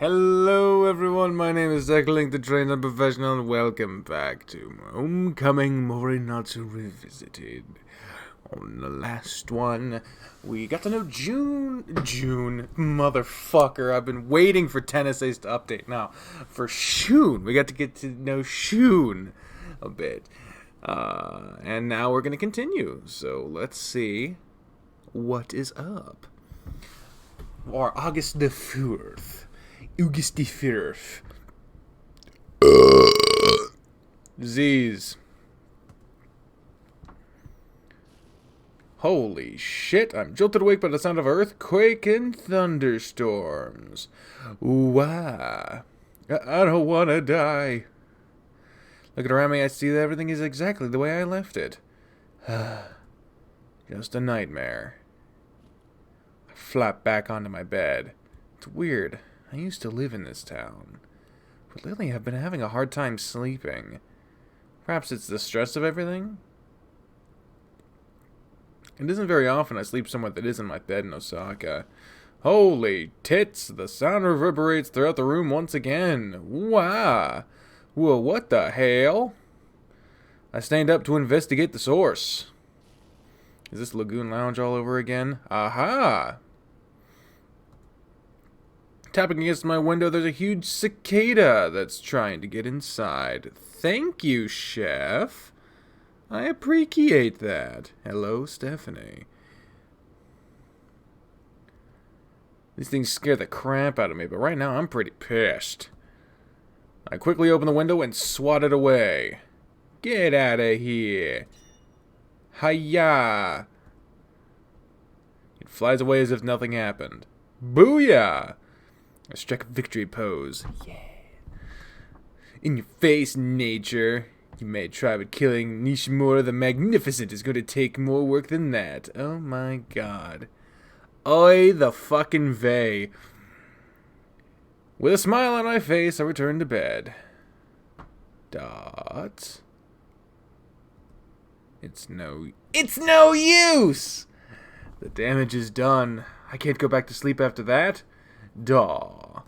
Hello everyone, my name is Zazzle, the trainer professional, and welcome back to Homecoming Morenatsu Revisited. On the last one, we got to know June, motherfucker, I've been waiting for Tennessee's to update now. For Shun, we got to get to know Shun a bit. And now we're going to continue, so let's see what is up. Or August the 4th. August the 4th. Z's. Holy shit, I'm jolted awake by the sound of earthquake and thunderstorms. Wow. I don't want to die. Looking around me, I see that everything is exactly the way I left it. Just a nightmare. I flop back onto my bed. It's weird. I used to live in this town, but lately I've been having a hard time sleeping. Perhaps it's the stress of everything? It isn't very often I sleep somewhere that isn't my bed in Osaka. Holy tits, the sound reverberates throughout the room once again. Wow! Whoa, what the hell? I stand up to investigate the source. Is this Lagoon Lounge all over again? Aha! Tapping against my window, there's a huge cicada that's trying to get inside. Thank you, chef. I appreciate that. Hello, Stephanie. These things scare the crap out of me, but right now I'm pretty pissed. I quickly open the window and swat it away. Get out of here. Hiya. It flies away as if nothing happened. Booyah! I struck a victory pose. Yeah. In your face, nature. You may try, but killing Nishimura the Magnificent is going to take more work than that. Oh my god. Oi, the fucking vey. With a smile on my face, I return to bed. Dot. It's no use! The damage is done. I can't go back to sleep after that. Daw.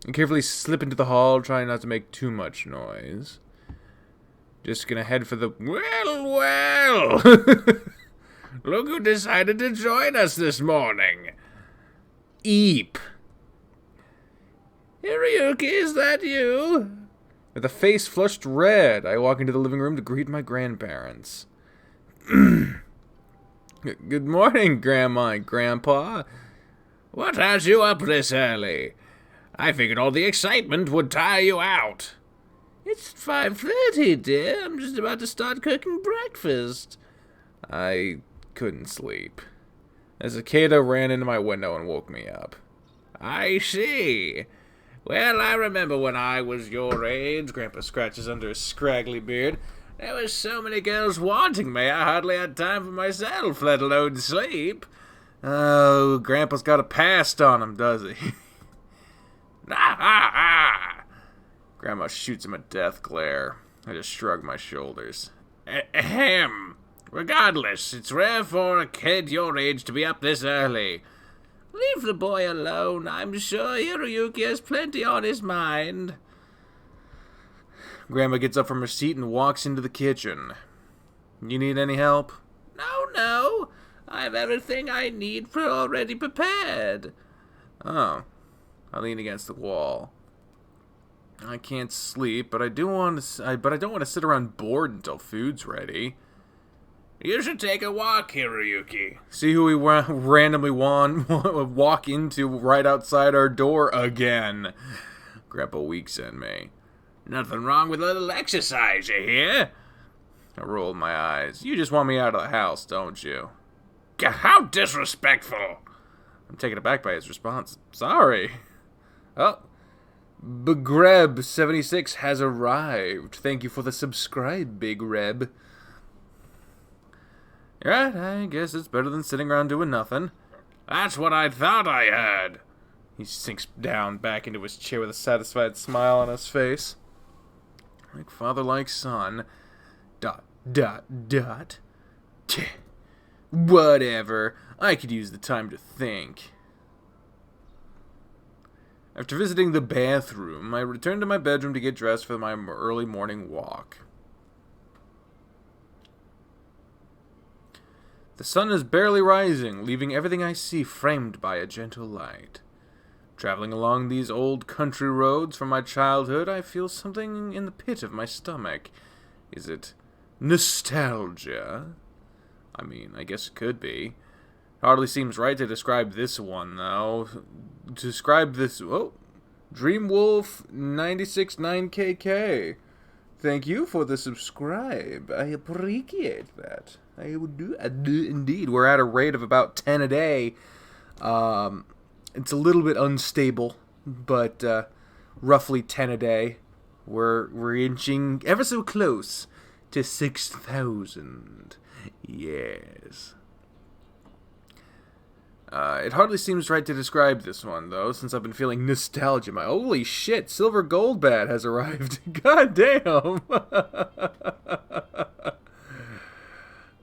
I carefully slip into the hall, trying not to make too much noise. Just gonna head for the... Well! Look who decided to join us this morning. Eep. Hiroyuki, is that you? With a face flushed red, I walk into the living room to greet my grandparents. Good morning, Grandma and Grandpa. What has you up this early? I figured all the excitement would tire you out. It's 5:30, dear. I'm just about to start cooking breakfast. I couldn't sleep. A cicada ran into my window and woke me up. I see. Well, I remember when I was your age. Grandpa scratches under his scraggly beard. There was so many girls wanting me, I hardly had time for myself, let alone sleep. Oh, Grandpa's got a past on him, does he? Grandma shoots him a death glare. I just shrug my shoulders. Ahem. Regardless, it's rare for a kid your age to be up this early. Leave the boy alone. I'm sure Hiroyuki has plenty on his mind. Grandma gets up from her seat and walks into the kitchen. You need any help? No. I have everything I need already prepared. Oh. I lean against the wall. I can't sleep, but I don't want to sit around bored until food's ready. You should take a walk, Hiroyuki. See who we randomly walk into right outside our door again. Grandpa weeks in me. Nothing wrong with a little exercise, you hear? I rolled my eyes. You just want me out of the house, don't you? How disrespectful! I'm taken aback by his response. Sorry. Oh. BigReb76 has arrived. Thank you for the subscribe, Big Reb. You're right, I guess it's better than sitting around doing nothing. That's what I thought I heard. He sinks down back into his chair with a satisfied smile on his face. Like father, like son. ... Whatever. I could use the time to think. After visiting the bathroom, I returned to my bedroom to get dressed for my early morning walk. The sun is barely rising, leaving everything I see framed by a gentle light. Traveling along these old country roads from my childhood, I feel something in the pit of my stomach. Is it nostalgia? I mean, I guess it could be. Hardly seems right to describe this one, though. Dreamwolf 969KK. Thank you for the subscribe. I appreciate that. I do indeed. We're at a rate of about 10 a day. It's a little bit unstable, but roughly 10 a day. We're inching ever so close to 6,000. Yes. It hardly seems right to describe this one, though, since I've been feeling nostalgia. My holy shit, Silver Gold Bat has arrived. God damn.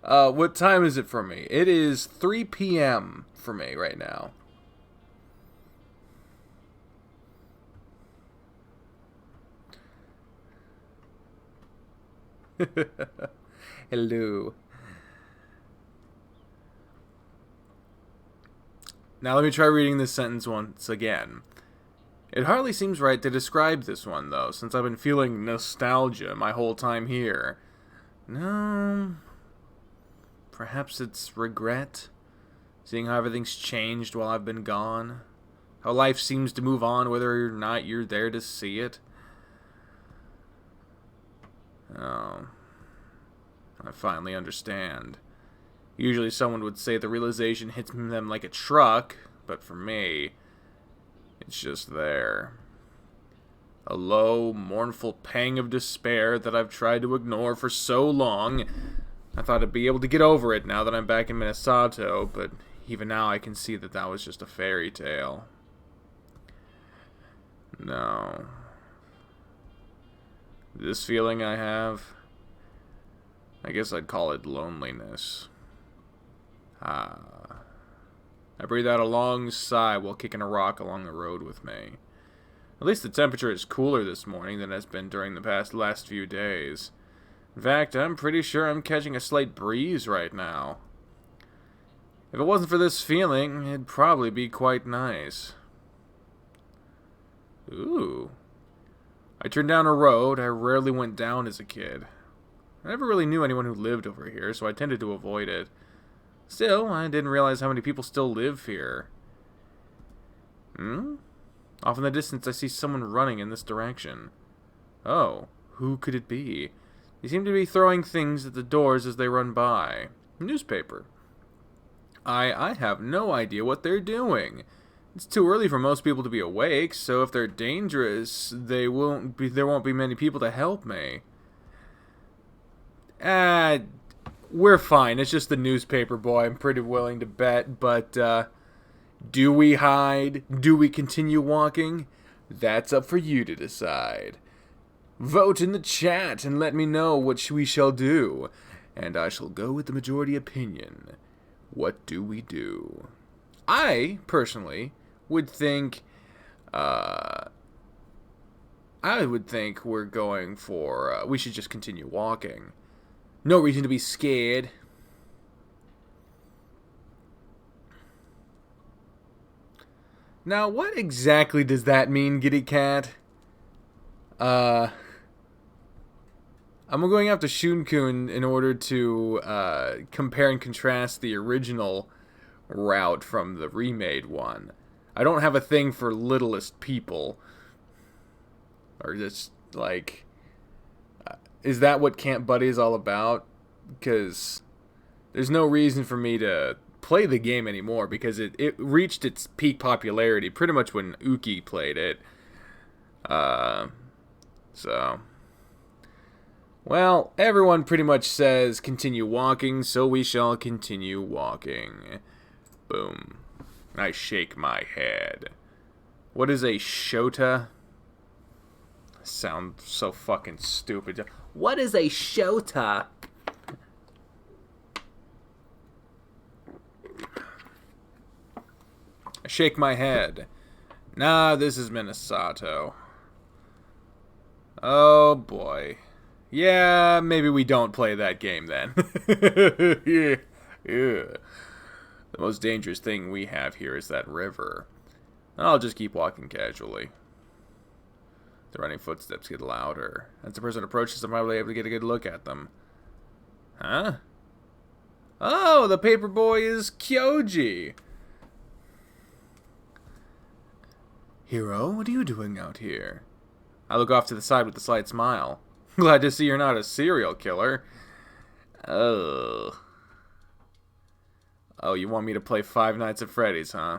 What time is it for me? It is 3 p.m. for me right now. Hello. Now let me try reading this sentence once again. It hardly seems right to describe this one, though, since I've been feeling nostalgia my whole time here. No. Perhaps it's regret, seeing how everything's changed while I've been gone. How life seems to move on whether or not you're there to see it. Oh. I finally understand. Usually someone would say the realization hits them like a truck, but for me, it's just there. A low, mournful pang of despair that I've tried to ignore for so long. I thought I'd be able to get over it now that I'm back in Minnesota, but even now I can see that that was just a fairy tale. No. This feeling I have, I guess I'd call it loneliness. I breathe out a long sigh while kicking a rock along the road with me. At least the temperature is cooler this morning than it has been during the last few days. In fact, I'm pretty sure I'm catching a slight breeze right now. If it wasn't for this feeling, it'd probably be quite nice. Ooh. I turned down a road I rarely went down as a kid. I never really knew anyone who lived over here, so I tended to avoid it. Still, I didn't realize how many people still live here. Off in the distance, I see someone running in this direction. Oh, who could it be? They seem to be throwing things at the doors as they run by. Newspaper. I have no idea what they're doing. It's too early for most people to be awake, so if they're dangerous, there won't be many people to help me. We're fine. It's just the newspaper boy, I'm pretty willing to bet, but, do we hide? Do we continue walking? That's up for you to decide. Vote in the chat and let me know what we shall do, and I shall go with the majority opinion. What do we do? I, personally, would think, we're going for, we should just continue walking. No reason to be scared. Now, what exactly does that mean, Giddy Cat? I'm going after Shunkun in order to compare and contrast the original route from the remade one. I don't have a thing for littlest people. Or just, like... is that what Camp Buddy is all about? Because there's no reason for me to play the game anymore, because it reached its peak popularity pretty much when Uki played it. So... well, everyone pretty much says continue walking, so we shall continue walking. Boom. I shake my head. What is a Shota? Sound so fucking stupid. What is a Shota? I shake my head. Nah, this is Minnesota. Oh, boy. Yeah, maybe we don't play that game then. Yeah. Yeah. The most dangerous thing we have here is that river. I'll just keep walking casually. The running footsteps get louder. As the person approaches, I'm probably able to get a good look at them. Huh? Oh, the paper boy is Kyoji. Hiro, what are you doing out here? I look off to the side with a slight smile. Glad to see you're not a serial killer. Oh. Oh, you want me to play Five Nights at Freddy's, huh?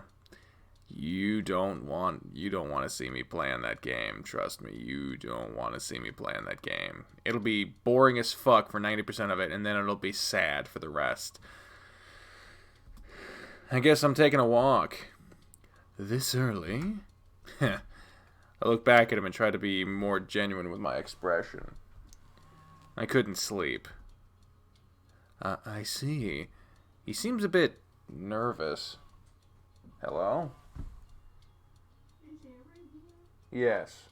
You don't want to see me playing that game. Trust me, you don't want to see me playing that game. It'll be boring as fuck for 90% of it, and then it'll be sad for the rest. I guess I'm taking a walk. This early? I look back at him and try to be more genuine with my expression. I couldn't sleep. I see. He seems a bit nervous. Hello? Yes.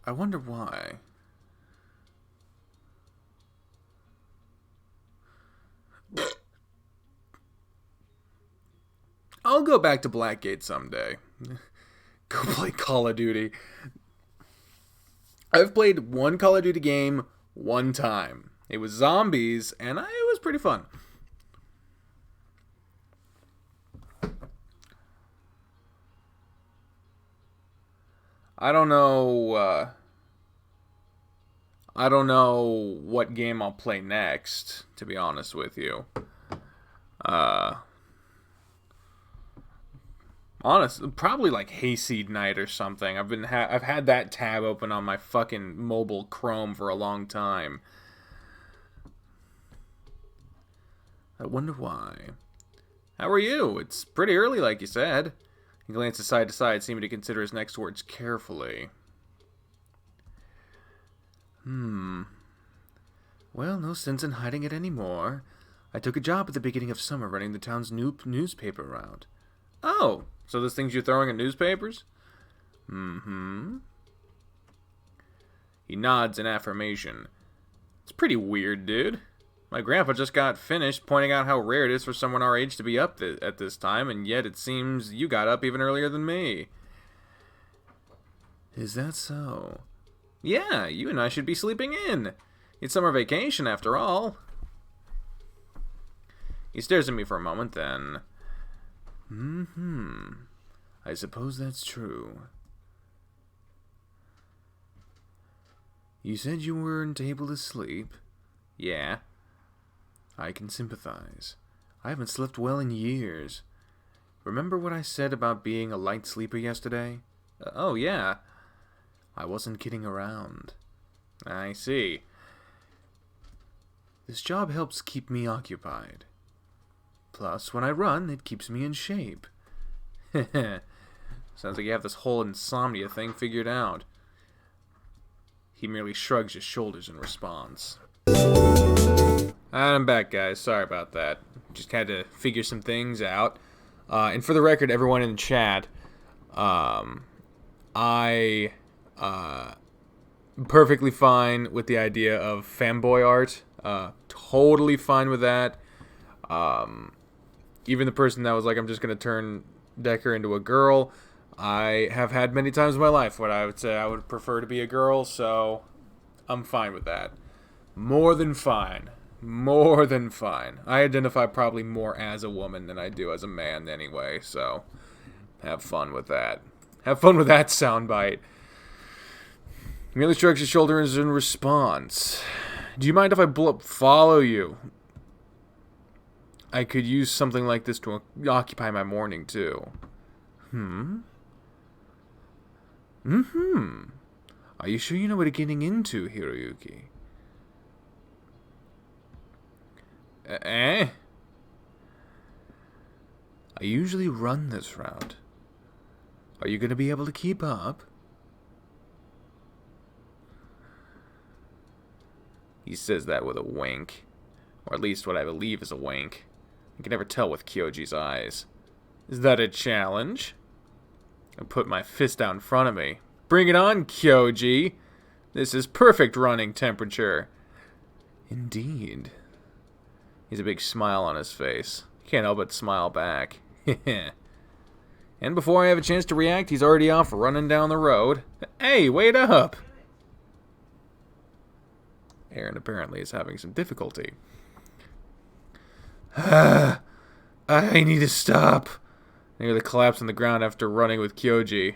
I wonder why. I'll go back to Blackgate someday. Go play Call of Duty. I've played one Call of Duty game one time. It was zombies, and it was pretty fun. I don't know what game I'll play next, to be honest with you. Probably like Hayseed Night or something. I've had that tab open on my fucking mobile Chrome for a long time. I wonder why. How are you? It's pretty early, like you said. He glances side to side, seeming to consider his next words carefully. Well, no sense in hiding it anymore. I took a job at the beginning of summer running the town's new newspaper round. Oh, so those things you're throwing in newspapers? Mm-hmm. He nods in affirmation. It's pretty weird, dude. My grandpa just got finished pointing out how rare it is for someone our age to be up at this time, and yet it seems you got up even earlier than me. Is that so? Yeah, you and I should be sleeping in. It's summer vacation, after all. He stares at me for a moment, then... I suppose that's true. You said you weren't able to sleep? Yeah. I can sympathize. I haven't slept well in years. Remember what I said about being a light sleeper yesterday? Oh, yeah. I wasn't kidding around. I see. This job helps keep me occupied. Plus, when I run, it keeps me in shape. Sounds like you have this whole insomnia thing figured out. He merely shrugs his shoulders in response. I'm back, guys. Sorry about that. Just had to figure some things out. And for the record, everyone in the chat, I perfectly fine with the idea of fanboy art. Totally fine with that. Even the person that was like, I'm just going to turn Decker into a girl, I have had many times in my life when I would say I would prefer to be a girl, so I'm fine with that. More than fine. More than fine. I identify probably more as a woman than I do as a man anyway, so have fun with that. Have fun with that soundbite. He merely shrugs his shoulders in response. Do you mind if I follow you? I could use something like this to occupy my morning, too. Are you sure you know what you're getting into, Hiroyuki? I usually run this route. Are you going to be able to keep up? He says that with a wink. Or at least what I believe is a wink. I can never tell with Kyoji's eyes. Is that a challenge? I put my fist out in front of me. Bring it on, Kyoji! This is perfect running temperature. Indeed. He's a big smile on his face. Can't help but smile back. And before I have a chance to react, he's already off running down the road. Hey, wait up! Aaron apparently is having some difficulty. I need to stop. I nearly collapsed on the ground after running with Kyoji.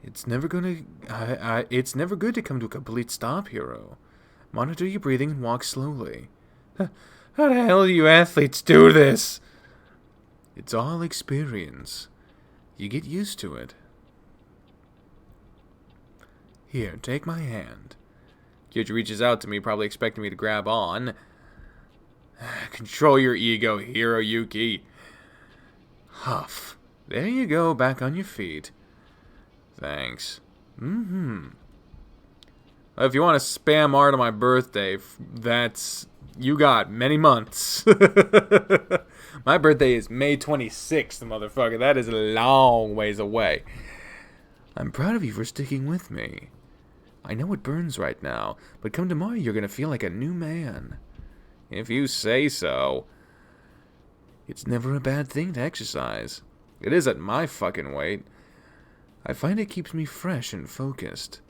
It's never good to come to a complete stop, hero. Monitor your breathing and walk slowly. How the hell do you athletes do this? It's all experience. You get used to it. Here, take my hand. Kyoji reaches out to me, probably expecting me to grab on. Control your ego, Hiroyuki. Huff. There you go, back on your feet. Thanks. If you want to spam art on my birthday, you got many months. My birthday is May 26th, motherfucker. That is a long ways away. I'm proud of you for sticking with me. I know it burns right now, but come tomorrow you're going to feel like a new man. If you say so. It's never a bad thing to exercise. It is at my fucking weight. I find it keeps me fresh and focused.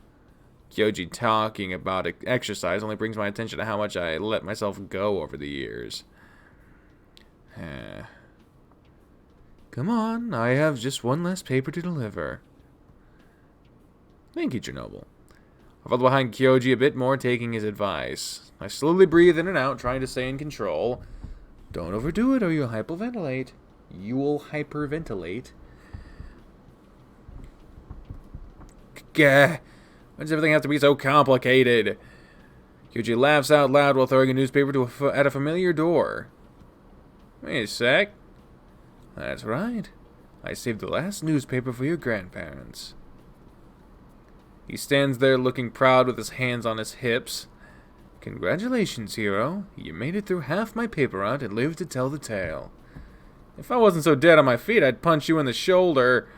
Kyoji talking about exercise only brings my attention to how much I let myself go over the years. Come on, I have just one last paper to deliver. Thank you, Chernobyl. I follow behind Kyoji a bit more, taking his advice. I slowly breathe in and out, trying to stay in control. Don't overdo it or you'll hyperventilate. You will hyperventilate. Gah! Why does everything have to be so complicated? Kyoji laughs out loud while throwing a newspaper at a familiar door. Wait a sec. That's right. I saved the last newspaper for your grandparents. He stands there looking proud with his hands on his hips. Congratulations, hero. You made it through half my paper route and lived to tell the tale. If I wasn't so dead on my feet, I'd punch you in the shoulder.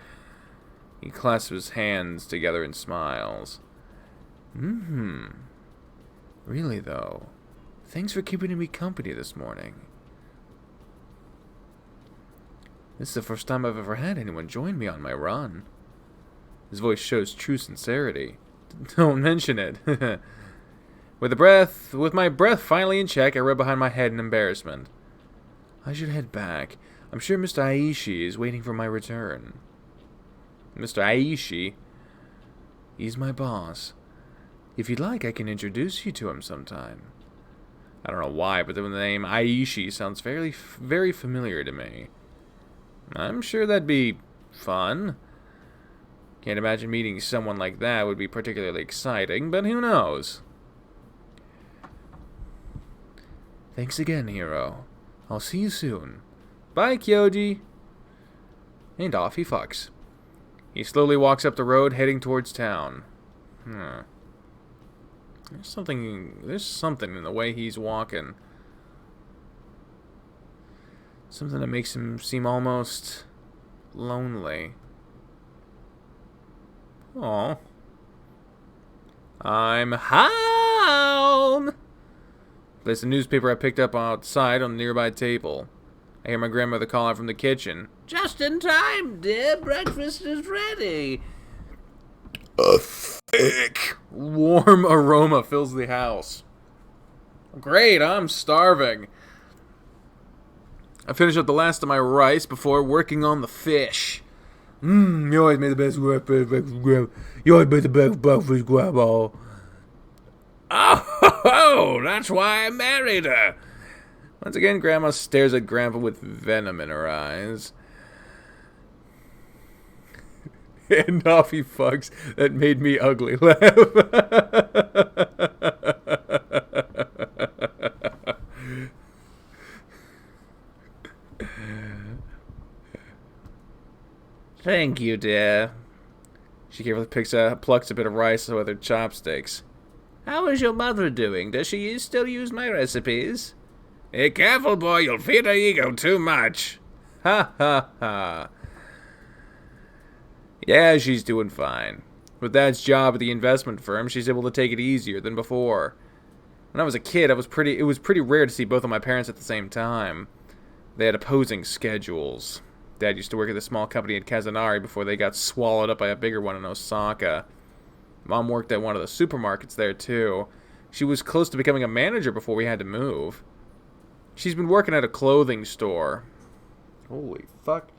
He clasps his hands together and smiles. Really, though. Thanks for keeping me company this morning. This is the first time I've ever had anyone join me on my run. His voice shows true sincerity. Don't mention it. With my breath finally in check, I rub behind my head in embarrassment. I should head back. I'm sure Mr. Aishi is waiting for my return. Mr. Aishi? He's my boss. If you'd like, I can introduce you to him sometime. I don't know why, but the name Aishi sounds very familiar to me. I'm sure that'd be fun. Can't imagine meeting someone like that would be particularly exciting, but who knows? Thanks again, hero. I'll see you soon. Bye, Kyoji. And off he fucks. He slowly walks up the road, heading towards town. There's something in the way he's walking. Something that makes him seem almost lonely. Aw. I'm home! Place the newspaper I picked up outside on the nearby table. I hear my grandmother call out from the kitchen. Just in time, dear. Breakfast is ready. A thick, warm aroma fills the house. Great, I'm starving. I finish up the last of my rice before working on the fish. You always made the best breakfast, Grandma. You always made the best breakfast, Grandma. Oh, that's why I married her. Once again, Grandma stares at Grandpa with venom in her eyes. And off he fucks. That made me ugly laugh. Thank you, dear. She carefully plucks a bit of rice with her chopsticks. How is your mother doing? Does she still use my recipes? Hey, careful, boy. You'll feed her ego too much. Ha, ha, ha. Yeah, she's doing fine. With Dad's job at the investment firm, she's able to take it easier than before. When I was a kid, it was pretty rare to see both of my parents at the same time. They had opposing schedules. Dad used to work at a small company in Kazanari before they got swallowed up by a bigger one in Osaka. Mom worked at one of the supermarkets there, too. She was close to becoming a manager before we had to move. She's been working at a clothing store. Holy fuck.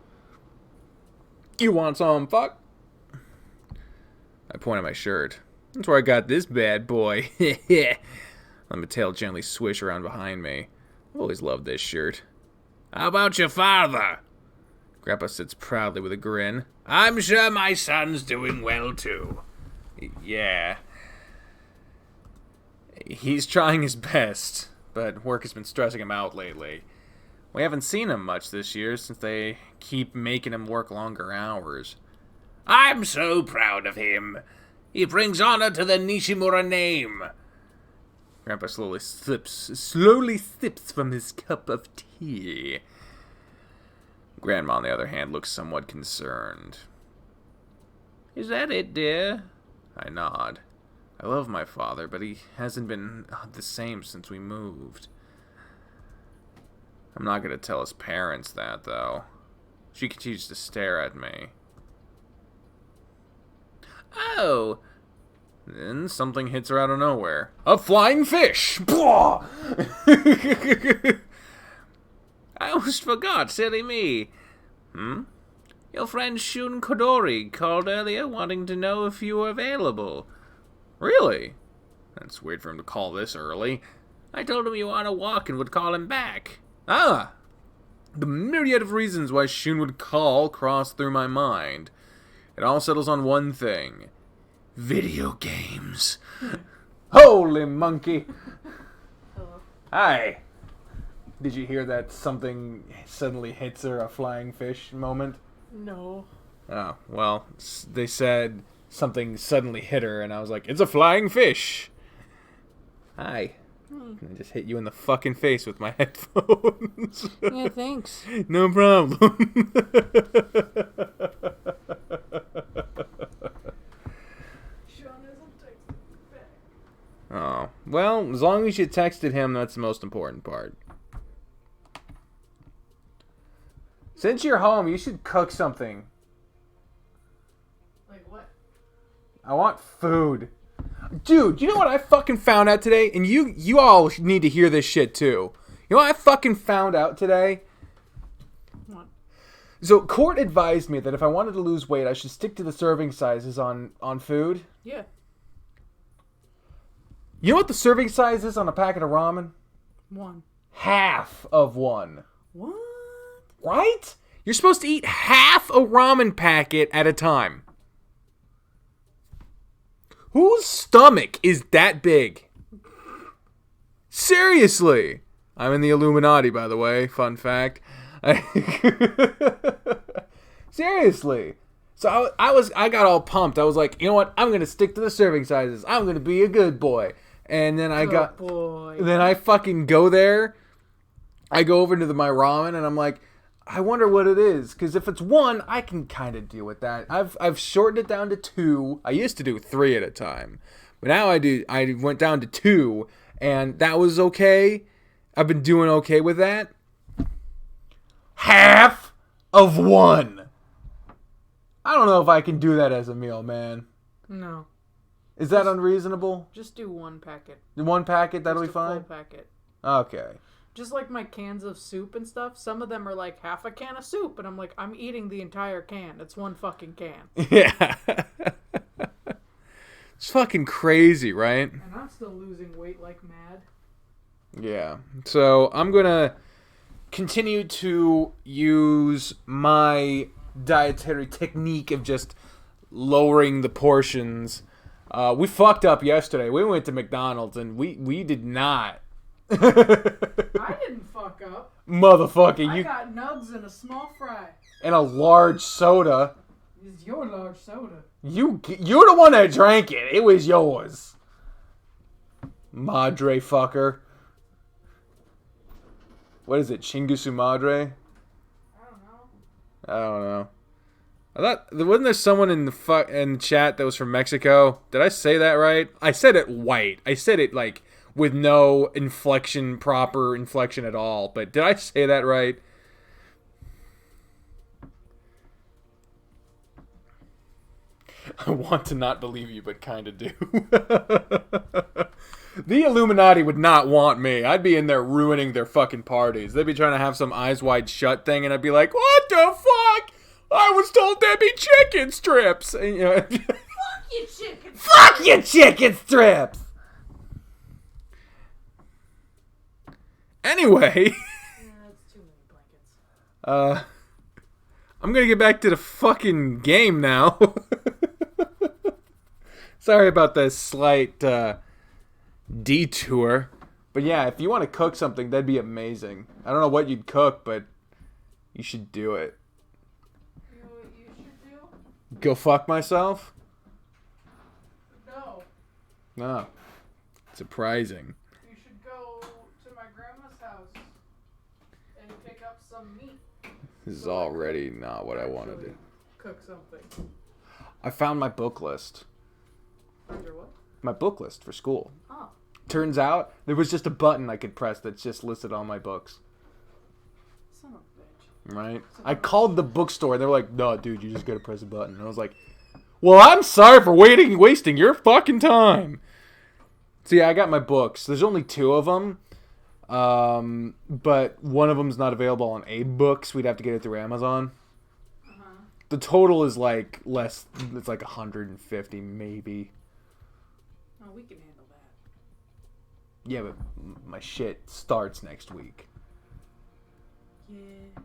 You want some fuck? I point at my shirt. That's where I got this bad boy. Let my tail gently swish around behind me. I've always loved this shirt. How about your father? Grandpa sits proudly with a grin. I'm sure my son's doing well, too. Yeah. He's trying his best, but work has been stressing him out lately. We haven't seen him much this year since they keep making him work longer hours. I'm so proud of him. He brings honor to the Nishimura name. Grandpa slowly sips from his cup of tea. Grandma, on the other hand, looks somewhat concerned. Is that it, dear? I nod. I love my father, but he hasn't been the same since we moved. I'm not going to tell his parents that, though. She continues to stare at me. Oh! Then something hits her out of nowhere. A flying fish! I almost forgot, silly me. Your friend Shun Kodori called earlier wanting to know if you were available. Really? That's weird for him to call this early. I told him you were on a walk and would call him back. Ah! The myriad of reasons why Shun would call crossed through my mind. It all settles on one thing. Video games. Holy monkey! Hello. Hi. Did you hear that something suddenly hits her, a flying fish moment? No. Oh, well, they said something suddenly hit her, and I was like, it's a flying fish! Hi. I just hit you in the fucking face with my headphones. Yeah, thanks. No problem. Oh, well, as long as you texted him, that's the most important part. Since you're home, you should cook something. Like what? I want food. Dude, you know what I fucking found out today? And you all need to hear this shit too. You know what I fucking found out today? What? So, Court advised me that if I wanted to lose weight, I should stick to the serving sizes on food. Yeah. You know what the serving size is on a packet of ramen? 1. Half of one. What? Right? You're supposed to eat half a ramen packet at a time. Whose stomach is that big? Seriously. I'm in the Illuminati, by the way. Fun fact. Seriously. So I got all pumped. I was like, you know what? I'm going to stick to the serving sizes. I'm going to be a good boy. And then then I fucking go there. I go over to my ramen and I'm like, I wonder what it is. Because if it's 1, I can kind of deal with that. I've shortened it down to 2. I used to do 3 at a time. But now I went down to 2. And that was okay. I've been doing okay with that. Half of 1. I don't know if I can do that as a meal, man. No. Is that unreasonable? Just do 1 packet. 1 packet, that'll be fine? Full packet. Okay. Just like my cans of soup and stuff, some of them are like half a can of soup, and I'm like, I'm eating the entire can. It's 1 fucking can. Yeah. It's fucking crazy, right? And I'm still losing weight like mad. Yeah. So I'm going to continue to use my dietary technique of just lowering the portions. We fucked up yesterday. We went to McDonald's and we did not. I didn't fuck up. Motherfucker, I got nugs and a small fry. And a large soda. It's your large soda. You're the one that drank it. It was yours. Madre fucker. What is it? Chingu su madre? I don't know. I don't know. I thought wasn't there someone in the chat that was from Mexico? Did I say that right? I said it white. I said it like with no proper inflection at all. But did I say that right? I want to not believe you, but kind of do. The Illuminati would not want me. I'd be in there ruining their fucking parties. They'd be trying to have some eyes wide shut thing, and I'd be like, "What the fuck? I was told there'd be chicken strips." And, Fuck you, chicken strips! Fuck you, chicken strips! Anyway. That's too many blankets. I'm gonna get back to the fucking game now. Sorry about the slight detour. But yeah, if you want to cook something, that'd be amazing. I don't know what you'd cook, but you should do it. You know what you should do? Go fuck myself? No. No. Surprising. You should go to my grandma's house and pick up some meat. This is already not what I want to do. Cook something. I found my book list. Under what? My book list for school. Oh. Turns out there was just a button I could press that's just listed all my books. Son of a bitch. Right? I called the bookstore and they were like, "No, dude, you just gotta press a button." And I was like, "Well, I'm sorry for wasting your fucking time." So yeah, I got my books. There's only 2 of them. But one of them's not available on A-Books. We'd have to get it through Amazon. The total is like less. It's like 150 maybe. Oh, we can handle that. Yeah, but my shit starts next week. Yeah.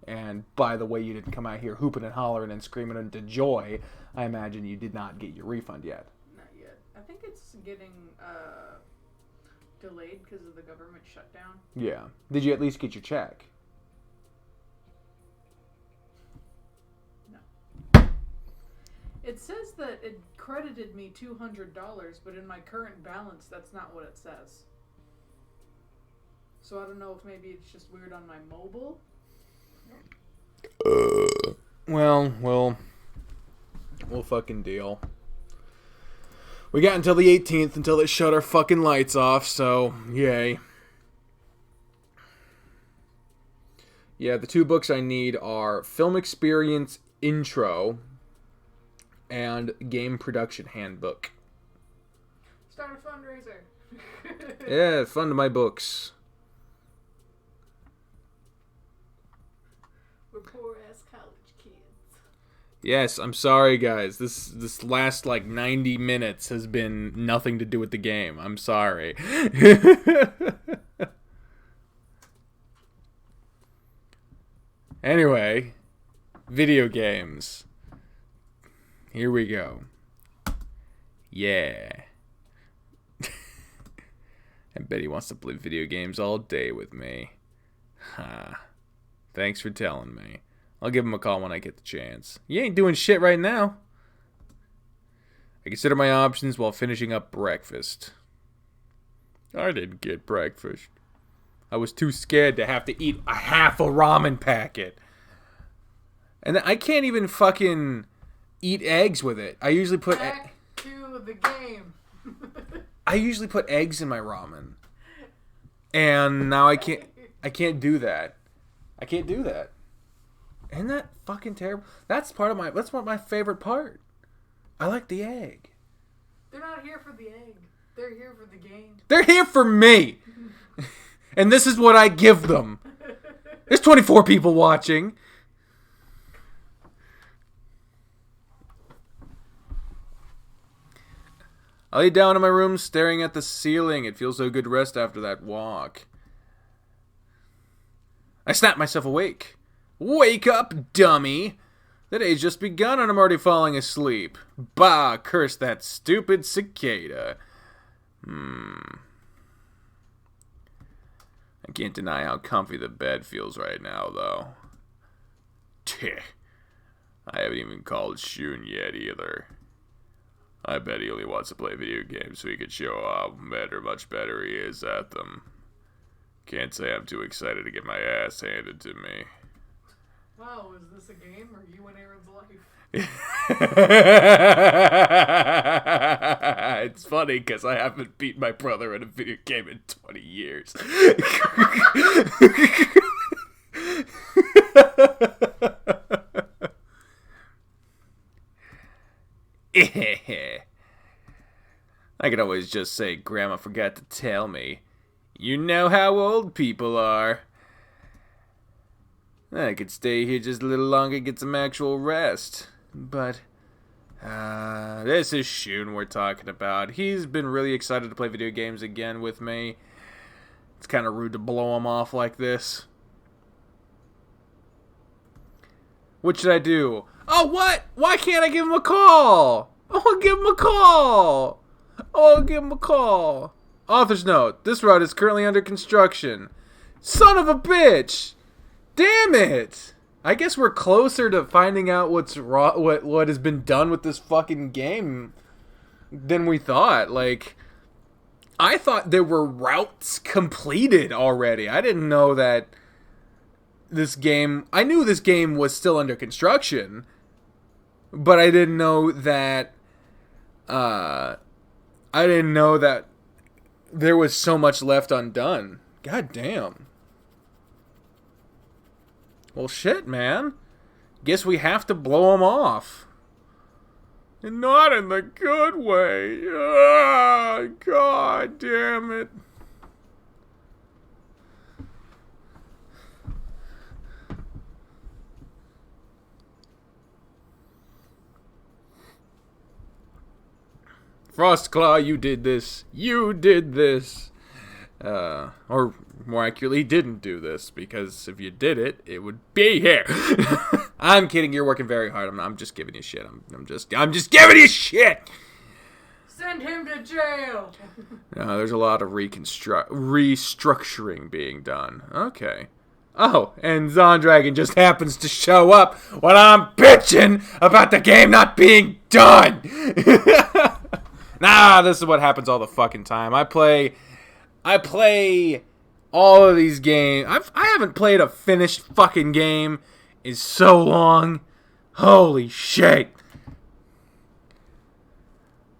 And by the way, you didn't come out here hooping and hollering and screaming into joy. I imagine you did not get your refund yet. Not yet. I think it's getting delayed because of the government shutdown. Yeah. Did you at least get your check? No. It says that it credited me $200, but in my current balance, that's not what it says. So I don't know if maybe it's just weird on my mobile. Well, we'll fucking deal. We got until the 18th until they shut our fucking lights off, so yay. Yeah, the 2 books I need are Film Experience Intro and Game Production Handbook. Start a fundraiser. Yeah, fund my books. We're poor ass college kids. Yes, I'm sorry, guys. This last, 90 minutes has been nothing to do with the game. I'm sorry. Anyway, video games. Here we go. Yeah. I bet he wants to play video games all day with me. Thanks for telling me. I'll give him a call when I get the chance. You ain't doing shit right now. I consider my options while finishing up breakfast. I didn't get breakfast. I was too scared to have to eat a half a ramen packet. And I can't even fucking eat eggs with it. I usually put... Back to the game. I usually put eggs in my ramen. And now I can't do that. I can't do that. Isn't that fucking terrible? That's my favorite part. I like the egg. They're not here for the egg. They're here for the game. They're here for me. And this is what I give them. There's 24 people watching. I lay down in my room staring at the ceiling. It feels so good to rest after that walk. I snap myself awake. Wake up, dummy! The day's just begun and I'm already falling asleep. Bah, curse that stupid cicada. I can't deny how comfy the bed feels right now, though. Tch. I haven't even called Shun yet, either. I bet he only wants to play video games so he could show how much better he is at them. Can't say I'm too excited to get my ass handed to me. Wow, is this a game or you and Aaron's life? It's funny because I haven't beat my brother in a video game in 20 years. I could always just say Grandma forgot to tell me. You know how old people are. I could stay here just a little longer and get some actual rest. But, this is Shun we're talking about. He's been really excited to play video games again with me. It's kind of rude to blow him off like this. What should I do? Oh, what? Why can't I give him a call? I'll give him a call. I'll give him a call. Author's note. This route is currently under construction. Son of a bitch. Damn it. I guess we're closer to finding out what's wrong, what has been done with this fucking game than we thought. Like, I thought there were routes completed already. I didn't know that this game... I knew this game was still under construction, but I didn't know that... I didn't know that there was so much left undone. God damn. Well, shit, man. Guess we have to blow him off. And not in the good way. Ah, God damn it. Frostclaw, you did this. You did this. Or more accurately, didn't do this, because if you did it, it would be here. I'm kidding. You're working very hard. I'm just giving you shit. I'm just giving you shit. Send him to jail. No, there's a lot of restructuring being done. Okay. Oh, and Zondragon just happens to show up when I'm bitching about the game not being done. Nah, this is what happens all the fucking time. I play all of these games. I haven't played a finished fucking game in so long. Holy shit.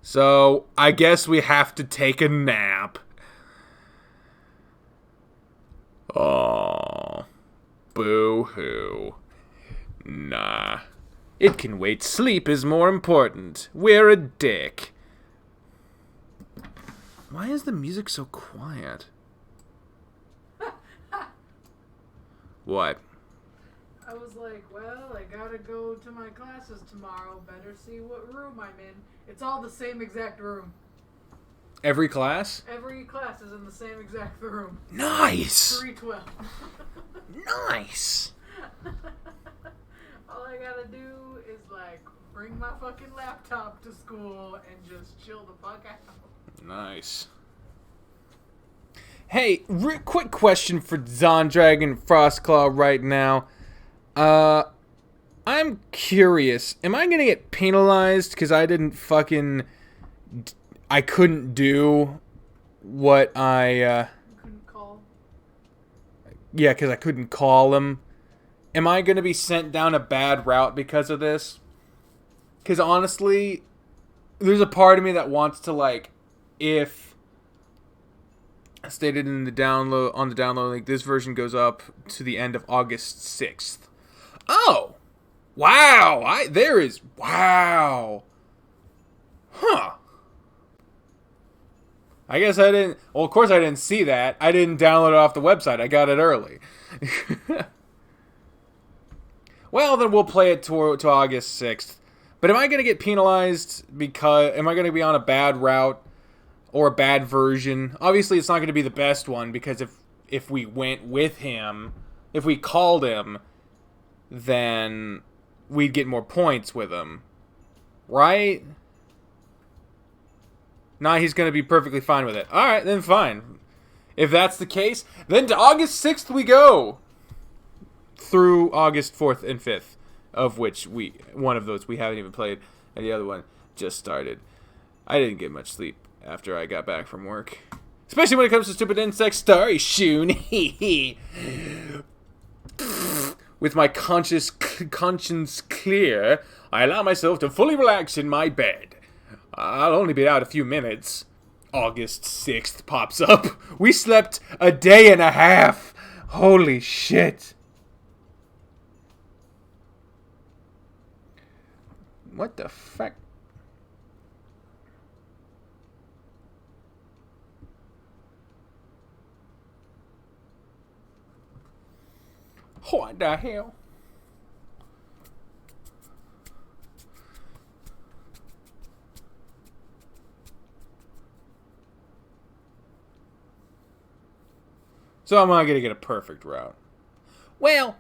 So, I guess we have to take a nap. Oh, boo-hoo. Nah. It can wait. Sleep is more important. We're a dick. Why is the music so quiet? What? I was like, well, I gotta go to my classes tomorrow. Better see what room I'm in. It's all the same exact room. Every class? Every class is in the same exact room. Nice! 312. Nice! All I gotta do is, like, bring my fucking laptop to school and just chill the fuck out. Nice. Hey, quick question for Zondragon Frostclaw right now. I'm curious. Am I gonna get penalized because I didn't fucking... I couldn't do what I... Couldn't call? Yeah, because I couldn't call him. Am I gonna be sent down a bad route because of this? Because honestly, there's a part of me that wants to, like... If stated in the download link, this version goes up to the end of August 6th. Oh, wow! Wow, huh? I guess I didn't. Well, of course I didn't see that. I didn't download it off the website. I got it early. Well, then we'll play it to August 6th. But am I going to get penalized because am I going to be on a bad route? Or a bad version. Obviously, it's not going to be the best one, because if we went with him, if we called him, then we'd get more points with him. Right? Nah, he's going to be perfectly fine with it. Alright, then fine. If that's the case, then to August 6th we go! Through August 4th and 5th, of which one of those we haven't even played, and the other one just started. I didn't get much sleep after I got back from work. Especially when it comes to stupid insects. Sorry, Shun. With my conscience clear, I allow myself to fully relax in my bed. I'll only be out a few minutes. August 6th pops up. We slept a day and a half. Holy shit. What the fuck? What the hell? So I'm not going to get a perfect route. Well,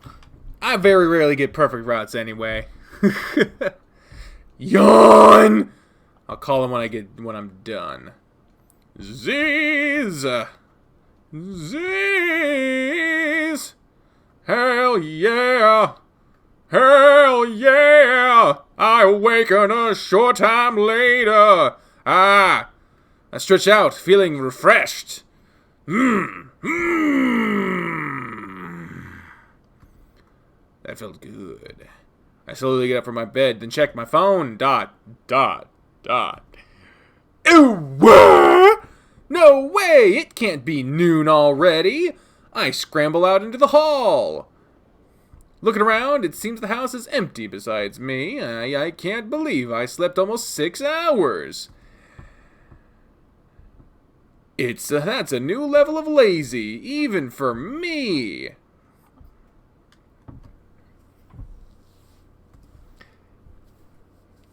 I very rarely get perfect routes anyway. Yawn! I'll call him when I'm done. Z's! Z's! Hell yeah! Hell yeah! I awaken a short time later. I stretch out, feeling refreshed. That felt good. I slowly get up from my bed, then check my phone. Ooh! No way! It can't be noon already! I scramble out into the hall. Looking around, it seems the house is empty besides me. I can't believe I slept almost 6 hours. That's a new level of lazy, even for me.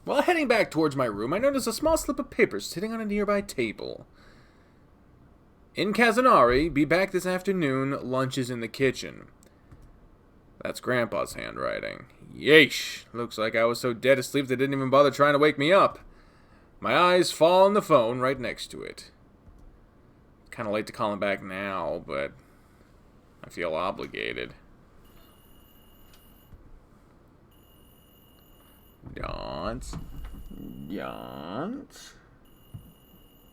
While heading back towards my room, I notice a small slip of paper sitting on a nearby table. In Kazanari, be back this afternoon, lunch is in the kitchen. That's Grandpa's handwriting. Yeesh, looks like I was so dead asleep they didn't even bother trying to wake me up. My eyes fall on the phone right next to it. Kind of late to call him back now, but I feel obligated. Yawns.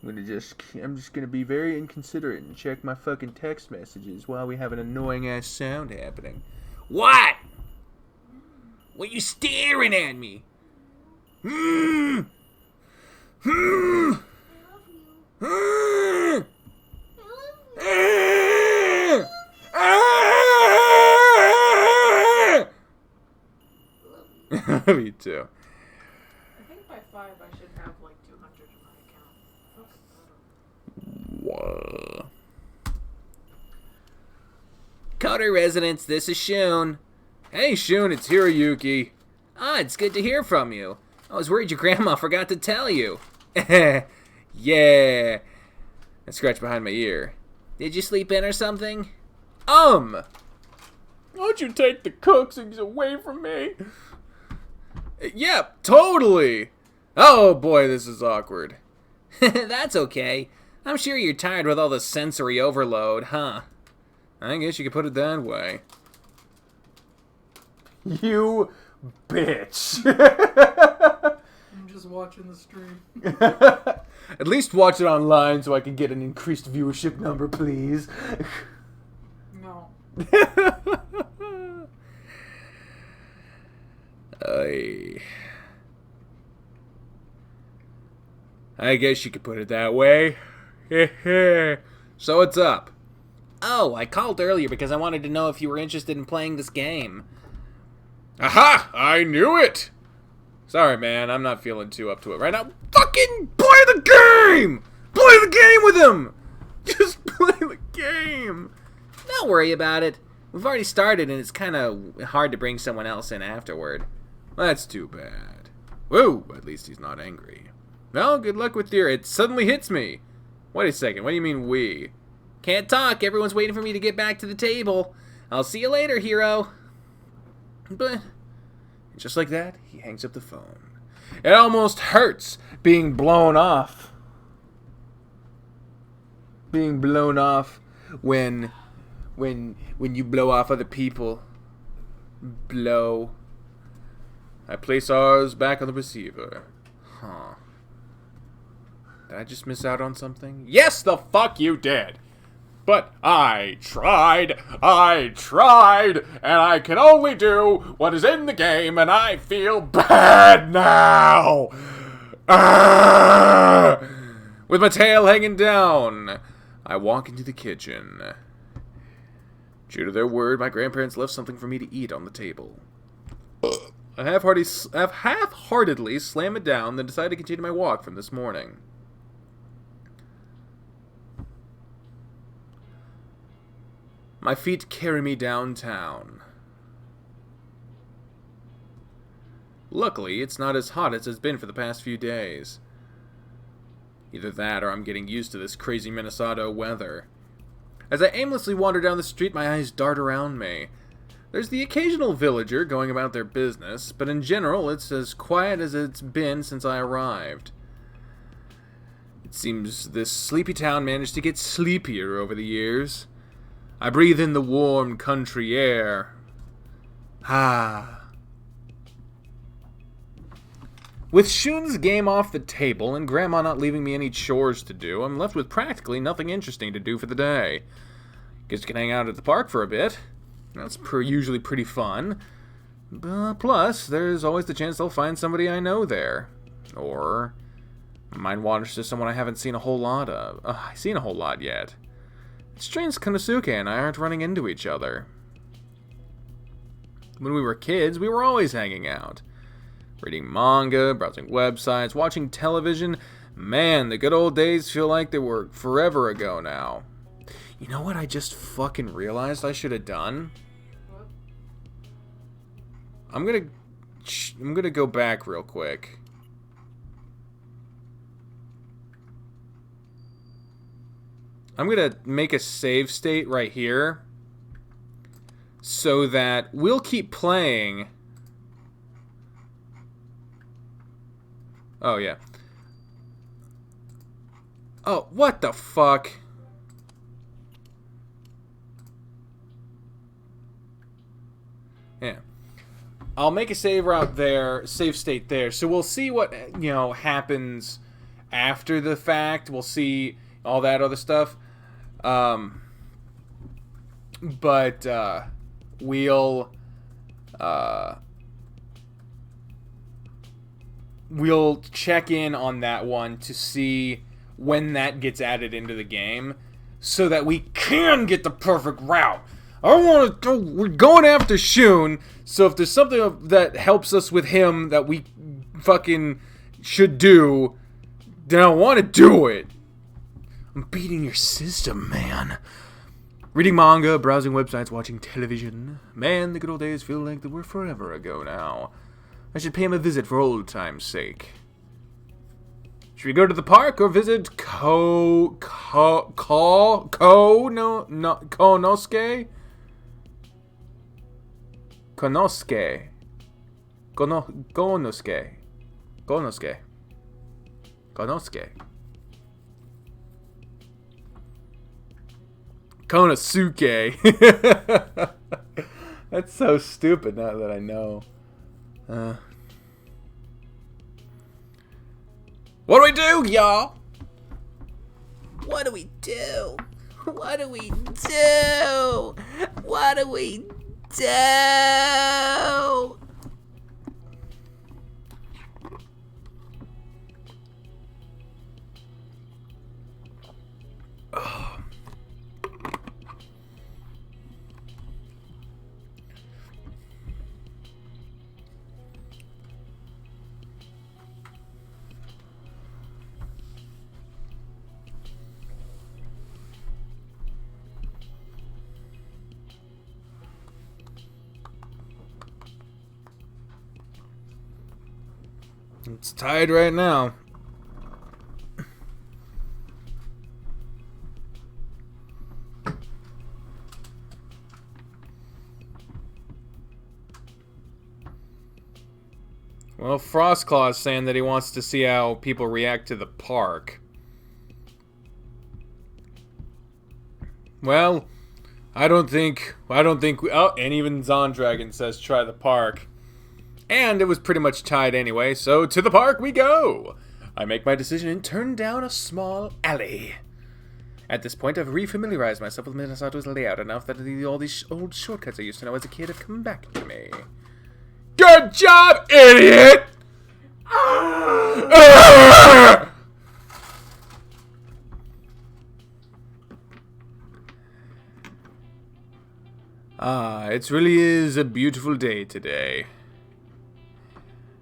I'm just gonna be very inconsiderate and check my fucking text messages while we have an annoying ass sound happening. What? What are you staring at me? Me too. I think by 5 I should have like 200 in my account. Whoa. Coder residents, this is Shun. Hey Shun, it's Hiroyuki. It's good to hear from you. I was worried your grandma forgot to tell you. Yeah. I scratched behind my ear. Did you sleep in or something? Why'd you take the cookies away from me? Yeah, totally. Oh boy, this is awkward. That's okay. I'm sure you're tired with all the sensory overload, huh? I guess you could put it that way. You bitch. I'm just watching the stream. At least watch it online so I can get an increased viewership number, please. No. I guess you could put it that way. So what's up? Oh, I called earlier because I wanted to know if you were interested in playing this game. Aha! I knew it! Sorry, man, I'm not feeling too up to it right now. Fucking play the game! Play the game with him! Just play the game! Don't worry about it. We've already started and it's kind of hard to bring someone else in afterward. That's too bad. Whoa, at least he's not angry. Well, good luck with your... It suddenly hits me. Wait a second, what do you mean we? Can't talk, everyone's waiting for me to get back to the table. I'll see you later, hero. But... just like that, he hangs up the phone. It almost hurts being blown off. Being blown off when you blow off other people. Blow. I place ours back on the receiver. Huh. Did I just miss out on something? Yes, the fuck you did! But I tried, and I can only do what is in the game, and I feel bad now! Ah! With my tail hanging down, I walk into the kitchen. True to their word, my grandparents left something for me to eat on the table. I half-heartedly slam it down, then decide to continue my walk from this morning. My feet carry me downtown. Luckily, it's not as hot as it's been for the past few days. Either that or I'm getting used to this crazy Minnesota weather. As I aimlessly wander down the street, my eyes dart around me. There's the occasional villager going about their business, but in general, it's as quiet as it's been since I arrived. It seems this sleepy town managed to get sleepier over the years. I breathe in the warm country air. With Shun's game off the table and Grandma not leaving me any chores to do, I'm left with practically nothing interesting to do for the day. Guess I can hang out at the park for a bit. That's usually pretty fun. Plus, there's always the chance I'll find somebody I know there. Or mind wanders to someone I haven't seen a whole lot of. Yet. It's strange Konosuke and I aren't running into each other. When we were kids, we were always hanging out. Reading manga, browsing websites, watching television. Man, the good old days feel like they were forever ago now. You know what I just fucking realized I should have done? What? I'm gonna go back real quick. I'm going to make a save state right here so that we'll keep playing. Oh, yeah. Oh, what the fuck? Yeah. I'll make a save route there, save state there. So we'll see what, happens after the fact. We'll see all that other stuff. But we'll check in on that one to see when that gets added into the game so that we can get the perfect route. We're going after Shun, so if there's something that helps us with him that we fucking should do, then I want to do it. I'm beating your system, man. Reading manga, browsing websites, watching television. Man, the good old days feel like they were forever ago now. I should pay him a visit for old time's sake. Should we go to the park or visit Konosuke? That's so stupid now that I know. What do we do, y'all? What do we do? What do we do? What do we do? It's tied right now. Well, Frostclaw's saying that he wants to see how people react to the park. Well, I don't think oh, and even Zondragon says try the park. And it was pretty much tied anyway, so to the park we go! I make my decision and turn down a small alley. At this point, I've refamiliarized myself with Minnesata's layout enough that all these old shortcuts I used to know as a kid have come back to me. Good job, idiot! It really is a beautiful day today.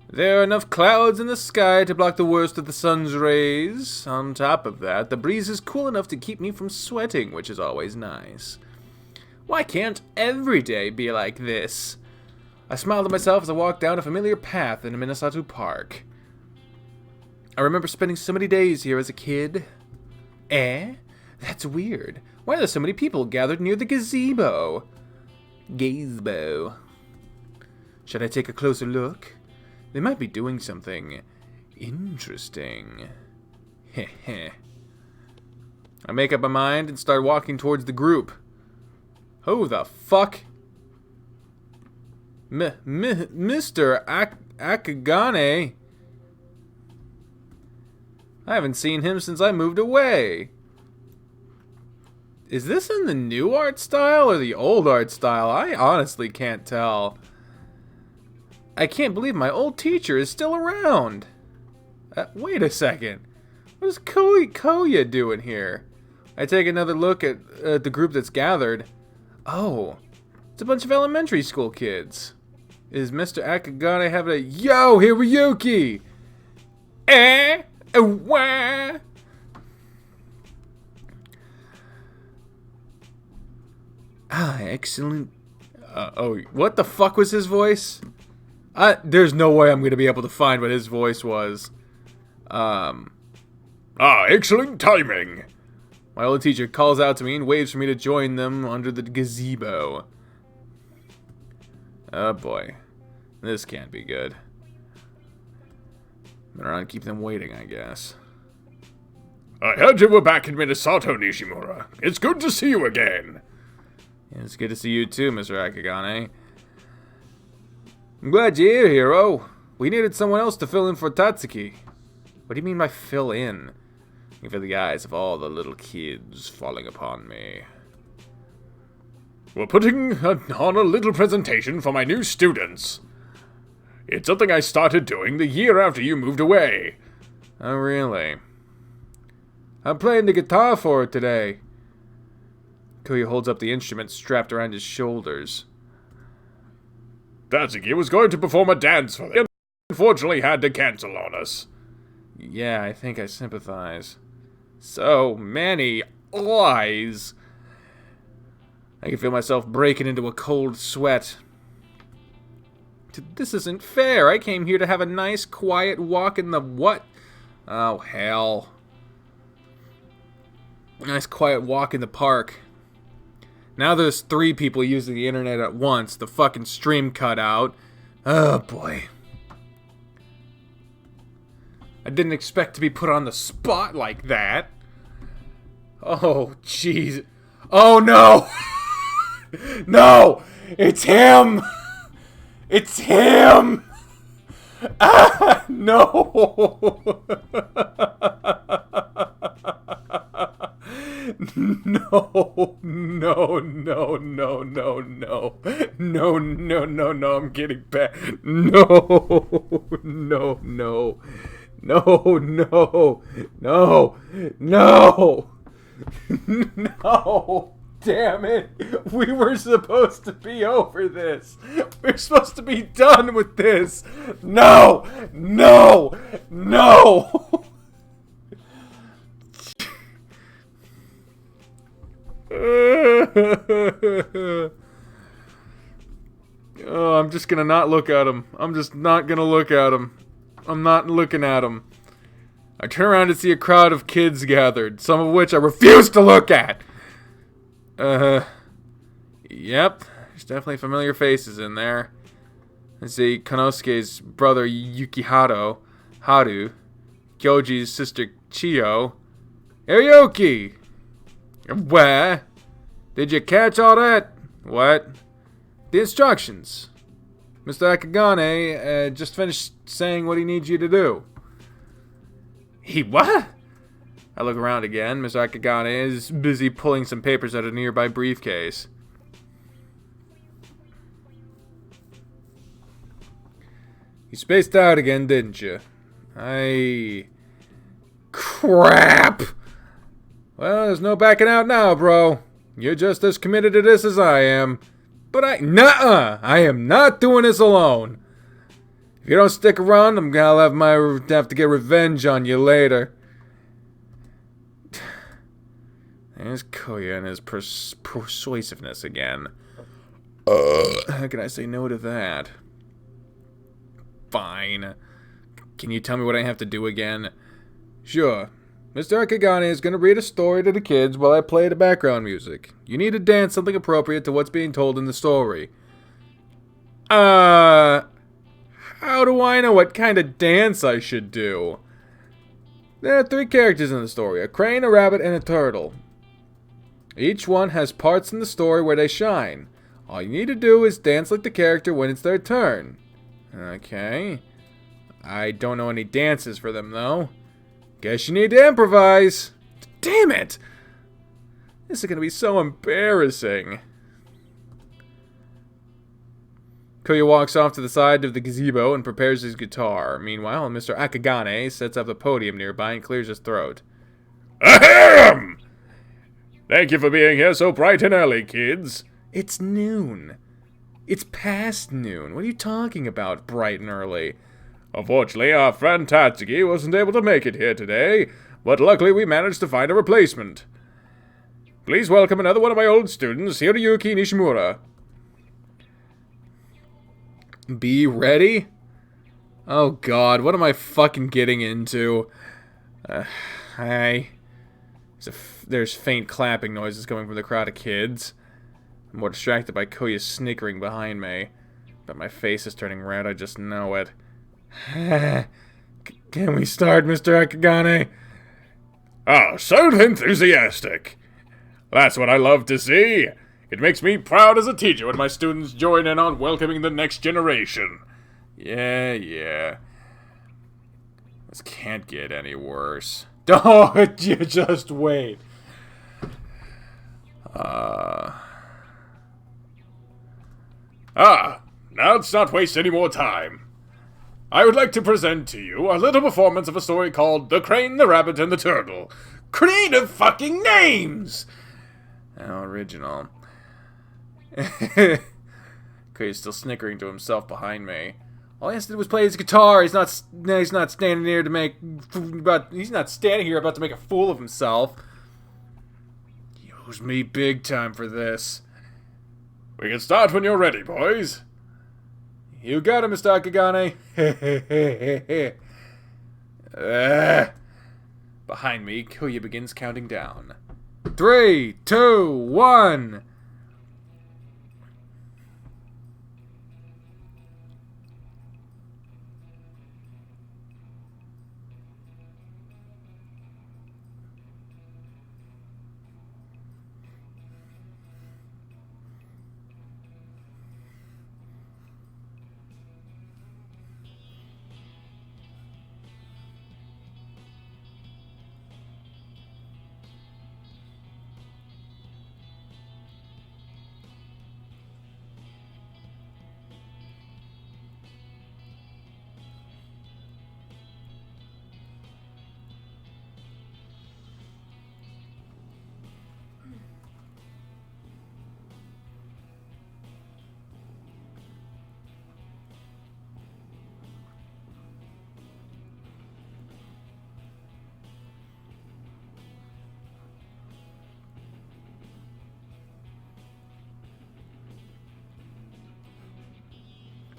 There are enough clouds in the sky to block the worst of the sun's rays. On top of that, the breeze is cool enough to keep me from sweating, which is always nice. Why can't every day be like this? I smiled at myself as I walked down a familiar path in Morenatsu Park. I remember spending so many days here as a kid. That's weird. Why are there so many people gathered near the gazebo? Should I take a closer look? They might be doing something interesting. Heh. I make up my mind and start walking towards the group. Who the fuck? Mr. Akagane. I haven't seen him since I moved away. Is this in the new art style or the old art style? I honestly can't tell. I can't believe my old teacher is still around. Wait a second. What is Koya doing here? I take another look at the group that's gathered. Oh, it's a bunch of elementary school kids. Is Mr. Akagane having a yo Hiroyuki? Wah? Excellent. What the fuck was his voice? There's no way I'm going to be able to find what his voice was. Excellent timing. My old teacher calls out to me and waves for me to join them under the gazebo. Oh boy. This can't be good. Better not keep them waiting, I guess. I heard you were back in Minnesota, Nishimura. It's good to see you again. Yeah, it's good to see you too, Mr. Akagane. I'm glad you're here, hero. We needed someone else to fill in for Tatsuki. What do you mean by fill in? For the eyes of all the little kids falling upon me. We're putting on a little presentation for my new students. It's something I started doing the year after you moved away. Oh, really? I'm playing the guitar for it today. Koya holds up the instrument strapped around his shoulders. Tatsuki was going to perform a dance for them, and unfortunately had to cancel on us. Yeah, I think I sympathize. So many eyes. I can feel myself breaking into a cold sweat. This isn't fair. I came here to have a nice, quiet walk in the what? Oh, hell. Nice, quiet walk in the park. Now there's 3 people using the internet at once. The fucking stream cut out. Oh, boy. I didn't expect to be put on the spot like that. Oh, jeez. Oh, no! No! It's him! It's him! Ah, no! No, I'm getting back. No! Damn it! We were supposed to be over this. We're supposed to be done with this. No! Oh, I'm just gonna not look at him. I'm just not gonna look at him. I'm not looking at him. I turn around to see a crowd of kids gathered, some of which I refuse to look at. Yep. There's definitely familiar faces in there. I see Konosuke's brother Haru, Kyoji's sister Chiyo, Ariyoki. Where? Did you catch all that? What? The instructions. Mr. Akagane just finished saying what he needs you to do. He what? I look around again. Mr. Akagane is busy pulling some papers out of a nearby briefcase. You spaced out again, didn't you? Crap! Well, there's no backing out now, bro. You're just as committed to this as I am. But nuh-uh! I am not doing this alone. If you don't stick around, I'll have to get revenge on you later. There's Koya and his persuasiveness again. How can I say no to that? Fine. Can you tell me what I have to do again? Sure. Mr. Akagane is going to read a story to the kids while I play the background music. You need to dance something appropriate to what's being told in the story. How do I know what kind of dance I should do? There are 3 characters in the story, a crane, a rabbit, and a turtle. Each one has parts in the story where they shine. All you need to do is dance like the character when it's their turn. Okay. I don't know any dances for them, though. Guess you need to improvise. Damn it! This is going to be so embarrassing. Koya walks off to the side of the gazebo and prepares his guitar. Meanwhile, Mr. Akagane sets up a podium nearby and clears his throat. Ahem! Thank you for being here so bright and early, kids. It's noon. It's past noon. What are you talking about, bright and early? Unfortunately, our friend Tatsuki wasn't able to make it here today, but luckily we managed to find a replacement. Please welcome another one of my old students, Hiroyuki Nishimura. Be ready? Oh god, what am I fucking getting into? Hi. There's faint clapping noises coming from the crowd of kids. I'm more distracted by Koya snickering behind me. But my face is turning red, I just know it. Can we start, Mr. Akagane? Oh, so enthusiastic. That's what I love to see. It makes me proud as a teacher when my students join in on welcoming the next generation. Yeah. This can't get any worse. Oh, you just wait. Now let's not waste any more time. I would like to present to you a little performance of a story called The Crane, the Rabbit, and the Turtle. Creative fucking names! How original. Koya's still snickering to himself behind me. All he has to do was play his guitar. He's not standing here to make. He's not standing here about to make a fool of himself. He owes me big time for this. We can start when you're ready, boys. You got it, Mr. Akagane. Behind me, Koya begins counting down. 3, 2, 1.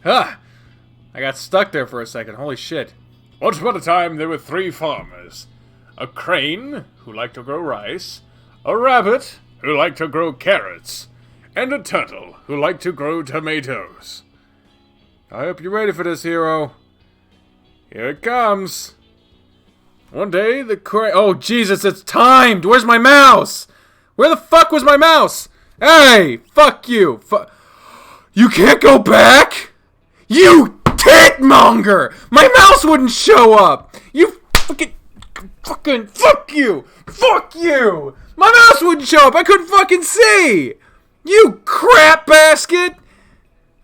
I got stuck there for a second. Holy shit. Once upon a time, there were 3 farmers. A crane, who liked to grow rice, a rabbit, who liked to grow carrots, and a turtle, who liked to grow tomatoes. I hope you're ready for this, hero. Here it comes. One day, the crane... Oh, Jesus, it's timed! Where's my mouse? Where the fuck was my mouse? Hey! Fuck you! You can't go back? You titmonger! My mouse wouldn't show up! You fucking... Fuck you! Fuck you! My mouse wouldn't show up! I couldn't fucking see! You crap basket!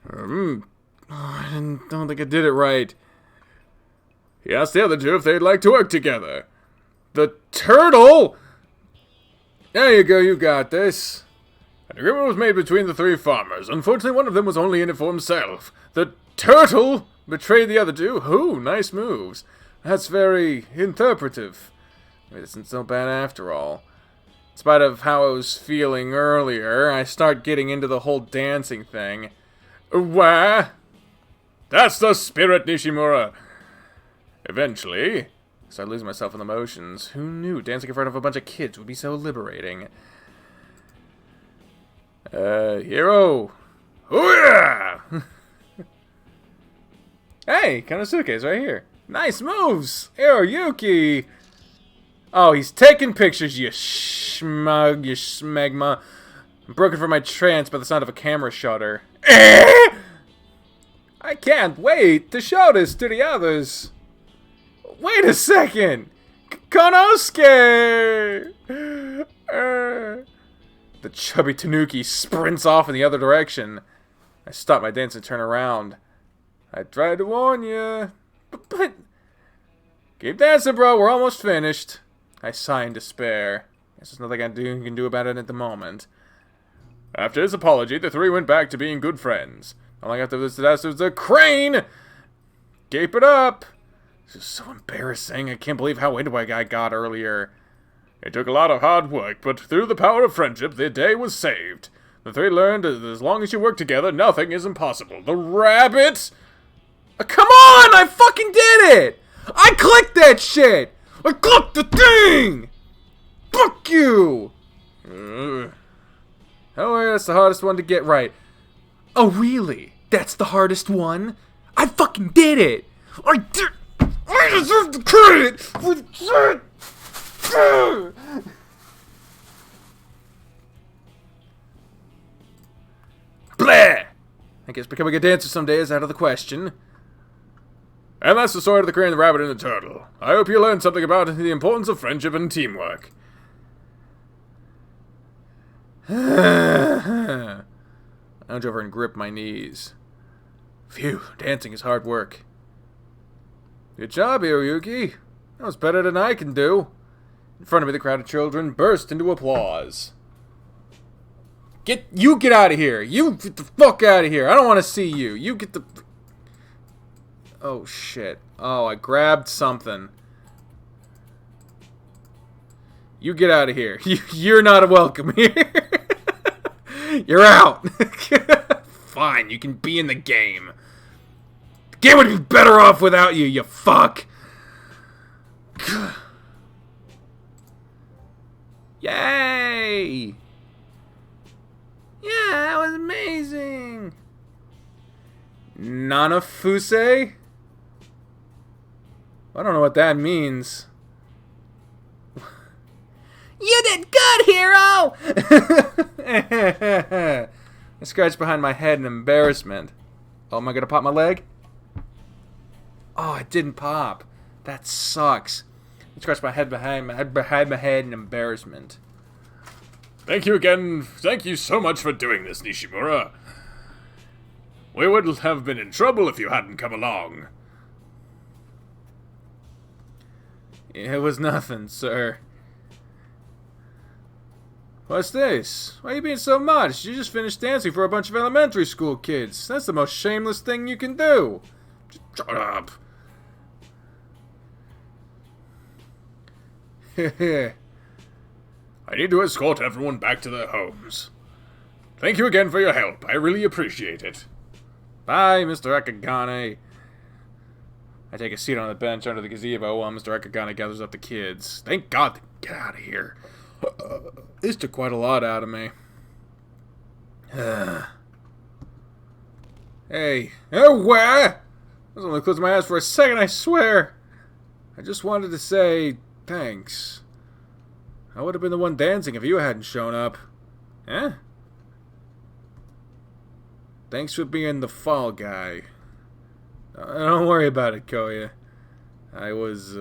I don't think I did it right. He asked the other two if they'd like to work together. The turtle? There you go, you got this. An agreement was made between the three farmers. Unfortunately, one of them was only in it for himself. The turtle betrayed the other two. Ooh, nice moves. That's very interpretive. Maybe this isn't so bad after all. In spite of how I was feeling earlier, I start getting into the whole dancing thing. Wah! That's the spirit, Nishimura! Eventually, I started losing myself in the motions. Who knew dancing in front of a bunch of kids would be so liberating? Hero! Hoo-yeah! Hey, Konosuke's right here. Nice moves! Hiroyuki! Oh, he's taking pictures, you schmug, you smegma. I'm broken from my trance by the sound of a camera shutter. I can't wait to show this to the others. Wait a second! Konosuke! The chubby Tanuki sprints off in the other direction. I stop my dance and turn around. I tried to warn you. But... Keep dancing, bro. We're almost finished. I sigh in despair. Guess there's nothing I can do about it at the moment. After his apology, the three went back to being good friends. Not long after this, there was a crane! Keep it up! This is so embarrassing. I can't believe how into I got earlier. It took a lot of hard work, but through the power of friendship, the day was saved. The three learned that as long as you work together, nothing is impossible. The rabbit! Come on! I fucking did it! I clicked that shit! I clicked the thing! Fuck you! Oh, that's the hardest one to get right. Oh, really? That's the hardest one? I fucking did it! I deserve the credit for that! Blah! I guess becoming a dancer someday is out of the question. And that's the story of the crane, the rabbit, and the turtle. I hope you learned something about the importance of friendship and teamwork. I lounge over and grip my knees. Phew, dancing is hard work. Good job, Hiroyuki. That was better than I can do. In front of me, the crowd of children burst into applause. Get out of here! You get the fuck out of here! I don't want to see you! You get the... Oh, shit. Oh, I grabbed something. You get out of here. You're not welcome here. You're out. Fine, you can be in the game. The game would be better off without you, you fuck. Yay! Yeah, that was amazing. Nanafuse? I don't know what that means. You did good, hero! I scratched behind my head in embarrassment. Oh, am I gonna pop my leg? Oh, it didn't pop. That sucks. I scratched my head behind my head in embarrassment. Thank you again. Thank you so much for doing this, Nishimura. We would have been in trouble if you hadn't come along. It was nothing, sir. What's this? Why are you being so modest? You just finished dancing for a bunch of elementary school kids. That's the most shameless thing you can do. Shut up. I need to escort everyone back to their homes. Thank you again for your help. I really appreciate it. Bye, Mr. Akagane. I take a seat on the bench under the gazebo while Mr. Akagane gathers up the kids. Thank God they get out of here. This took quite a lot out of me. Hey. Oh, where? I was only closing my eyes for a second, I swear. I just wanted to say thanks. I would have been the one dancing if you hadn't shown up. Eh? Thanks for being the fall guy. Don't worry about it, Koya. I was,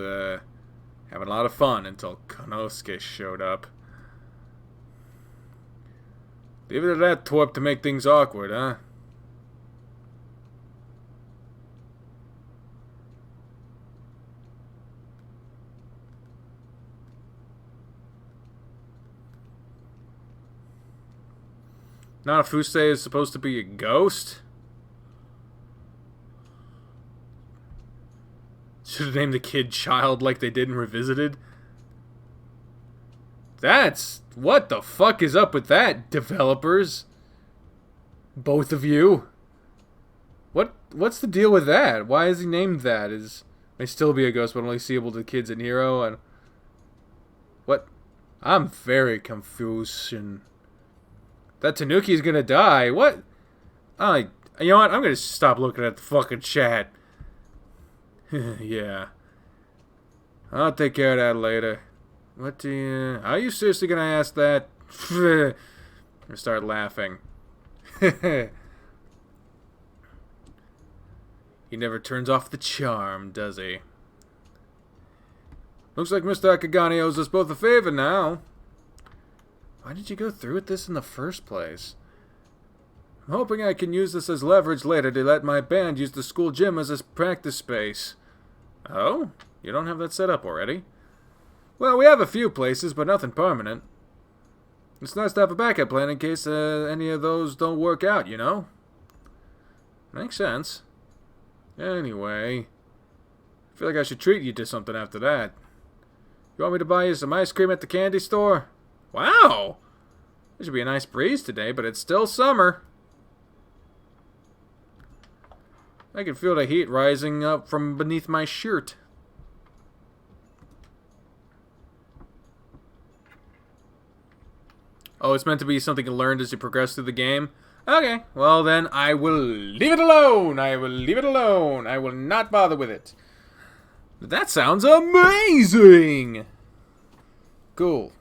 Having a lot of fun until Konosuke showed up. Leave it at that twerp to make things awkward, huh? Nanafuse is supposed to be a ghost? Should have named the kid Child like they did in Revisited. What the fuck is up with that, developers? Both of you? What's the deal with that? Why is he named that? May still be a ghost, but only seeable to kids in Hero, and... What? I'm very confused. That Tanuki's gonna die. What? You know what? I'm gonna stop looking at the fucking chat. Yeah. I'll take care of that later. Are you seriously gonna ask that? Or start laughing. He never turns off the charm, does he? Looks like Mr. Akagane owes us both a favor now. Why did you go through with this in the first place? I'm hoping I can use this as leverage later to let my band use the school gym as a practice space. Oh? You don't have that set up already? Well, we have a few places, but nothing permanent. It's nice to have a backup plan in case any of those don't work out, you know? Makes sense. Anyway, I feel like I should treat you to something after that. You want me to buy you some ice cream at the candy store? Wow! There should be a nice breeze today, but it's still summer. I can feel the heat rising up from beneath my shirt. Oh, it's meant to be something you learned as you progress through the game? Okay, well then I will leave it alone! I will leave it alone! I will not bother with it. That sounds amazing! Cool.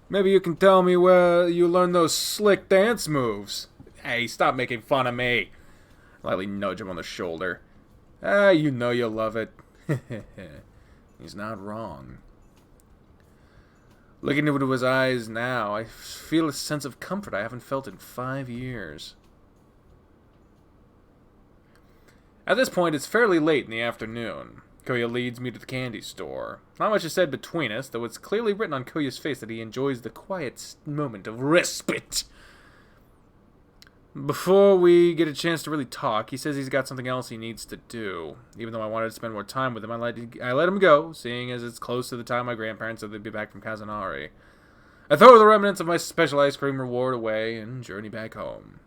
Maybe you can tell me where you learned those slick dance moves. Hey, stop making fun of me. Lightly nudge him on the shoulder. You know you'll love it. He's not wrong. Looking into his eyes now, I feel a sense of comfort I haven't felt in 5 years. At this point, it's fairly late in the afternoon. Koya leads me to the candy store. Not much is said between us, though it's clearly written on Koya's face that he enjoys the quiet moment of respite. Before we get a chance to really talk, he says he's got something else he needs to do. Even though I wanted to spend more time with him, I let him go, seeing as it's close to the time my grandparents said they'd be back from Kazunari. I throw the remnants of my special ice cream reward away and journey back home.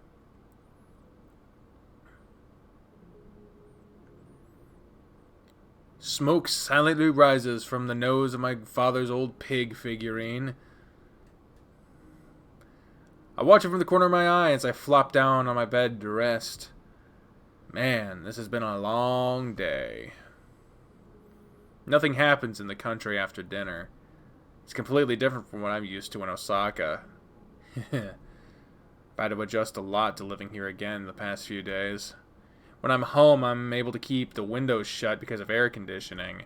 Smoke silently rises from the nose of my father's old pig figurine. I watch it from the corner of my eye as I flop down on my bed to rest. Man, this has been a long day. Nothing happens in the country after dinner. It's completely different from what I'm used to in Osaka. I've had to adjust a lot to living here again the past few days. When I'm home, I'm able to keep the windows shut because of air conditioning.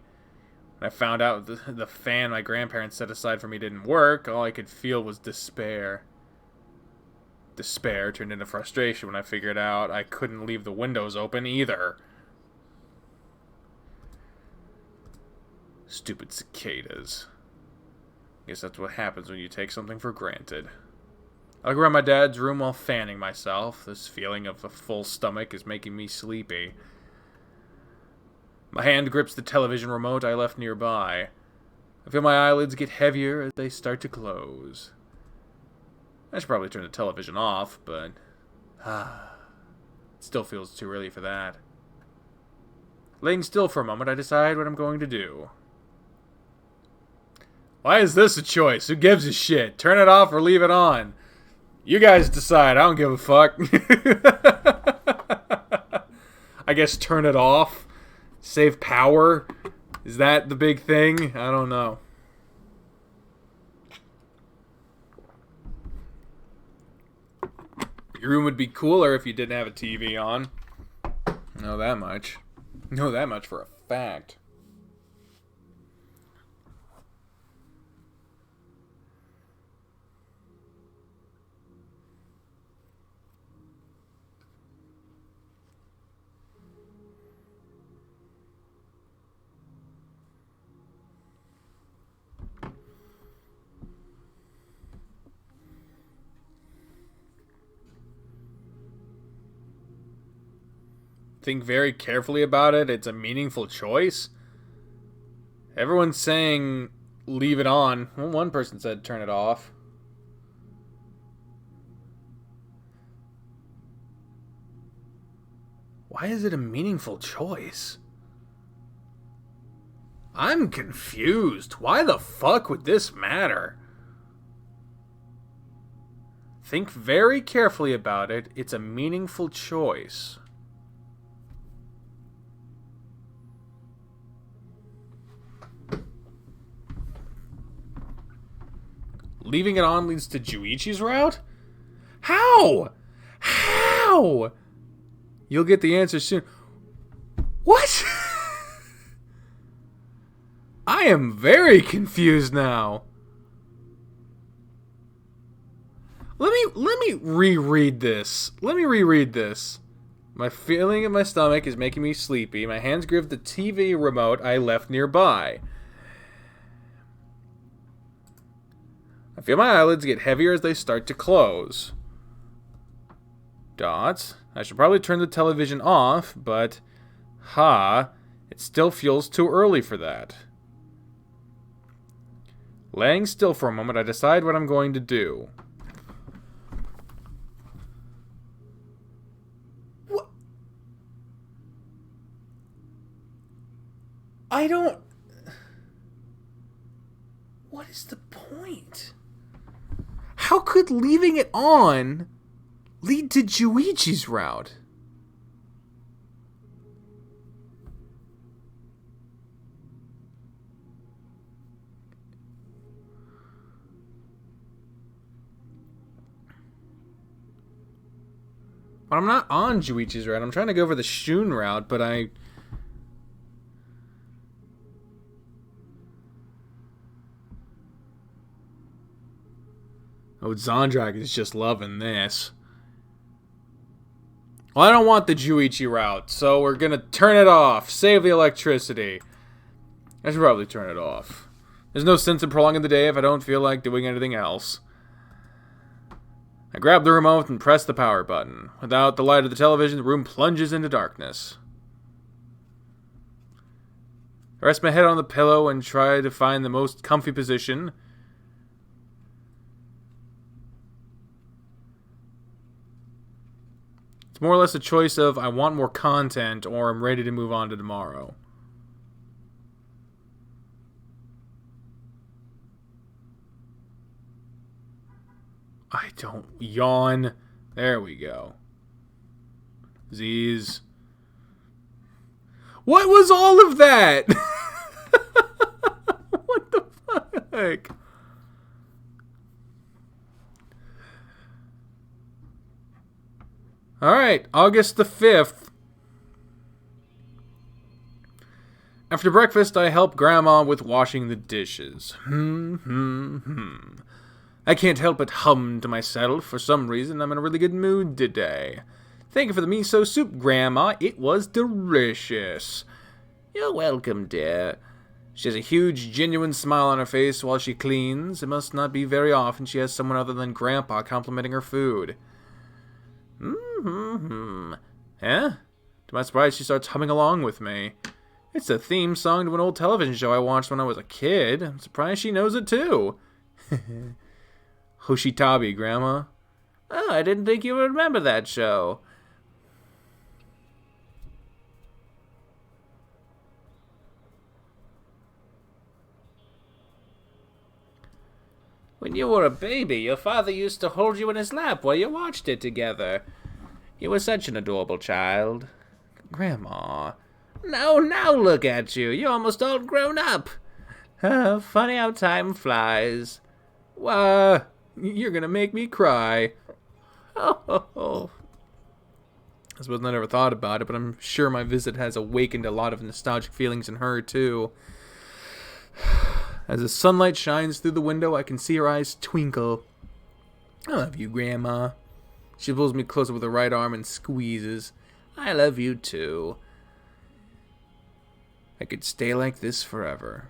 When I found out the fan my grandparents set aside for me didn't work, all I could feel was despair. Despair turned into frustration when I figured out I couldn't leave the windows open either. Stupid cicadas. Guess that's what happens when you take something for granted. I look around my dad's room while fanning myself. This feeling of a full stomach is making me sleepy. My hand grips the television remote I left nearby. I feel my eyelids get heavier as they start to close. I should probably turn the television off, but... it still feels too early for that. Laying still for a moment, I decide what I'm going to do. Why is this a choice? Who gives a shit? Turn it off or leave it on? You guys decide. I don't give a fuck. I guess turn it off. Save power. Is that the big thing? I don't know. Your room would be cooler if you didn't have a TV on. Know that much. Know that much for a fact. think very carefully about it. It's a meaningful choice. Everyone's saying leave it on. Well, one person said turn it off. Why is it a meaningful choice? I'm confused. Why the fuck would this matter? Think very carefully about it. It's a meaningful choice. Leaving it on leads to Juichi's route? How? How? You'll get the answer soon. What? I am very confused now. Let me reread this. My feeling in my stomach is making me sleepy. My hands grip the TV remote I left nearby. I feel my eyelids get heavier as they start to close. Dots. I should probably turn the television off, but... it still feels too early for that. Laying still for a moment, I decide what I'm going to do. What? I don't... What is the point? How could leaving it on lead to Juichi's route? But I'm not on Juichi's route. I'm trying to go for the Shun route, but I... Oh, Zondrak is just loving this. Well, I don't want the Juichi route, so we're gonna turn it off. Save the electricity. I should probably turn it off. There's no sense in prolonging the day if I don't feel like doing anything else. I grab the remote and press the power button. Without the light of the television, the room plunges into darkness. I rest my head on the pillow and try to find the most comfy position. It's more or less a choice of I want more content or I'm ready to move on to tomorrow. I don't yawn. There we go. Z's. What was all of that? What the fuck? Alright, August the 5th. After breakfast, I help Grandma with washing the dishes. I can't help but hum to myself. For some reason, I'm in a really good mood today. Thank you for the miso soup, Grandma. It was delicious. You're welcome, dear. She has a huge, genuine smile on her face while she cleans. It must not be very often she has someone other than Grandpa complimenting her food. Huh? To my surprise, she starts humming along with me. It's the theme song to an old television show I watched when I was a kid. I'm surprised she knows it, too. Hoshitabi, Grandma. Oh, I didn't think you would remember that show. When you were a baby, your father used to hold you in his lap while you watched it together. You were such an adorable child. Grandma. No, now look at you. You're almost all grown up. Funny how time flies. Why, you're gonna make me cry. Oh. I suppose I never thought about it, but I'm sure my visit has awakened a lot of nostalgic feelings in her, too. As the sunlight shines through the window, I can see her eyes twinkle. I love you, Grandma. She pulls me closer with her right arm and squeezes. I love you, too. I could stay like this forever.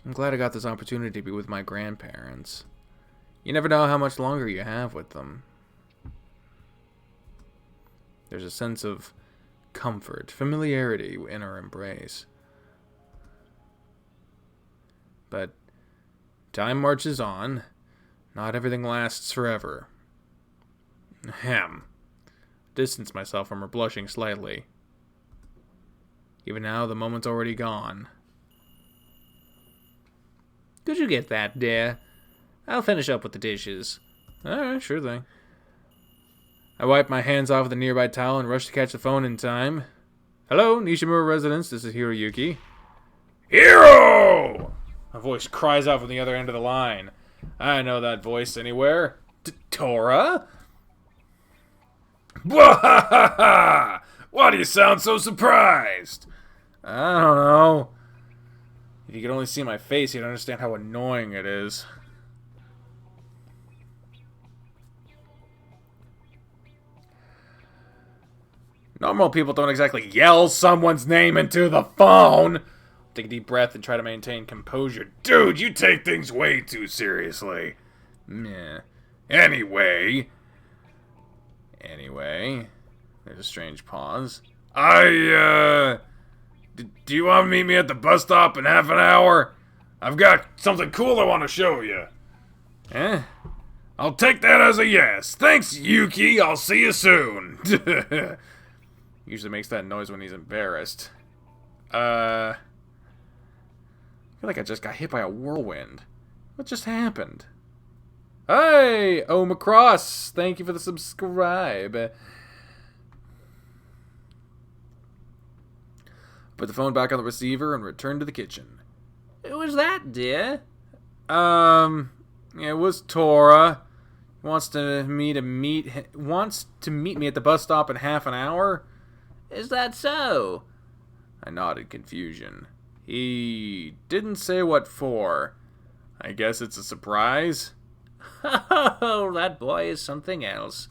I'm glad I got this opportunity to be with my grandparents. You never know how much longer you have with them. There's a sense of comfort, familiarity in her embrace. But time marches on. Not everything lasts forever. Ahem. Distance myself from her, blushing slightly. Even now, the moment's already gone. Could you get that, dear? I'll finish up with the dishes. Alright, sure thing. I wipe my hands off with a nearby towel and rush to catch the phone in time. Hello, Nishimura residence. This is Hiroyuki. Hiro! A voice cries out from the other end of the line. I know that voice anywhere. Tora? Why do you sound so surprised? I don't know. If you could only see my face, you'd understand how annoying it is. Normal people don't exactly yell someone's name into the phone. Take a deep breath and try to maintain composure. Dude, you take things way too seriously. Meh. Anyway, there's a strange pause. Do you want to meet me at the bus stop in half an hour? I've got something cool I want to show you. I'll take that as a yes. Thanks, Yuki. I'll see you soon. Usually makes that noise when he's embarrassed. I feel like I just got hit by a whirlwind. What just happened? Hey, Macross. Thank you for the subscribe. Put the phone back on the receiver and return to the kitchen. Who was that, dear? It was Tora. Wants to meet me at the bus stop in half an hour. Is that so? I nodded confusion. He didn't say what for. I guess it's a surprise. Oh, that boy is something else.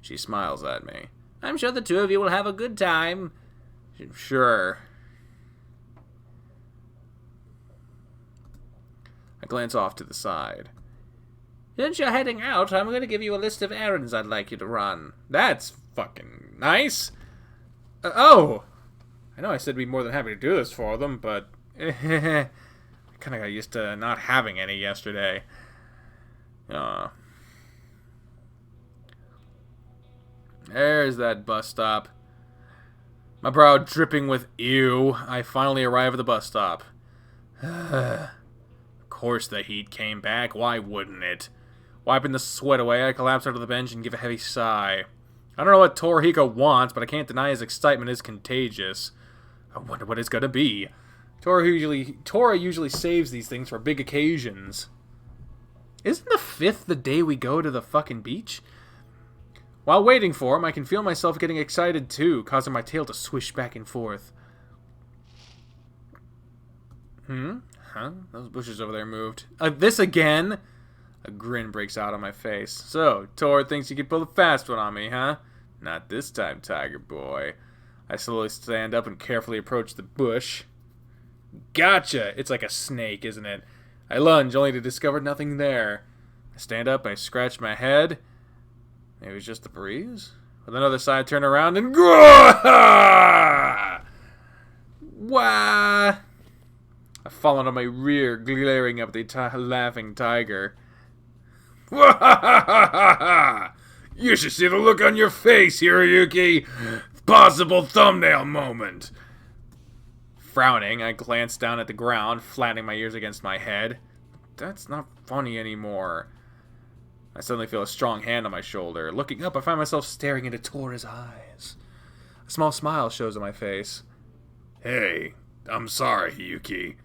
She smiles at me. I'm sure the two of you will have a good time. Sure. I glance off to the side. Since you're heading out, I'm going to give you a list of errands I'd like you to run. That's fucking nice. Oh! I know I said I'd be more than happy to do this for them, but I kind of got used to not having any yesterday. There's that bus stop. My brow dripping with ew, I finally arrive at the bus stop. Of course the heat came back, why wouldn't it? Wiping the sweat away, I collapse onto the bench and give a heavy sigh. I don't know what Torihiko wants, but I can't deny his excitement is contagious. I wonder what it's gonna be. Tora usually saves these things for big occasions. Isn't the 5th the day we go to the fucking beach? While waiting for him, I can feel myself getting excited too, causing my tail to swish back and forth. Huh? Those bushes over there moved. This again? A grin breaks out on my face. So, Tor thinks you can pull a fast one on me, huh? Not this time, tiger boy. I slowly stand up and carefully approach the bush. Gotcha! It's like a snake, isn't it? I lunge, only to discover nothing there. I stand up, I scratch my head. Maybe it's just the breeze? With another sigh, I turn around and... Wah! I've fallen on my rear, glaring up at the laughing tiger. You should see the look on your face, Hiroyuki. Possible thumbnail moment. Frowning, I glance down at the ground, flattening my ears against my head. That's not funny anymore. I suddenly feel a strong hand on my shoulder. Looking up, I find myself staring into Tora's eyes. A small smile shows on my face. Hey, I'm sorry, Yuki.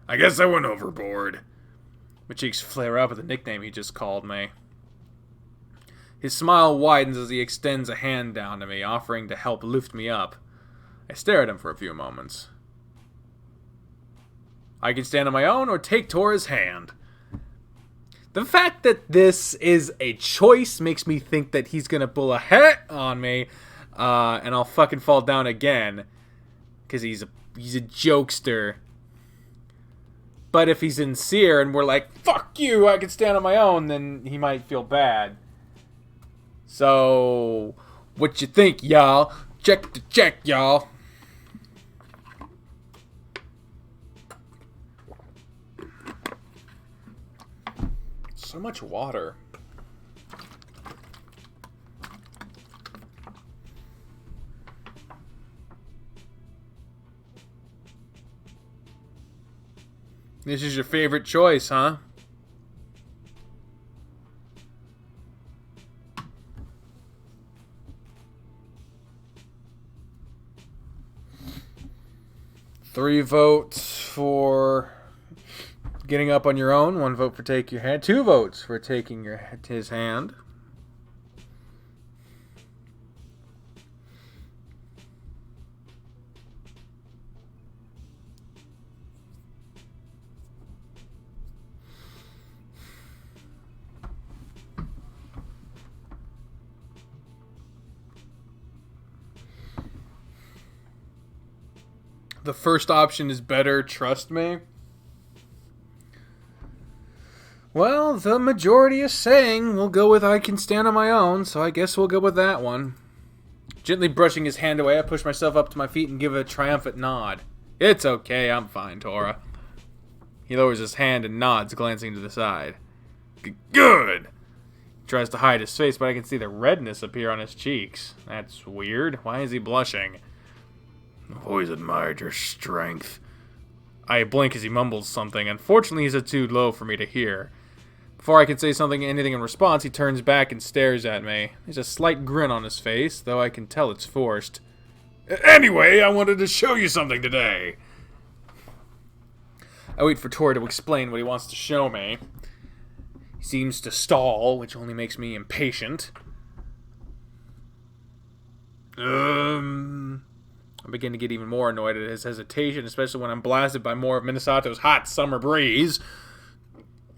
I guess I went overboard. My cheeks flare up at the nickname he just called me. His smile widens as he extends a hand down to me, offering to help lift me up. I stare at him for a few moments. I can stand on my own or take Tora's hand. The fact that this is a choice makes me think that he's gonna pull a hat on me, and I'll fucking fall down again. Because he's a jokester. But if he's sincere and we're like, fuck you, I can stand on my own, then he might feel bad. So, what you think, y'all? Check to check, y'all. So much water. This is your favorite choice, huh? Three votes for getting up on your own. One vote for taking your hand. Two votes for taking his hand. The first option is better, trust me. Well, the majority is saying we'll go with I can stand on my own, so I guess we'll go with that one. Gently brushing his hand away, I push myself up to my feet and give a triumphant nod. It's okay, I'm fine, Tora. He lowers his hand and nods, glancing to the side. Good! He tries to hide his face, but I can see the redness appear on his cheeks. That's weird. Why is he blushing? I've always admired your strength. I blink as he mumbles something. Unfortunately, he's too low for me to hear. Before I can say anything in response, he turns back and stares at me. There's a slight grin on his face, though I can tell it's forced. Anyway, I wanted to show you something today. I wait for Tor to explain what he wants to show me. He seems to stall, which only makes me impatient. I begin to get even more annoyed at his hesitation, especially when I'm blasted by more of Minnesotto's hot summer breeze.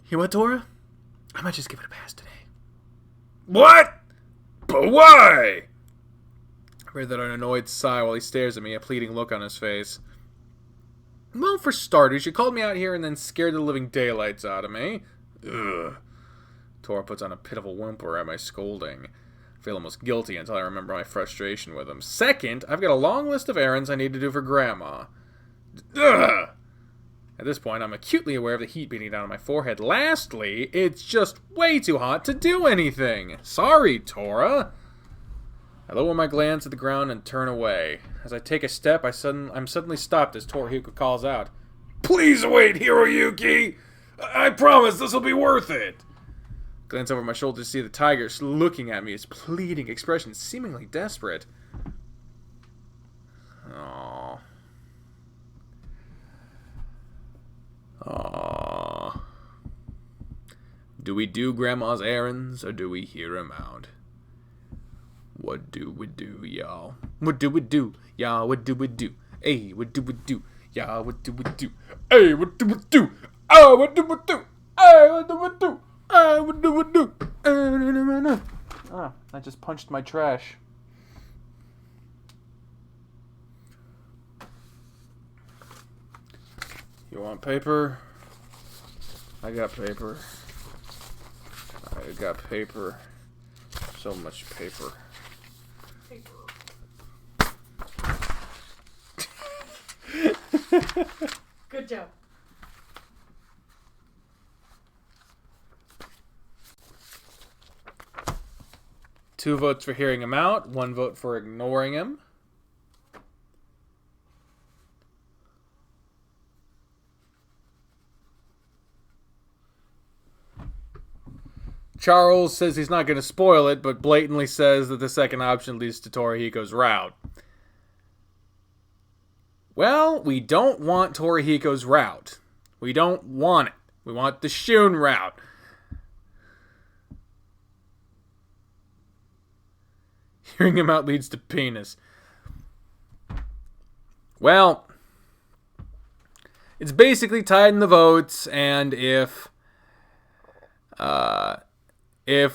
You know what, Tora? I might just give it a pass today. What? But why? I heard that an annoyed sigh while he stares at me, a pleading look on his face. Well, for starters, you called me out here and then scared the living daylights out of me. Ugh. Tora puts on a pitiful whimper at my scolding. I feel almost guilty until I remember my frustration with him. Second, I've got a long list of errands I need to do for Grandma. Ugh. At this point, I'm acutely aware of the heat beating down on my forehead. Lastly, it's just way too hot to do anything. Sorry, Tora. I lower my glance at the ground and turn away. As I take a step, I'm suddenly stopped as Torihiko calls out, "Please wait, Hiroyuki! I promise this will be worth it!" Glance over my shoulder to see the tiger looking at me, his pleading expression seemingly desperate. Aww. Aww. Do we do Grandma's errands, or do we hear him out? What do we do, y'all? What do we do, y'all? What do we do? Hey, what do we do, y'all? What do we do? Hey, what do we do? Oh, what do we do? Hey, what do we do? What do we do? I just punched my trash. You want paper? I got paper. I got paper. So much paper. Good job. Two votes for hearing him out, one vote for ignoring him. Charles says he's not going to spoil it, but blatantly says that the second option leads to Torihiko's route. Well, we don't want Torihiko's route. We don't want it. We want the Shun route. Hearing him out leads to penis. Well, it's basically tied in the votes, and if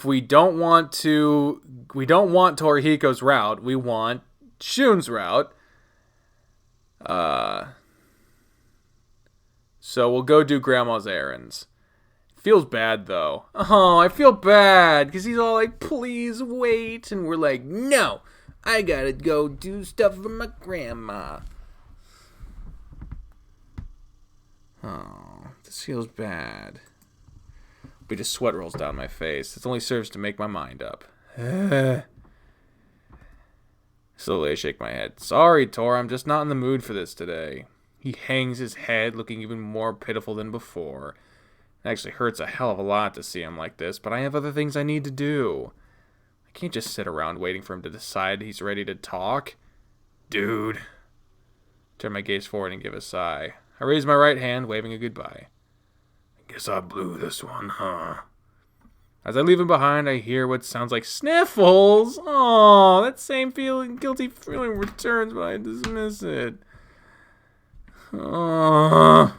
we don't want Torihiko's route, we want Shun's route. So we'll go do Grandma's errands. Feels bad, though. Oh, I feel bad, because he's all like, please wait, and we're like, no, I gotta go do stuff for my grandma. Oh, this feels bad. But just sweat rolls down my face. This only serves to make my mind up. Slowly I shake my head. Sorry, Tor, I'm just not in the mood for this today. He hangs his head, looking even more pitiful than before. It actually hurts a hell of a lot to see him like this, but I have other things I need to do. I can't just sit around waiting for him to decide he's ready to talk. Dude. Turn my gaze forward and give a sigh. I raise my right hand, waving a goodbye. I guess I blew this one, huh? As I leave him behind, I hear what sounds like sniffles. Oh, that same guilty feeling returns, but I dismiss it. Oh.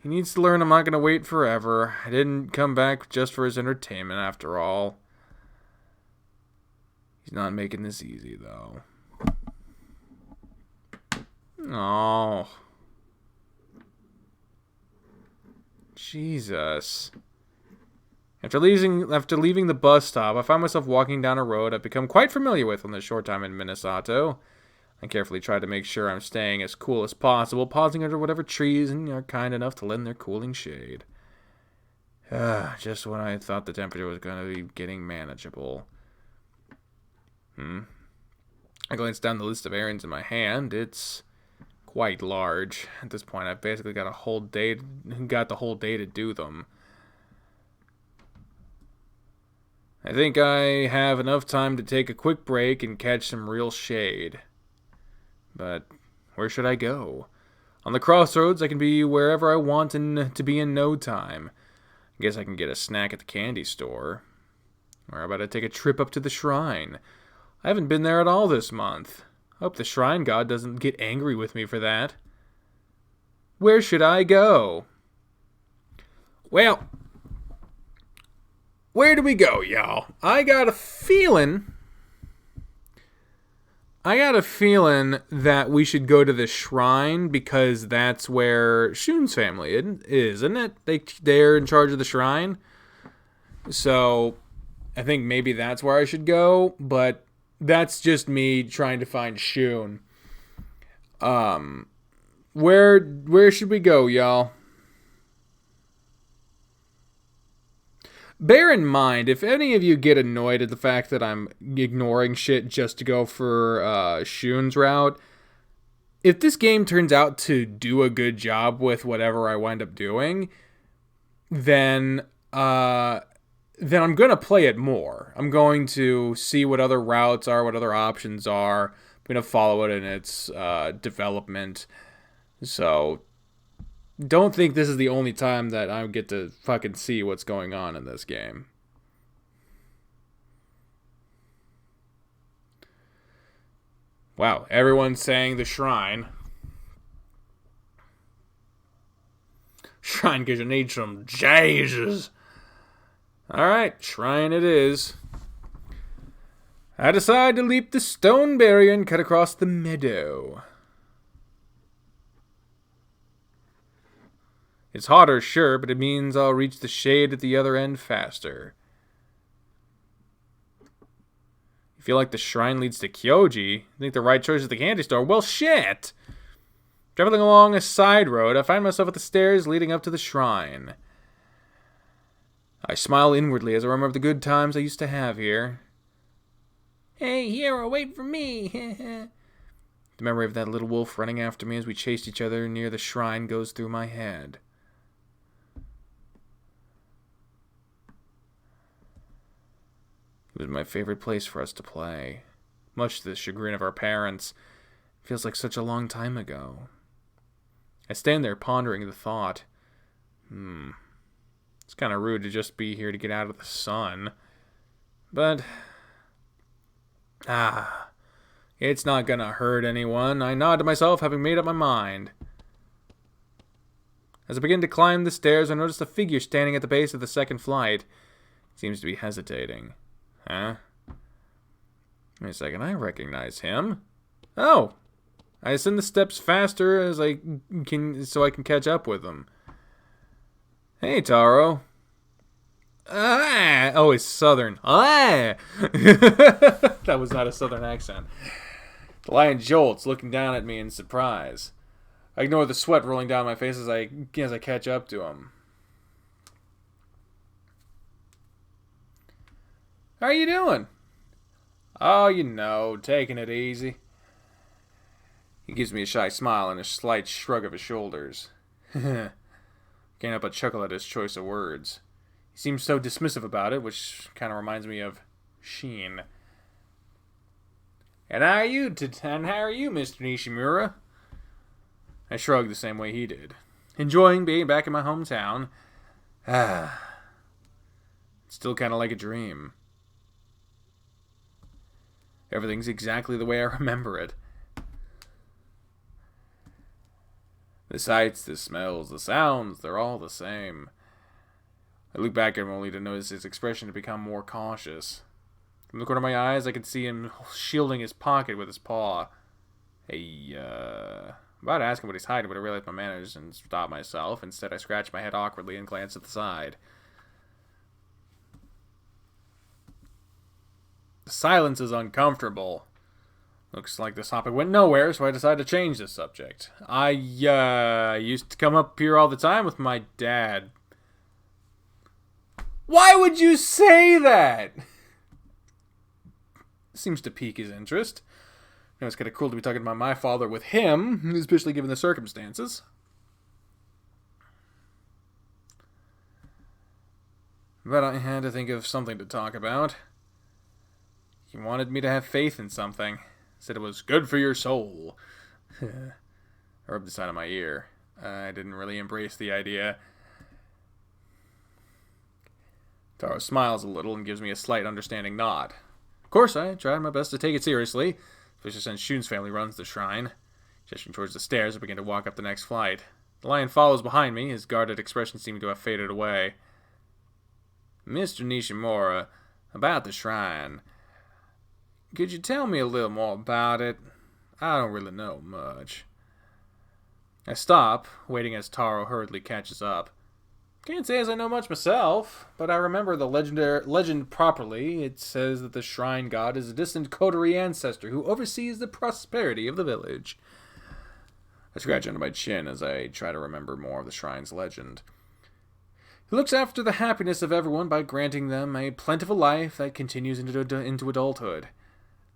He needs to learn I'm not going to wait forever. I didn't come back just for his entertainment, after all. He's not making this easy, though. Oh. Jesus. After leaving the bus stop, I find myself walking down a road I've become quite familiar with on the short time in Minnesota. I carefully try to make sure I'm staying as cool as possible, pausing under whatever trees are kind enough to lend their cooling shade. Just when I thought the temperature was going to be getting manageable. I glance down the list of errands in my hand. It's quite large. At this point, I've basically got the whole day to do them. I think I have enough time to take a quick break and catch some real shade. But where should I go? On the crossroads, I can be wherever I want to be in no time. I guess I can get a snack at the candy store. Or how about I take a trip up to the shrine? I haven't been there at all this month. I hope the shrine god doesn't get angry with me for that. Where should I go? Well, where do we go, y'all? I got a feeling that we should go to the shrine because that's where Shun's family is, isn't it? They're in charge of the shrine. So I think maybe that's where I should go, but that's just me trying to find Shun. Where should we go, y'all? Bear in mind, if any of you get annoyed at the fact that I'm ignoring shit just to go for Shun's route, if this game turns out to do a good job with whatever I wind up doing, then I'm going to play it more. I'm going to see what other routes are, what other options are. I'm going to follow it in its development. So don't think this is the only time that I get to fucking see what's going on in this game. Wow, everyone's saying the shrine. Shrine, because you need some Jesus. Alright, shrine it is. I decide to leap the stone barrier and cut across the meadow. It's hotter, sure, but it means I'll reach the shade at the other end faster. You feel like the shrine leads to Kyoji? You think the right choice is the candy store? Well, shit! Traveling along a side road, I find myself at the stairs leading up to the shrine. I smile inwardly as I remember the good times I used to have here. Hey, hero, wait for me! The memory of that little wolf running after me as we chased each other near the shrine goes through my head. It was my favorite place for us to play. Much to the chagrin of our parents. It feels like such a long time ago. I stand there pondering the thought. It's kind of rude to just be here to get out of the sun. But it's not gonna hurt anyone. I nod to myself, having made up my mind. As I begin to climb the stairs, I notice a figure standing at the base of the second flight. It seems to be hesitating. Huh? Wait a second, I recognize him. Oh! I ascend the steps faster as I can, so I can catch up with him. Hey, Taro. Oh, it's southern. That That was not a southern accent. The lion jolts, looking down at me in surprise. I ignore the sweat rolling down my face as I catch up to him. How are you doing? Oh, you know, taking it easy. He gives me a shy smile and a slight shrug of his shoulders. Can't help but chuckle at his choice of words. He seems so dismissive about it, which kind of reminds me of Sheen. And how are you, Mr. Nishimura? I shrugged the same way he did. Enjoying being back in my hometown. It's still kind of like a dream. Everything's exactly the way I remember it. The sights, the smells, the sounds, they're all the same. I look back at him only to notice his expression to become more cautious. From the corner of my eyes, I could see him shielding his pocket with his paw. Hey, I'm about to ask him what he's hiding, but I realized my manners and stopped myself. Instead, I scratched my head awkwardly and glanced at the side. The silence is uncomfortable. Looks like this topic went nowhere, so I decided to change the subject. I used to come up here all the time with my dad. Why would you say that? Seems to pique his interest. You know, it's kind of cool to be talking about my father with him, especially given the circumstances. But I had to think of something to talk about. He wanted me to have faith in something. Said it was good for your soul. I rubbed the side of my ear. I didn't really embrace the idea. Taro smiles a little and gives me a slight understanding nod. Of course, I tried my best to take it seriously, especially since Shun's family runs the shrine. Gesturing towards the stairs, I begin to walk up the next flight. The lion follows behind me, his guarded expression seeming to have faded away. Mr. Nishimura, about the shrine. Could you tell me a little more about it? I don't really know much. I stop, waiting as Taro hurriedly catches up. Can't say as I know much myself, but I remember the legend properly. It says that the shrine god is a distant coterie ancestor who oversees the prosperity of the village. I scratch under my chin as I try to remember more of the shrine's legend. He looks after the happiness of everyone by granting them a plentiful life that continues into adulthood.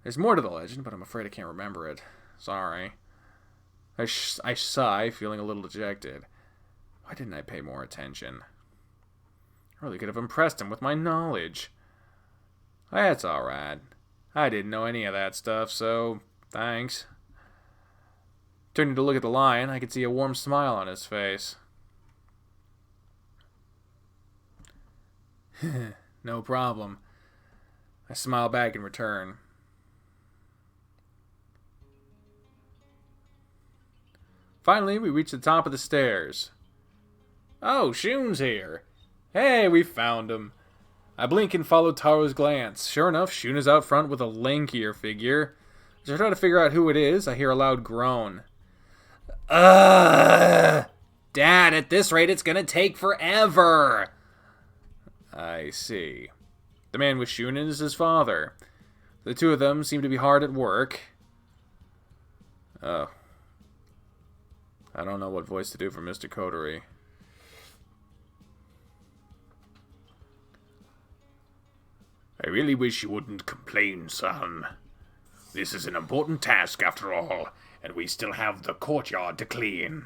There's more to the legend, but I'm afraid I can't remember it. Sorry. I sigh, feeling a little dejected. Why didn't I pay more attention? I really could have impressed him with my knowledge. That's alright. I didn't know any of that stuff, so thanks. Turning to look at the lion, I could see a warm smile on his face. No problem. I smile back in return. Finally, we reach the top of the stairs. Oh, Shun's here. Hey, we found him. I blink and follow Taro's glance. Sure enough, Shun is out front with a lankier figure. As I try to figure out who it is, I hear a loud groan. Dad, at this rate it's gonna take forever. I see. The man with Shun is his father. The two of them seem to be hard at work. Oh. I don't know what voice to do for Mr. Coterie. I really wish you wouldn't complain, son. This is an important task after all, and we still have the courtyard to clean.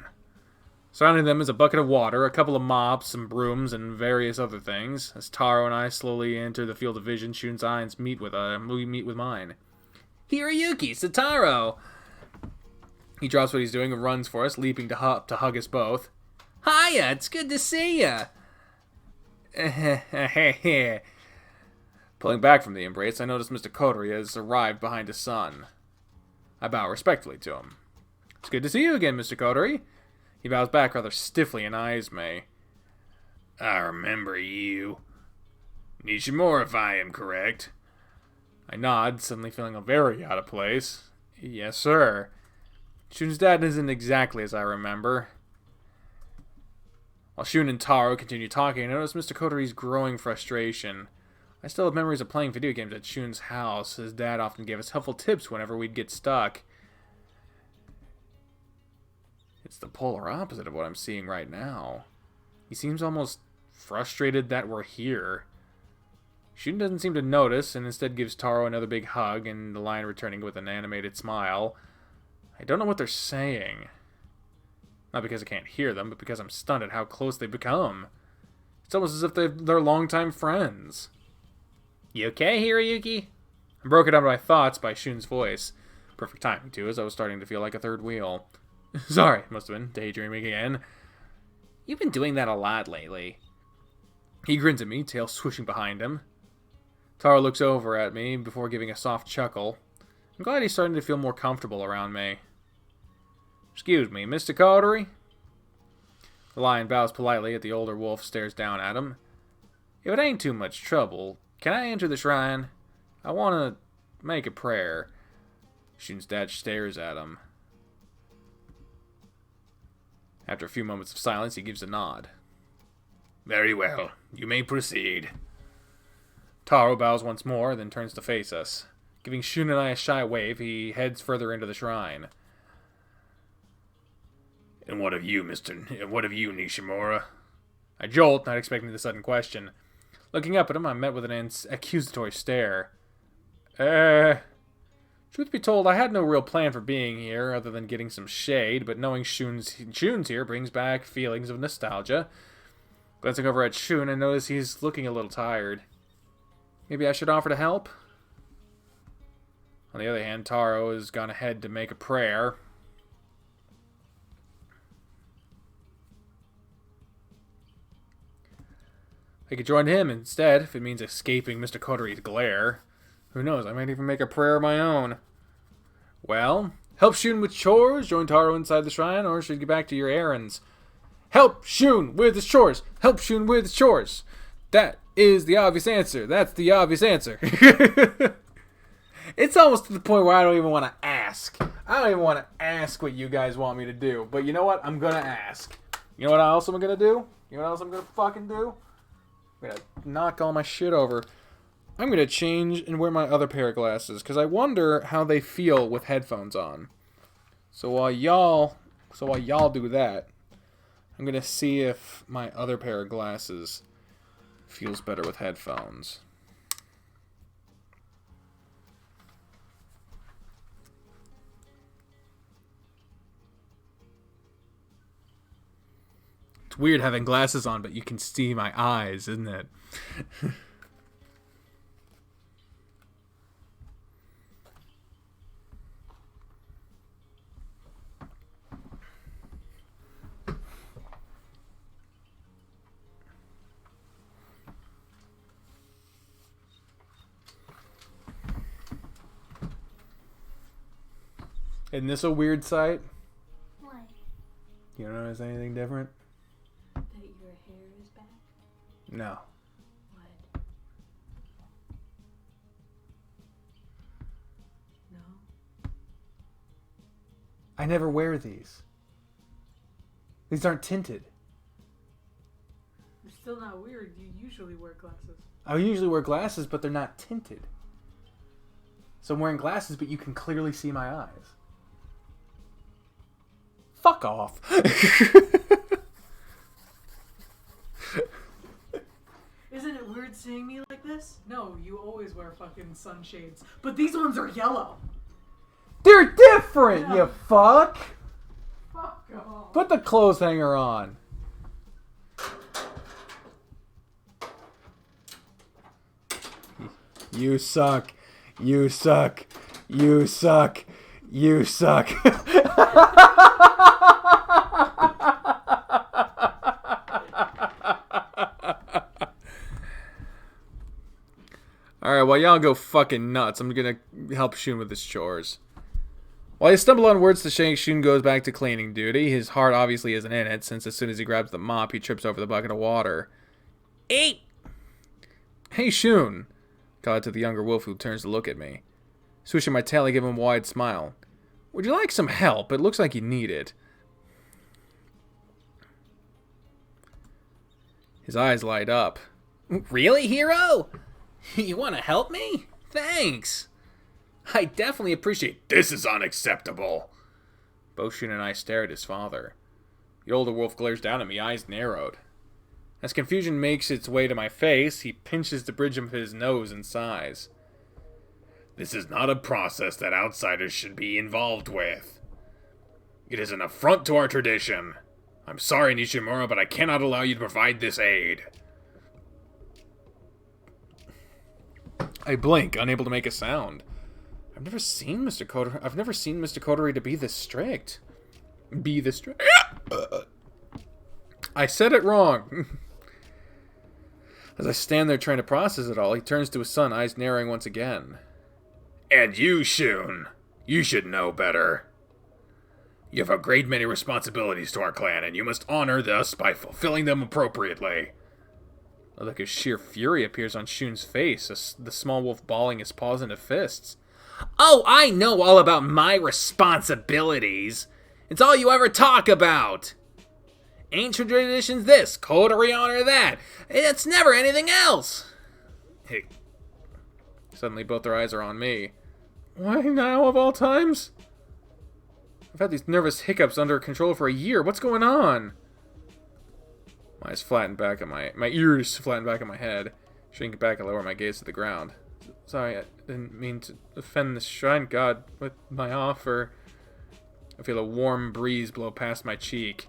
Surrounding them is a bucket of water, a couple of mops, some brooms, and various other things. As Taro and I slowly enter the field of vision, Shun's eyes meet with mine. Hiroyuki, Sataro! He drops what he's doing and runs for us, leaping to hug us both. Hiya, it's good to see ya! Pulling back from the embrace, I notice Mr. Coterie has arrived behind his son. I bow respectfully to him. It's good to see you again, Mr. Coterie. He bows back rather stiffly and eyes me. I remember you. Nishimura, if I am correct. I nod, suddenly feeling very out of place. Yes, sir. Shun's dad isn't exactly as I remember. While Shun and Taro continue talking, I notice Mr. Coterie's growing frustration. I still have memories of playing video games at Shun's house. His dad often gave us helpful tips whenever we'd get stuck. It's the polar opposite of what I'm seeing right now. He seems almost frustrated that we're here. Shun doesn't seem to notice and instead gives Taro another big hug and the lion returning with an animated smile. I don't know what they're saying. Not because I can't hear them, but because I'm stunned at how close they've become. It's almost as if they're longtime friends. You okay, Hiroyuki? I'm broken up by thoughts by Shun's voice. Perfect timing, too, as I was starting to feel like a third wheel. Sorry, must have been daydreaming again. You've been doing that a lot lately. He grins at me, tail swishing behind him. Taro looks over at me before giving a soft chuckle. I'm glad he's starting to feel more comfortable around me. Excuse me, Mr. Cartery? The lion bows politely as the older wolf stares down at him. If it ain't too much trouble, can I enter the shrine? I want to make a prayer. Shun's dad stares at him. After a few moments of silence, he gives a nod. Very well. You may proceed. Taro bows once more, then turns to face us. Giving Shun and I a shy wave, he heads further into the shrine. And what of you, Nishimura? I jolt, not expecting the sudden question. Looking up at him, I'm met with an accusatory stare. Truth be told, I had no real plan for being here, other than getting some shade, but knowing Shun's here brings back feelings of nostalgia. Glancing over at Shun, I notice he's looking a little tired. Maybe I should offer to help? On the other hand, Taro has gone ahead to make a prayer. I could join him instead, if it means escaping Mr. Kotori's glare. Who knows, I might even make a prayer of my own. Well, help Shun with chores, join Taro inside the shrine, or should you get back to your errands? Help Shun with his chores! Help Shun with his chores! That is the obvious answer. That's the obvious answer. It's almost to the point where I don't even want to ask. I don't even want to ask what you guys want me to do. But you know what? I'm going to ask. You know what else I'm going to do? You know what else I'm going to fucking do? I'm going to knock all my shit over. I'm going to change and wear my other pair of glasses, because I wonder how they feel with headphones on. So while y'all do that, I'm going to see if my other pair of glasses feels better with headphones. It's weird having glasses on, but you can see my eyes, isn't it? Isn't this a weird sight? What? You don't notice anything different? That your hair is back? No. What? No? I never wear these. These aren't tinted. It's still not weird. You usually wear glasses. I usually wear glasses, but they're not tinted. So I'm wearing glasses, but you can clearly see my eyes. Fuck off. Isn't it weird seeing me like this? No, you always wear fucking sunshades. But these ones are yellow. They're different, Yeah. you fuck. Fuck off. Put the clothes hanger on. You suck. You suck. You suck. You suck. Alright, while y'all go fucking nuts, I'm gonna help Shun with his chores. While I stumble on words to say, Shun goes back to cleaning duty. His heart obviously isn't in it, since as soon as he grabs the mop, he trips over the bucket of water. Eat! Hey, Shun! Call out to the younger wolf, who turns to look at me. Swishing my tail, I give him a wide smile. Would you like some help? It looks like you need it. His eyes light up. Really, hero? You want to help me? Thanks. I definitely appreciate. This is unacceptable. Both Shun and I stare at his father. The older wolf glares down at me, eyes narrowed. As confusion makes its way to my face, he pinches the bridge of his nose and sighs. This is not a process that outsiders should be involved with. It is an affront to our tradition. I'm sorry, Nishimura, but I cannot allow you to provide this aid. I blink, unable to make a sound. I've never seen Mr. Kotori to be this strict. I said it wrong. As I stand there trying to process it all, he turns to his son, eyes narrowing once again. And you, Shun, you should know better. You have a great many responsibilities to our clan, and you must honor this by fulfilling them appropriately. A look of sheer fury appears on Shun's face, the small wolf balling his paws into fists. Oh, I know all about my responsibilities. It's all you ever talk about. Ancient traditions this, Kotori honor that. It's never anything else. Hey. Suddenly both their eyes are on me. Why now, of all times? I've had these nervous hiccups under control for a year. What's going on? My eyes flatten back at my ears flatten back at my head. Shrink back and lower my gaze to the ground. Sorry, I didn't mean to offend the shrine god with my offer. I feel a warm breeze blow past my cheek.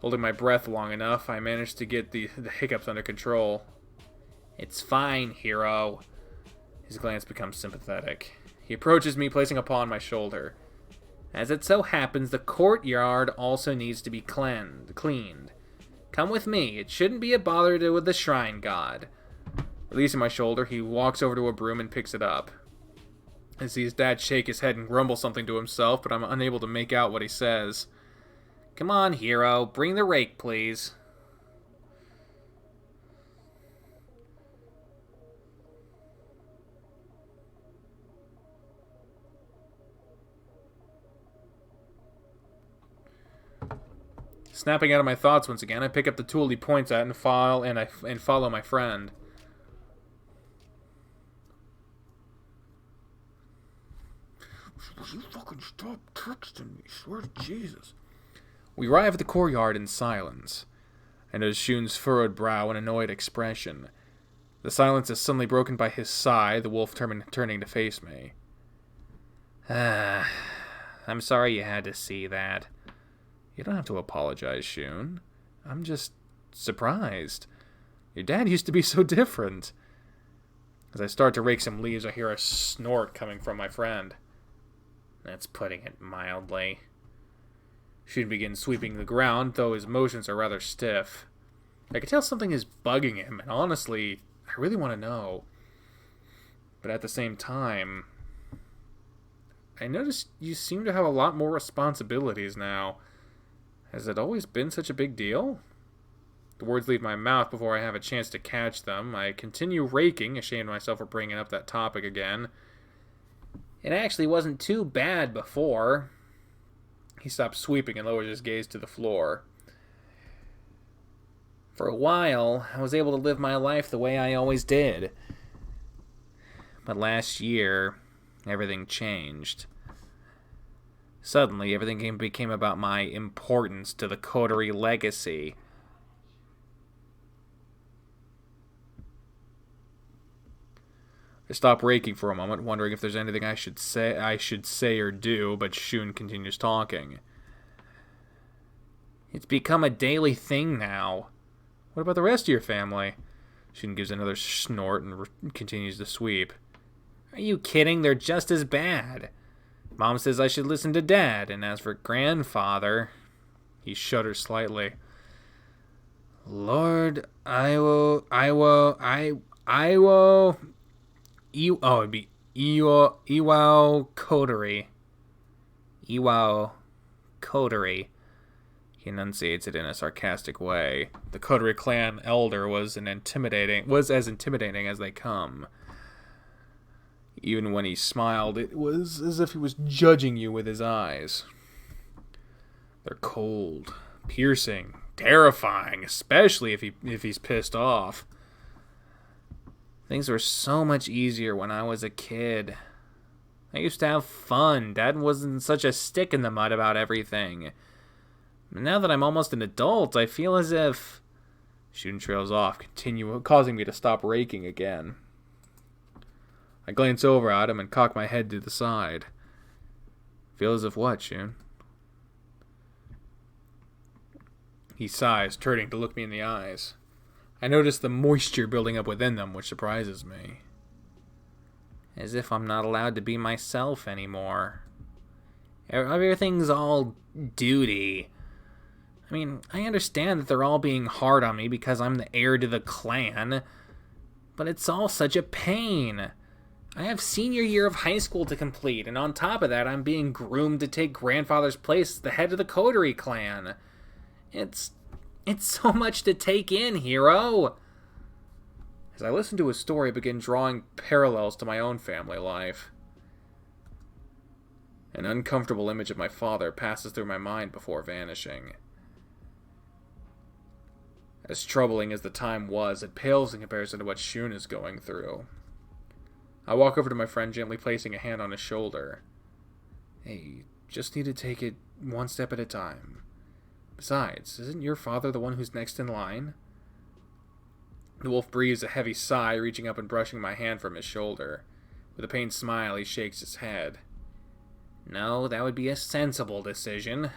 Holding my breath long enough, I manage to get the hiccups under control. It's fine, hero. His glance becomes sympathetic. He approaches me, placing a paw on my shoulder. As it so happens, the courtyard also needs to be cleaned. Come with me. It shouldn't be a bother with the shrine god. Releasing my shoulder, he walks over to a broom and picks it up. I see his dad shake his head and grumble something to himself, but I'm unable to make out what he says. Come on, hero. Bring the rake, please. Snapping out of my thoughts once again, I pick up the tool he points at and follow my friend. Will you fucking stop texting me? Swear to Jesus. We arrive at the courtyard in silence. I notice Shun's furrowed brow and annoyed expression. The silence is suddenly broken by his sigh, the wolf turning to face me. I'm sorry you had to see that. You don't have to apologize, Shun. I'm just surprised. Your dad used to be so different. As I start to rake some leaves, I hear a snort coming from my friend. That's putting it mildly. Shun begins sweeping the ground, though his motions are rather stiff. I can tell something is bugging him, and honestly, I really want to know. But at the same time, I notice you seem to have a lot more responsibilities now. Has it always been such a big deal? The words leave my mouth before I have a chance to catch them. I continue raking, ashamed of myself for bringing up that topic again. It actually wasn't too bad before. He stops sweeping and lowers his gaze to the floor. For a while, I was able to live my life the way I always did. But last year, everything changed. Suddenly, everything became about my importance to the Kotori legacy. I stop raking for a moment, wondering if there's anything I should say or do, but Shun continues talking. It's become a daily thing now. What about the rest of your family? Shun gives another snort and continues to sweep. Are you kidding? They're just as bad. Mom says I should listen to Dad, and as for grandfather... He shudders slightly. Lord, it'd be Iwao Kotori. Iwao Kotori. He enunciates it in a sarcastic way. The Kotori clan elder was as intimidating as they come. Even when he smiled, it was as if he was judging you with his eyes. They're cold, piercing, terrifying, especially if he's pissed off. Things were so much easier when I was a kid. I used to have fun. Dad wasn't such a stick in the mud about everything. Now that I'm almost an adult, I feel as if... Shun trails off, causing me to stop raking again. I glance over at him and cock my head to the side. Feel as if what, Shun? He sighs, turning to look me in the eyes. I notice the moisture building up within them, which surprises me. As if I'm not allowed to be myself anymore. Everything's all duty. I mean, I understand that they're all being hard on me because I'm the heir to the clan, but it's all such a pain. I have senior year of high school to complete, and on top of that, I'm being groomed to take grandfather's place as the head of the Coterie clan. It's so much to take in, hero. As I listen to his story, I begin drawing parallels to my own family life. An uncomfortable image of my father passes through my mind before vanishing. As troubling as the time was, it pales in comparison to what Shun is going through. I walk over to my friend, gently placing a hand on his shoulder. Hey, you just need to take it one step at a time. Besides, isn't your father the one who's next in line? The wolf breathes a heavy sigh, reaching up and brushing my hand from his shoulder. With a pained smile, he shakes his head. No, that would be a sensible decision.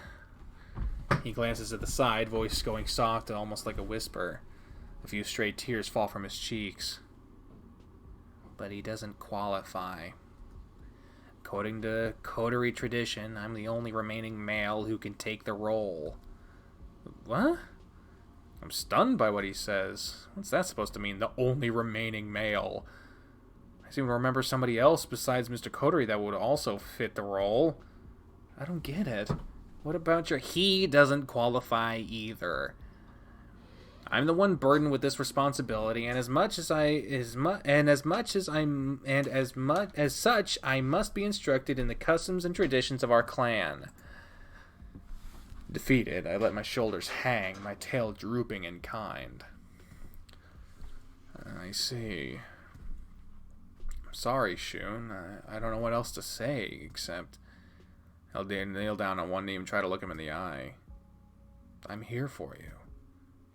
He glances at the side, voice going soft and almost like a whisper. A few stray tears fall from his cheeks. But he doesn't qualify. According to Coterie tradition, I'm the only remaining male who can take the role. What? I'm stunned by what he says. What's that supposed to mean, the only remaining male? I seem to remember somebody else besides Mr. Coterie that would also fit the role. I don't get it. What about your... He doesn't qualify either. I'm the one burdened with this responsibility, and as such, I must be instructed in the customs and traditions of our clan. Defeated, I let my shoulders hang, my tail drooping in kind. I see. I'm sorry, Shun. I don't know what else to say, except... I'll kneel down on one knee and try to look him in the eye. I'm here for you.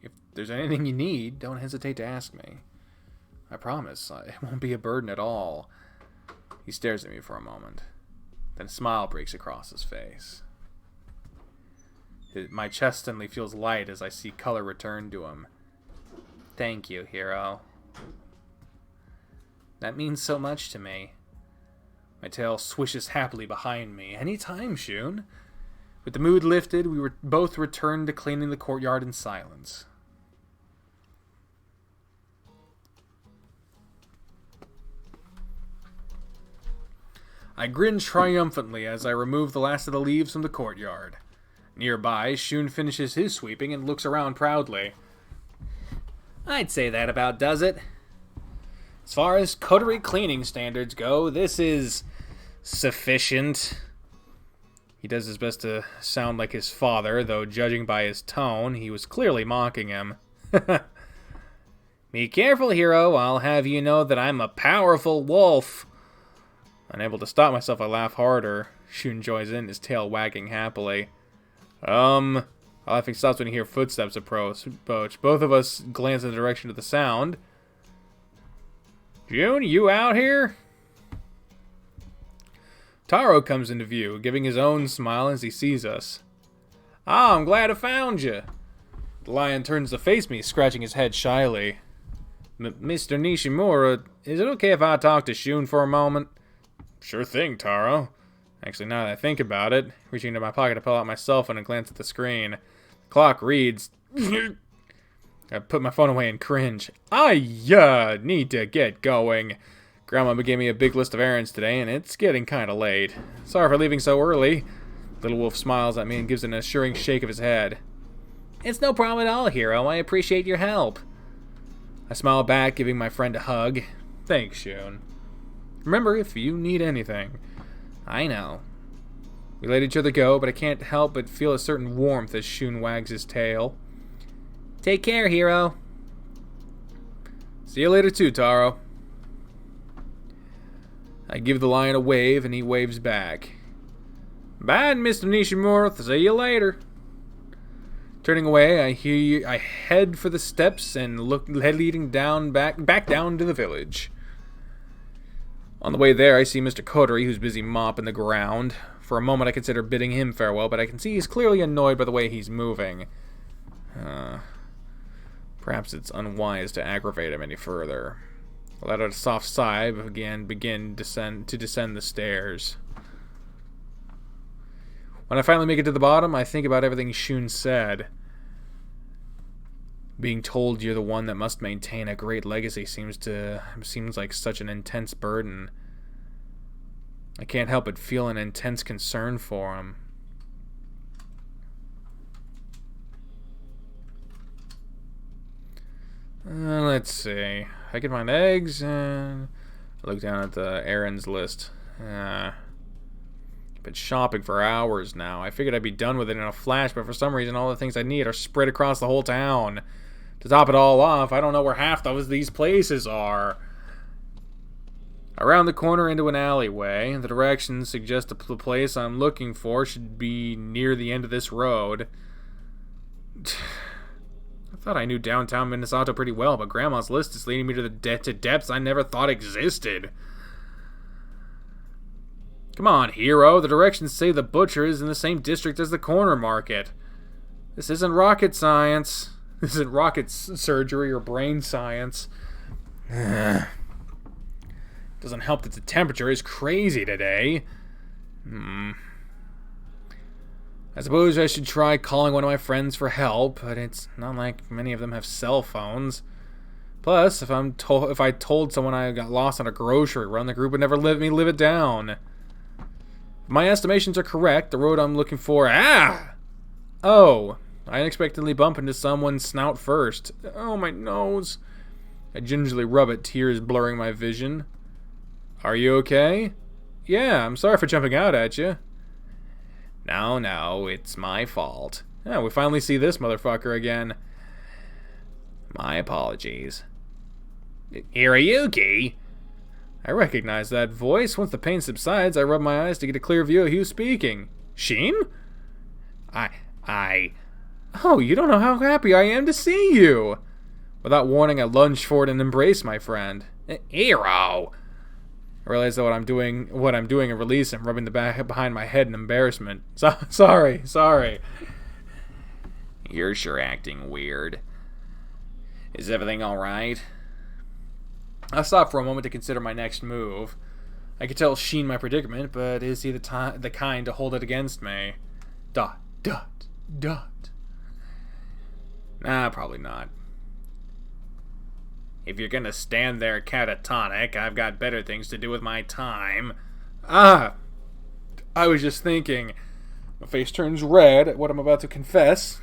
If there's anything you need, don't hesitate to ask me. I promise, it won't be a burden at all. He stares at me for a moment. Then a smile breaks across his face. My chest suddenly feels light as I see color return to him. Thank you, hero. That means so much to me. My tail swishes happily behind me. Any time, Shun. With the mood lifted, we both returned to cleaning the courtyard in silence. I grin triumphantly as I remove the last of the leaves from the courtyard. Nearby, Shun finishes his sweeping and looks around proudly. I'd say that about does it. As far as Coterie cleaning standards go, this is sufficient. He does his best to sound like his father, though judging by his tone, he was clearly mocking him. Be careful, hero. I'll have you know that I'm a powerful wolf. Unable to stop myself, I laugh harder. Shun joins in, his tail wagging happily. Laughing stops when you hear footsteps approach. Both of us glance in the direction of the sound. Shun, you out here? Taro comes into view, giving his own smile as he sees us. Ah, I'm glad I found you. The lion turns to face me, scratching his head shyly. Mr. Nishimura, is it okay if I talk to Shun for a moment? Sure thing, Taro. Actually, now that I think about it, reaching into my pocket to pull out my cell phone and glance at the screen. The clock reads... I put my phone away and cringe. I need to get going. Grandma gave me a big list of errands today, and it's getting kinda late. Sorry for leaving so early. Little Wolf smiles at me and gives an assuring shake of his head. It's no problem at all, hero. I appreciate your help. I smile back, giving my friend a hug. Thanks, Shun. Remember, if you need anything. I know. We let each other go, but I can't help but feel a certain warmth as Shun wags his tail. Take care, hero. See you later too, Taro. I give the lion a wave, and he waves back. Bye, Mr. Nishimura. See you later. Turning away, I head for the steps and head leading back down to the village. On the way there, I see Mr. Coterie, who's busy mopping the ground. For a moment, I consider bidding him farewell, but I can see he's clearly annoyed by the way he's moving. Perhaps it's unwise to aggravate him any further. I let out a soft sigh and begin to descend the stairs. When I finally make it to the bottom, I think about everything Shun said. Being told you're the one that must maintain a great legacy seems like such an intense burden. I can't help but feel an intense concern for him. Let's see. I can find eggs, and I look down at the errands list. I've been shopping for hours now. I figured I'd be done with it in a flash, but for some reason all the things I need are spread across the whole town. To top it all off, I don't know where half these places are. Around the corner into an alleyway. The directions suggest the place I'm looking for should be near the end of this road. I thought I knew downtown Minnesota pretty well, but Grandma's list is leading me to depths I never thought existed. Come on, hero. The directions say the butcher is in the same district as the corner market. This isn't rocket science. This isn't rocket surgery or brain science. Doesn't help that the temperature is crazy today. I suppose I should try calling one of my friends for help, but it's not like many of them have cell phones. Plus, if I told someone I got lost on a grocery run, the group would never let me live it down. If my estimations are correct, the road I'm looking for... Oh! I unexpectedly bump into someone's snout first. Oh, my nose. I gingerly rub it, tears blurring my vision. Are you okay? Yeah, I'm sorry for jumping out at you. No, it's my fault. Yeah, we finally see this motherfucker again. My apologies. Hiroyuki? I recognize that voice. Once the pain subsides, I rub my eyes to get a clear view of who's speaking. Shin? Oh, you don't know how happy I am to see you! Without warning, I lunge forward and embrace my friend. Hero! I realize that what I'm doing and release and rubbing the back behind my head in embarrassment. Sorry. You're sure acting weird. Is everything alright? I stop for a moment to consider my next move. I could tell Sheen my predicament, but is he the kind to hold it against me? ... Nah, probably not. If you're gonna stand there catatonic, I've got better things to do with my time. I was just thinking. My face turns red at what I'm about to confess.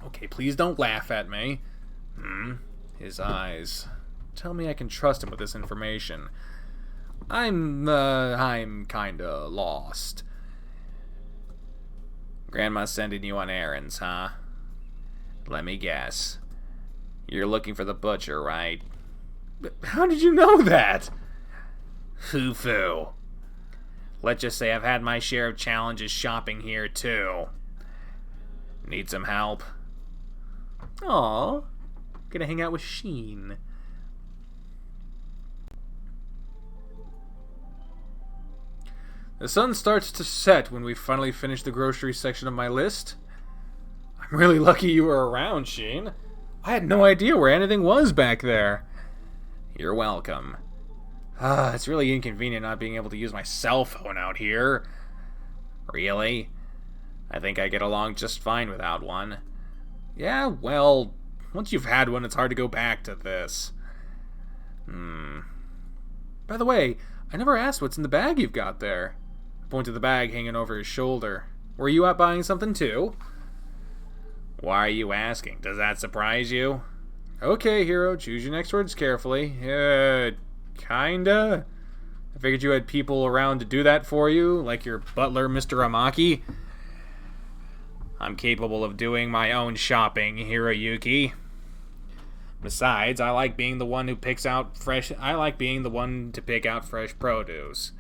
Okay, please don't laugh at me. His eyes. Tell me I can trust him with this information. I'm kinda lost. Grandma's sending you on errands, huh? Let me guess. You're looking for the butcher, right? How did you know that? Hoo-foo. Let's just say I've had my share of challenges shopping here, too. Need some help? Aw. Gonna hang out with Sheen. The sun starts to set when we finally finish the grocery section of my list. I'm really lucky you were around, Sheen. I had no idea where anything was back there. You're welcome. It's really inconvenient not being able to use my cell phone out here. Really? I think I get along just fine without one. Yeah, well, once you've had one, it's hard to go back to this. By the way, I never asked what's in the bag you've got there. I point to the bag hanging over his shoulder. Were you out buying something too? Why are you asking? Does that surprise you? Okay, hero, choose your next words carefully. Kinda? I figured you had people around to do that for you, like your butler, Mr. Amaki. I'm capable of doing my own shopping, Hiroyuki. Besides, I like being the one to pick out fresh produce.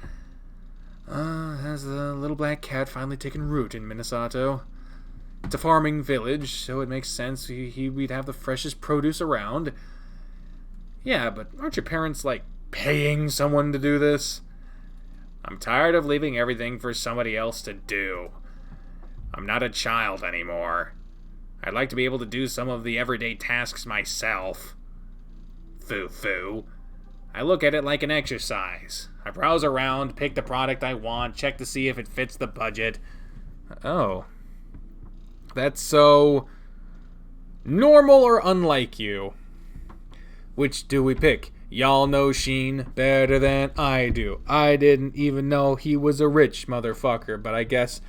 Has the little black cat finally taken root in Minnesota? It's a farming village, so it makes sense we'd have the freshest produce around. Yeah, but aren't your parents, like, paying someone to do this? I'm tired of leaving everything for somebody else to do. I'm not a child anymore. I'd like to be able to do some of the everyday tasks myself. Foo-foo. I look at it like an exercise. I browse around, pick the product I want, check to see if it fits the budget. Oh. That's so normal or unlike you? Which do we pick? Y'all know Sheen better than I do. I didn't even know he was a rich motherfucker, but I guess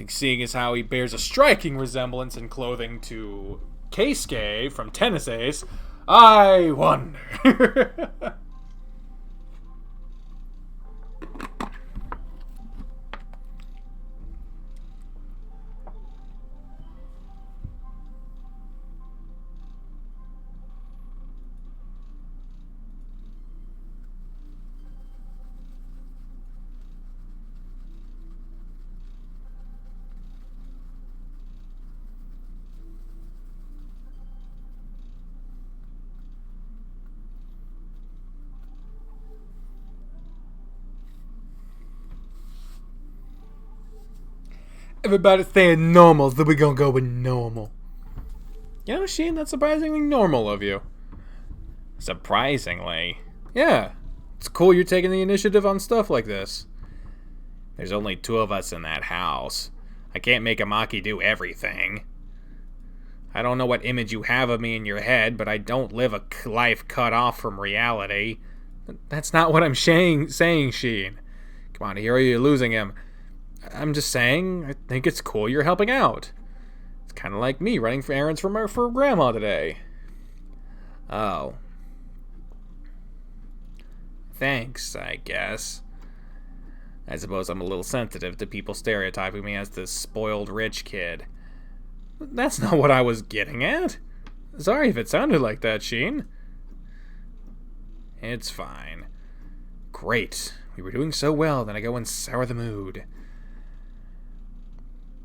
seeing as how he bears a striking resemblance in clothing to Keisuke from Tennis Ace, I wonder. Everybody's saying normal, so we're gonna go with normal. You know, Sheen, that's surprisingly normal of you. Surprisingly? Yeah. It's cool you're taking the initiative on stuff like this. There's only 2 of us in that house. I can't make Amaki do everything. I don't know what image you have of me in your head, but I don't live a life cut off from reality. That's not what I'm saying, Sheen. Come on, here you're losing him. I'm just saying, I think it's cool you're helping out. It's kind of like me running for errands for Grandma today. Oh. Thanks, I guess. I suppose I'm a little sensitive to people stereotyping me as this spoiled rich kid. That's not what I was getting at. Sorry if it sounded like that, Sheen. It's fine. Great. We were doing so well, then I go and sour the mood.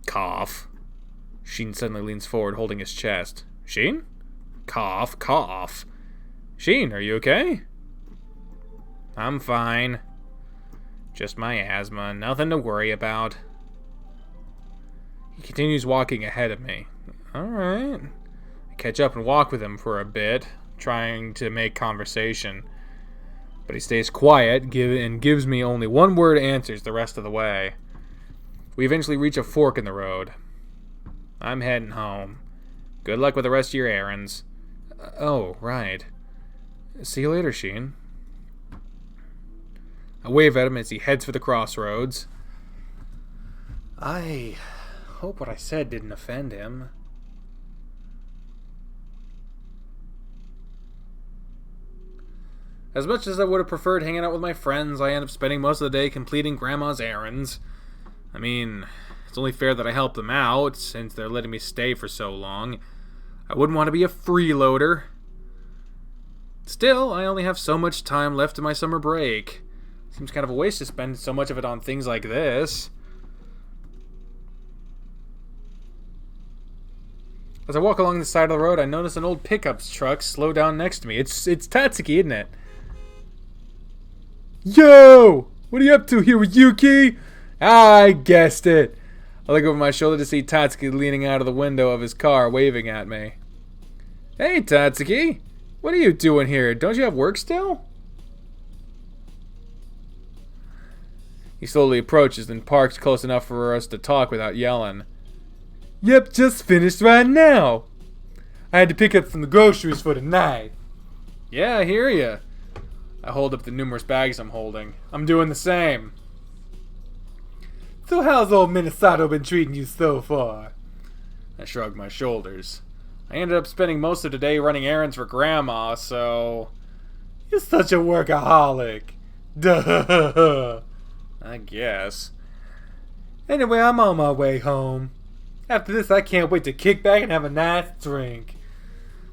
Cough. Sheen suddenly leans forward, holding his chest. Sheen? Cough, cough. Sheen, are you okay? I'm fine. Just my asthma, nothing to worry about. He continues walking ahead of me. Alright. I catch up and walk with him for a bit, trying to make conversation. But he stays quiet and gives me only one-word answers the rest of the way. We eventually reach a fork in the road. I'm heading home. Good luck with the rest of your errands. Oh, right. See you later, Sheen. I wave at him as he heads for the crossroads. I hope what I said didn't offend him. As much as I would have preferred hanging out with my friends, I end up spending most of the day completing Grandma's errands. I mean, it's only fair that I help them out, since they're letting me stay for so long. I wouldn't want to be a freeloader. Still, I only have so much time left in my summer break. Seems kind of a waste to spend so much of it on things like this. As I walk along the side of the road, I notice an old pickup truck slow down next to me. It's Tatsuki, isn't it? Yo! What are you up to here with Yuki? I guessed it. I look over my shoulder to see Tatsuki leaning out of the window of his car, waving at me. Hey, Tatsuki. What are you doing here? Don't you have work still? He slowly approaches and parks close enough for us to talk without yelling. Yep, just finished right now. I had to pick up from the groceries for tonight. Yeah, I hear ya. I hold up the numerous bags I'm holding. I'm doing the same. So how's old Minnesota been treating you so far? I shrug my shoulders. I ended up spending most of the day running errands for Grandma, so... You're such a workaholic. Duh. I guess. Anyway, I'm on my way home. After this, I can't wait to kick back and have a nice drink.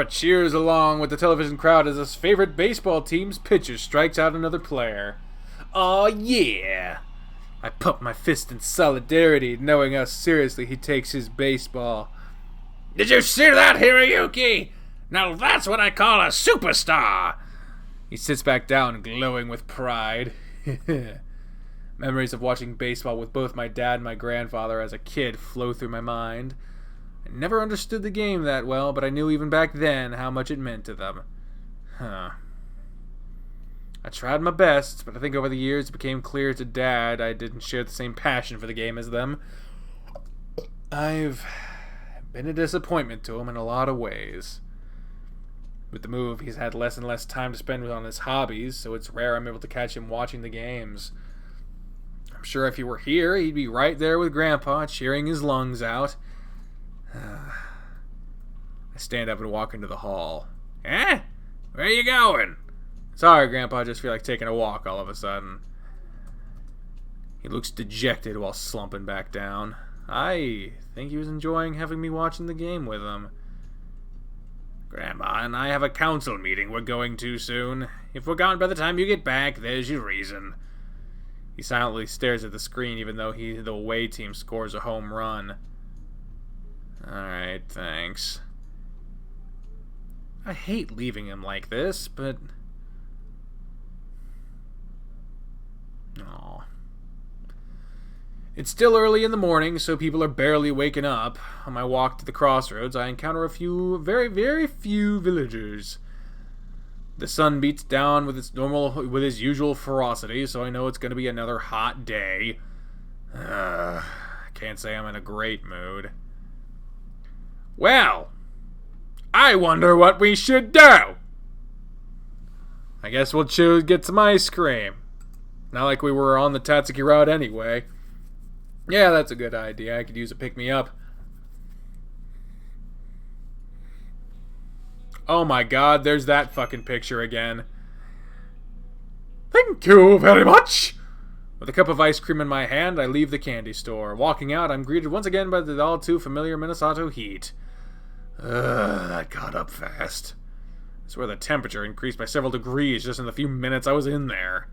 Grandpa cheers along with the television crowd as his favorite baseball team's pitcher strikes out another player. Aw, yeah! I pump my fist in solidarity, knowing how seriously he takes his baseball. Did you see that, Hiroyuki? Now that's what I call a superstar! He sits back down, glowing with pride. Memories of watching baseball with both my dad and my grandfather as a kid flow through my mind. I never understood the game that well, but I knew even back then how much it meant to them. I tried my best, but I think over the years it became clear to Dad I didn't share the same passion for the game as them. I've been a disappointment to him in a lot of ways. With the move, he's had less and less time to spend on his hobbies, so it's rare I'm able to catch him watching the games. I'm sure if he were here, he'd be right there with Grandpa, cheering his lungs out. I stand up and walk into the hall. Eh? Where you going? Sorry, Grandpa, I just feel like taking a walk all of a sudden. He looks dejected while slumping back down. I think he was enjoying having me watching the game with him. Grandma and I have a council meeting we're going to soon. If we're gone by the time you get back, there's your reason. He silently stares at the screen even though the away team scores a home run. Alright, thanks. I hate leaving him like this, but... Aw. It's still early in the morning, so people are barely waking up. On my walk to the crossroads, I encounter a few, very, very few villagers. The sun beats down with its usual ferocity, so I know it's going to be another hot day. I can't say I'm in a great mood. Well, I wonder what we should do. I guess we'll get some ice cream. Not like we were on the Tatsuki route anyway. Yeah, that's a good idea. I could use a pick-me-up. Oh my god, there's that fucking picture again. Thank you very much! With a cup of ice cream in my hand, I leave the candy store. Walking out, I'm greeted once again by the all-too-familiar Minasato heat. That got up fast. I swear the temperature increased by several degrees just in the few minutes I was in there.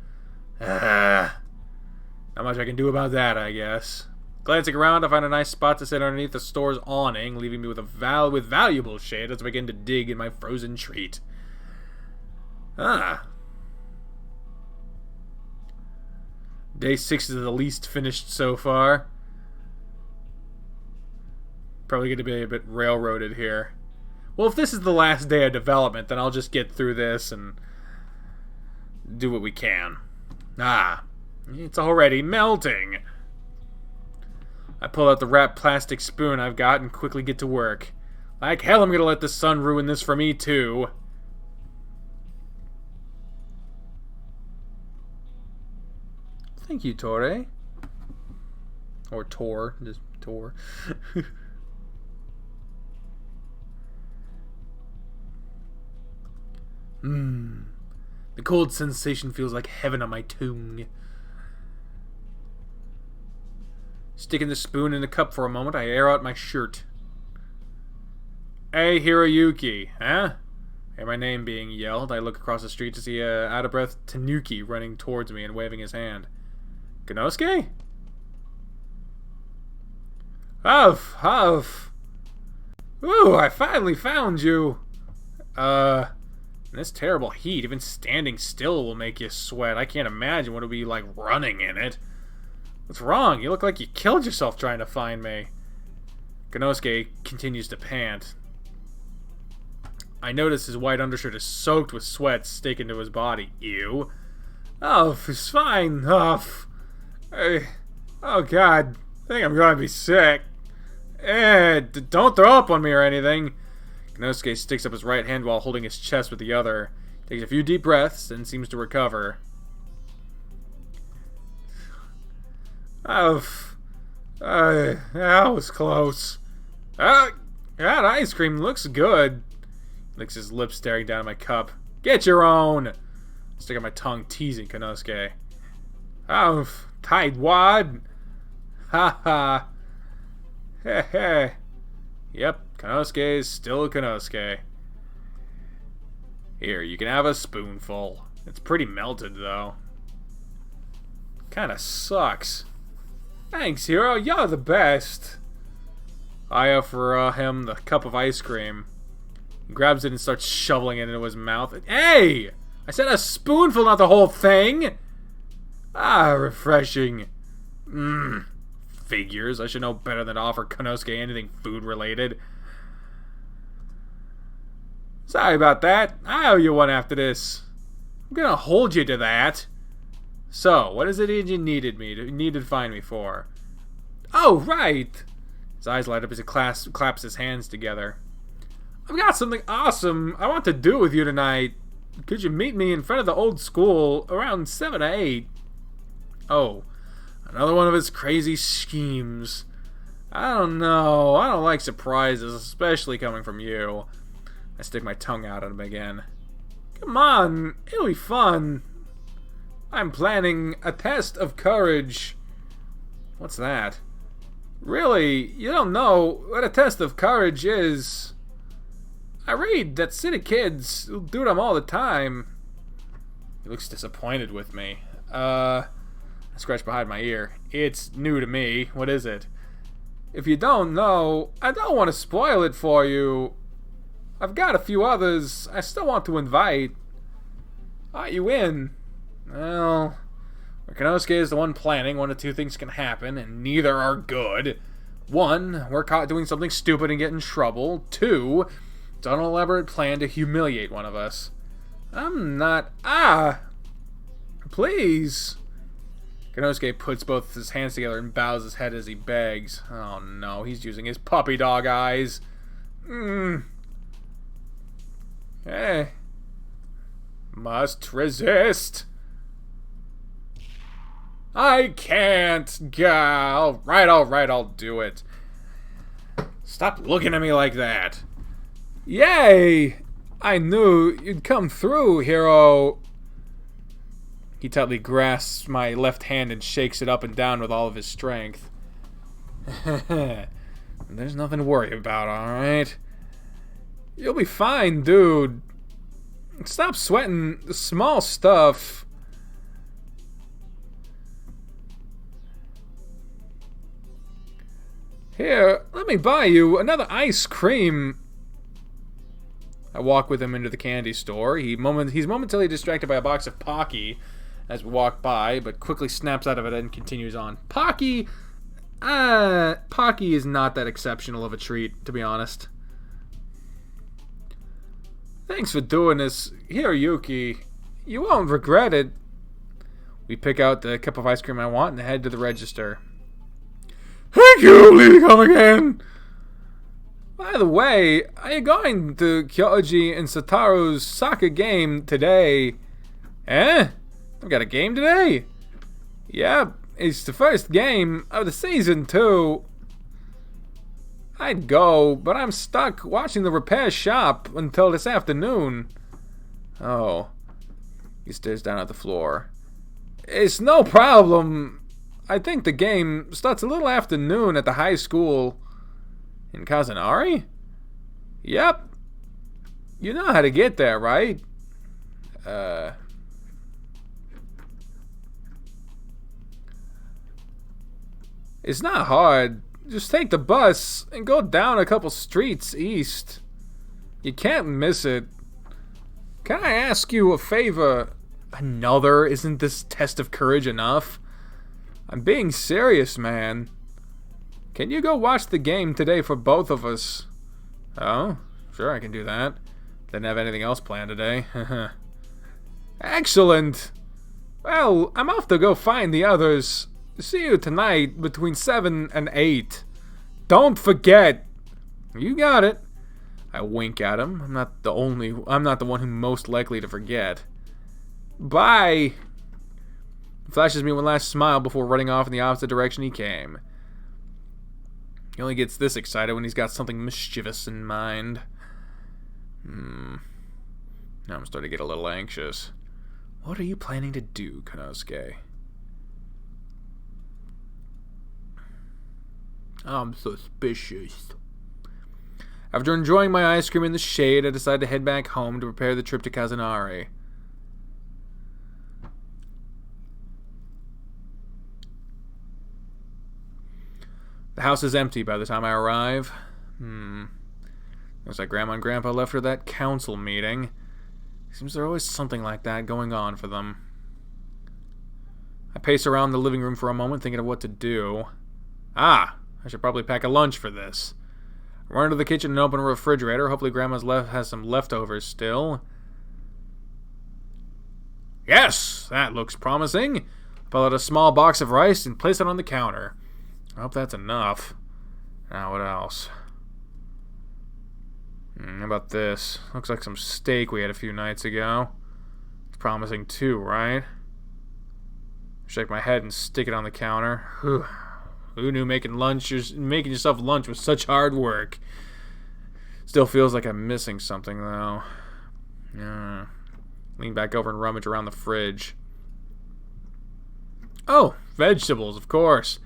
Not much I can do about that, I guess. Glancing around, I find a nice spot to sit underneath the store's awning, leaving me with valuable shade as I begin to dig in my frozen treat. Day 6 is the least finished so far. Probably going to be a bit railroaded here. Well, if this is the last day of development, then I'll just get through this and do what we can. It's already melting. I pull out the wrapped plastic spoon I've got and quickly get to work. Like hell, I'm going to let the sun ruin this for me, too. Thank you, Tore. Or Tor. Just Tor. The cold sensation feels like heaven on my tongue. Sticking the spoon in the cup for a moment, I air out my shirt. Hey, Hiroyuki, huh? I hear my name being yelled. I look across the street to see a out-of-breath Tanuki running towards me and waving his hand. Konosuke? Huff. Ooh, I finally found you. In this terrible heat, even standing still will make you sweat. I can't imagine what it would be like running in it. What's wrong? You look like you killed yourself trying to find me. Konosuke continues to pant. I notice his white undershirt is soaked with sweat sticking to his body. Ew. Oh, it's fine. Oh, God. I think I'm going to be sick. Don't throw up on me or anything. Konosuke sticks up his right hand while holding his chest with the other. Takes a few deep breaths and seems to recover. That was close. That ice cream looks good. Licks his lips, staring down at my cup. Get your own! Stick out my tongue, teasing Konosuke. Tight wad. Ha. Heh. Yep, Konosuke is still Konosuke. Here, you can have a spoonful. It's pretty melted, though. Kinda sucks. Thanks, hero. You're the best. I offer him the cup of ice cream. He grabs it and starts shoveling it into his mouth. Hey! I said a spoonful, not the whole thing! Ah, refreshing. Figures. I should know better than to offer Konosuke anything food-related. Sorry about that. I owe you one after this. I'm gonna hold you to that. So, what is it you needed to find me for? Oh, right! His eyes light up as he claps his hands together. I've got something awesome I want to do with you tonight. Could you meet me in front of the old school around 7 or 8? Oh, another one of his crazy schemes. I don't know. I don't like surprises, especially coming from you. I stick my tongue out at him again. Come on, it'll be fun. I'm planning a test of courage. What's that? Really, you don't know what a test of courage is? I read that city kids do them all the time. He looks disappointed with me. I scratch behind my ear. It's new to me. What is it? If you don't know, I don't want to spoil it for you. I've got a few others I still want to invite. Are you in? Well, Konosuke is the one planning. One of two things can happen, and neither are good. One, we're caught doing something stupid and get in trouble. Two, it's an elaborate plan to humiliate one of us. I'm not... Please! Konosuke puts both his hands together and bows his head as he begs. Oh no, he's using his puppy dog eyes. Hey. Must resist. I can't. Alright, I'll do it. Stop looking at me like that. Yay! I knew you'd come through, hero. He tightly grasps my left hand and shakes it up and down with all of his strength. There's nothing to worry about, alright? You'll be fine, dude. Stop sweating the small stuff. Here, let me buy you another ice cream. I walk with him into the candy store. He's momentarily distracted by a box of Pocky as we walk by, but quickly snaps out of it and continues on. Pocky is not that exceptional of a treat, to be honest. Thanks for doing this, Hiroyuki. You won't regret it. We pick out the cup of ice cream I want and head to the register. Thank you, Lady Come Again! By the way, are you going to Kyoji and Satoru's soccer game today? Eh? I've got a game today? Yep, it's the first game of the season, too. I'd go, but I'm stuck watching the repair shop until this afternoon. Oh. He stares down at the floor. It's no problem. I think the game starts a little after noon at the high school. In Kazanari? Yep. You know how to get there, right? It's not hard. Just take the bus and go down a couple streets east. You can't miss it. Can I ask you a favor? Another? Isn't this test of courage enough? I'm being serious, man. Can you go watch the game today for both of us? Oh, sure, I can do that. Didn't have anything else planned today. Excellent! Well, I'm off to go find the others. See you tonight between 7 and 8. Don't forget! You got it. I wink at him. I'm not the one who's most likely to forget. Bye! He flashes me one last smile before running off in the opposite direction he came. He only gets this excited when he's got something mischievous in mind. Now I'm starting to get a little anxious. What are you planning to do, Konosuke? I'm suspicious. After enjoying my ice cream in the shade, I decided to head back home to prepare the trip to Kazanari. The house is empty by the time I arrive. Looks like Grandma and Grandpa left for that council meeting. Seems there's always something like that going on for them. I pace around the living room for a moment, thinking of what to do. I should probably pack a lunch for this. I run into the kitchen and open a refrigerator. Hopefully Grandma's has some leftovers still. Yes, that looks promising. Pull out a small box of rice and place it on the counter. I hope that's enough. Now, what else? How about this? Looks like some steak we had a few nights ago. It's promising too, right? Shake my head and stick it on the counter. Who knew making yourself lunch was such hard work? Still feels like I'm missing something, though. Lean back over and rummage around the fridge. Oh, vegetables, of course.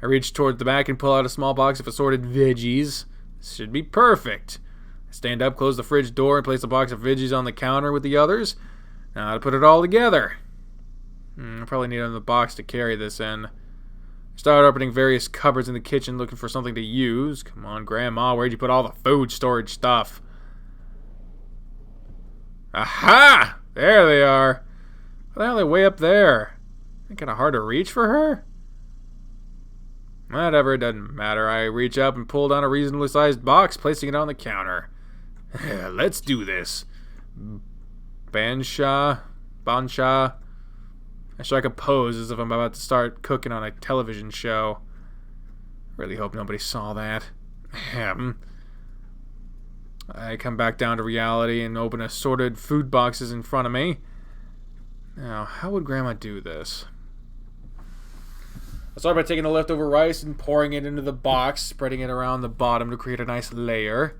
I reach toward the back and pull out a small box of assorted veggies. This should be perfect. I stand up, close the fridge door, and place a box of veggies on the counter with the others. Now to put it all together. I probably need another box to carry this in. I start opening various cupboards in the kitchen looking for something to use. Come on, Grandma, where'd you put all the food storage stuff? Aha! There they are. Why the hell are they way up there? Ain't kind of hard to reach for her? Whatever, it doesn't matter. I reach up and pull down a reasonably sized box, placing it on the counter. Let's do this. Bansha. I strike a pose as if I'm about to start cooking on a television show. Really hope nobody saw that. I come back down to reality and open assorted food boxes in front of me. Now, how would Grandma do this? I start by taking the leftover rice and pouring it into the box, spreading it around the bottom to create a nice layer.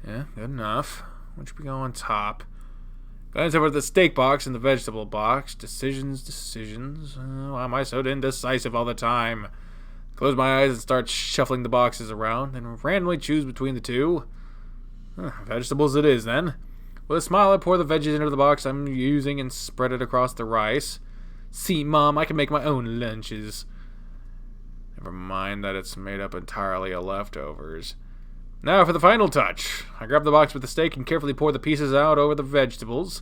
Yeah, good enough. What should we go on top? Glance over at the steak box and the vegetable box. Decisions. Why am I so indecisive all the time? Close my eyes and start shuffling the boxes around, and randomly choose between the two. Vegetables it is, then. With a smile, I pour the veggies into the box I'm using and spread it across the rice. See, Mom, I can make my own lunches. Never mind that it's made up entirely of leftovers. Now for the final touch. I grab the box with the steak and carefully pour the pieces out over the vegetables.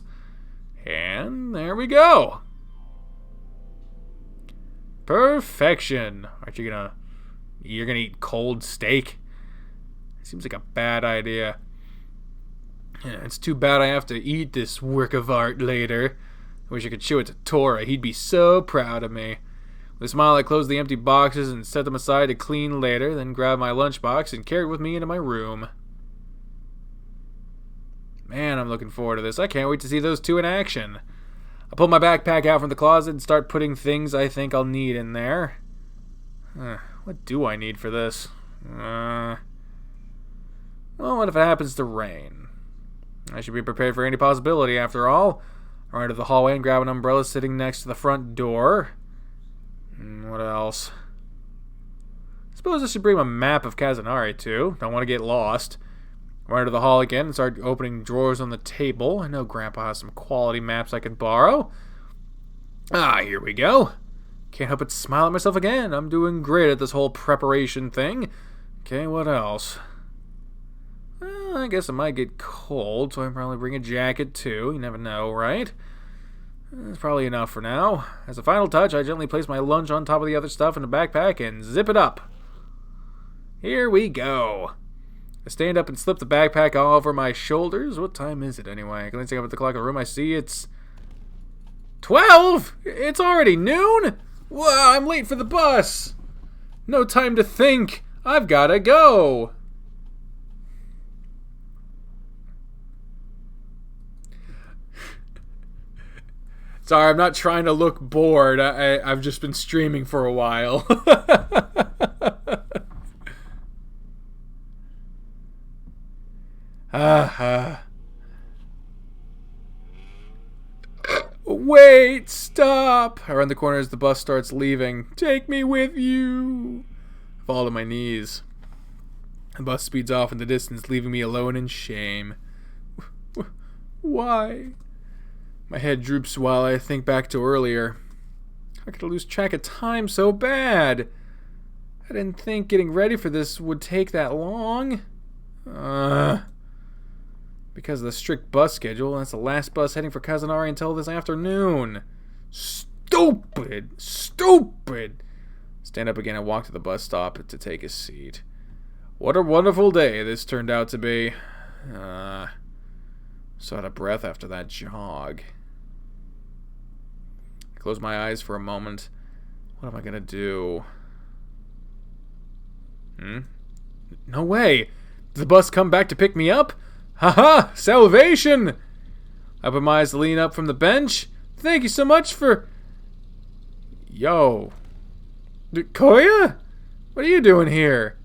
And there we go. Perfection. Aren't you you're gonna eat cold steak? Seems like a bad idea. Yeah, it's too bad I have to eat this work of art later. I wish I could show it to Tora. He'd be so proud of me. With a smile, I close the empty boxes and set them aside to clean later, then grab my lunchbox and carry it with me into my room. Man, I'm looking forward to this. I can't wait to see those two in action. I pull my backpack out from the closet and start putting things I think I'll need in there. What do I need for this? Well, what if it happens to rain? I should be prepared for any possibility, after all. I run to the hallway and grab an umbrella sitting next to the front door. What else? I suppose I should bring a map of Kazanari, too. Don't want to get lost. I run to the hall again and start opening drawers on the table. I know Grandpa has some quality maps I could borrow. Here we go. Can't help but smile at myself again. I'm doing great at this whole preparation thing. Okay, what else? Well, I guess it might get cold, so I can probably bring a jacket, too. You never know, right? That's probably enough for now. As a final touch, I gently place my lunch on top of the other stuff in the backpack and zip it up. Here we go. I stand up and slip the backpack all over my shoulders. What time is it anyway? Glancing up at the clock in the room, I see it's 12! It's already noon? Wow, I'm late for the bus! No time to think. I've gotta go. Sorry, I'm not trying to look bored. I've just been streaming for a while. Wait, stop! I run the corner as the bus starts leaving. Take me with you. I fall to my knees. The bus speeds off in the distance, leaving me alone in shame. Why? My head droops while I think back to earlier. How could I lose track of time so bad? I didn't think getting ready for this would take that long. Because of the strict bus schedule, that's the last bus heading for Kazanari until this afternoon. Stupid! Stupid! Stand up again and walk to the bus stop to take a seat. What a wonderful day this turned out to be. So out of breath after that jog. I close my eyes for a moment. What am I gonna do? No way! Did the bus come back to pick me up? Haha! Salvation! I put my eyes to lean up from the bench. Thank you so much for... Yo. Koya? What are you doing here?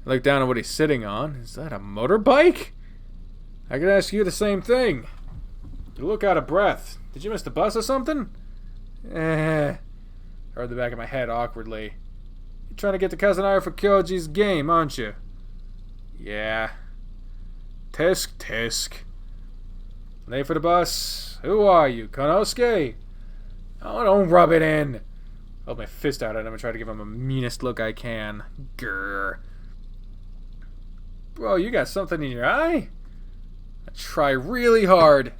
I look down at what he's sitting on. Is that a motorbike? I could ask you the same thing. You look out of breath. Did you miss the bus or something? Heard the back of my head awkwardly. You're trying to get to Kazanari for Kyoji's game, aren't you? Yeah. Tisk, tisk. Late for the bus? Who are you, Konosuke? Oh, don't rub it in. I hold my fist out at him and try to give him the meanest look I can. Grr. Bro, you got something in your eye? I try really hard.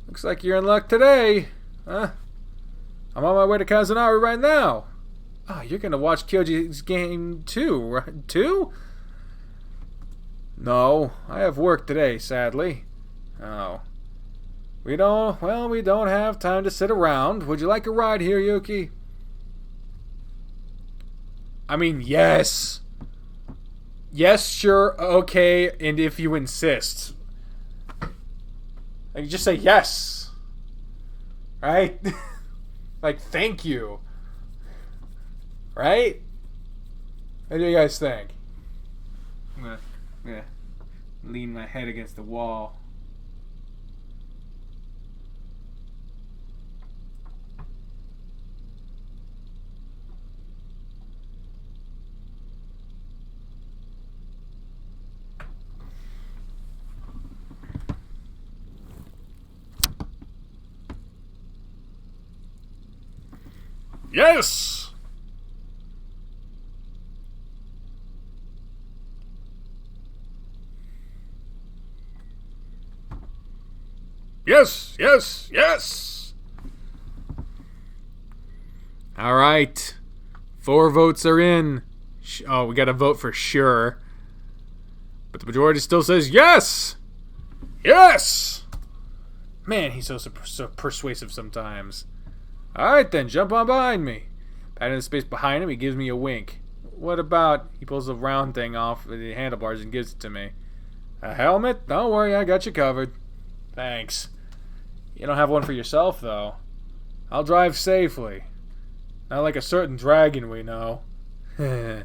Looks like you're in luck today. Huh? I'm on my way to Kazanari right now. Oh, you're gonna watch Kyoji's game too, right? Too? No, I have work today, sadly. Oh. We don't have time to sit around. Would you like a ride here, Yuki? I mean, yes. Yes, sure, okay, and if you insist. Like, just say yes. Right? Like, thank you. Right? What do you guys think? I'm gonna lean my head against the wall. Yes! Yes, yes, yes! Alright. 4 votes are in. Oh, we gotta vote for sure. But the majority still says yes! Yes! Man, he's so persuasive sometimes. Alright then, jump on behind me. Patting the space behind him, he gives me a wink. What about... He pulls the round thing off the handlebars and gives it to me. A helmet? Don't worry, I got you covered. Thanks. You don't have one for yourself, though. I'll drive safely. Not like a certain dragon we know. I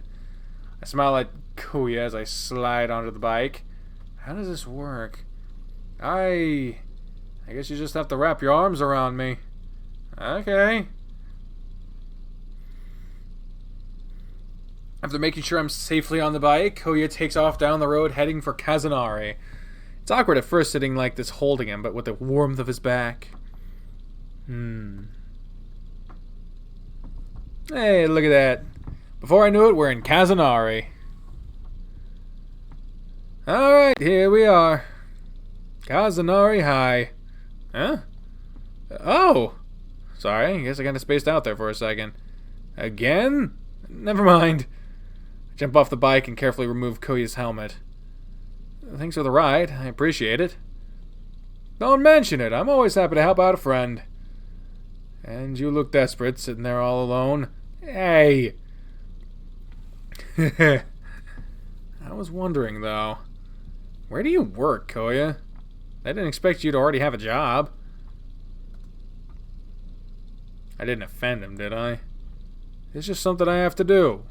smile at Kuya as I slide onto the bike. How does this work? I guess you just have to wrap your arms around me. Okay. After making sure I'm safely on the bike, Kuya takes off down the road heading for Kazanari. It's awkward at first sitting like this holding him, but with the warmth of his back. Hey, look at that. Before I knew it, we're in Kazanari. Alright, here we are. Kazanari High. Huh? Oh! Sorry, I guess I kinda spaced out there for a second. Again? Never mind. I jump off the bike and carefully remove Koya's helmet. Thanks for the ride. I appreciate it. Don't mention it. I'm always happy to help out a friend. And you look desperate, sitting there all alone. Hey! I was wondering, though. Where do you work, Koya? I didn't expect you to already have a job. I didn't offend him, did I? It's just something I have to do.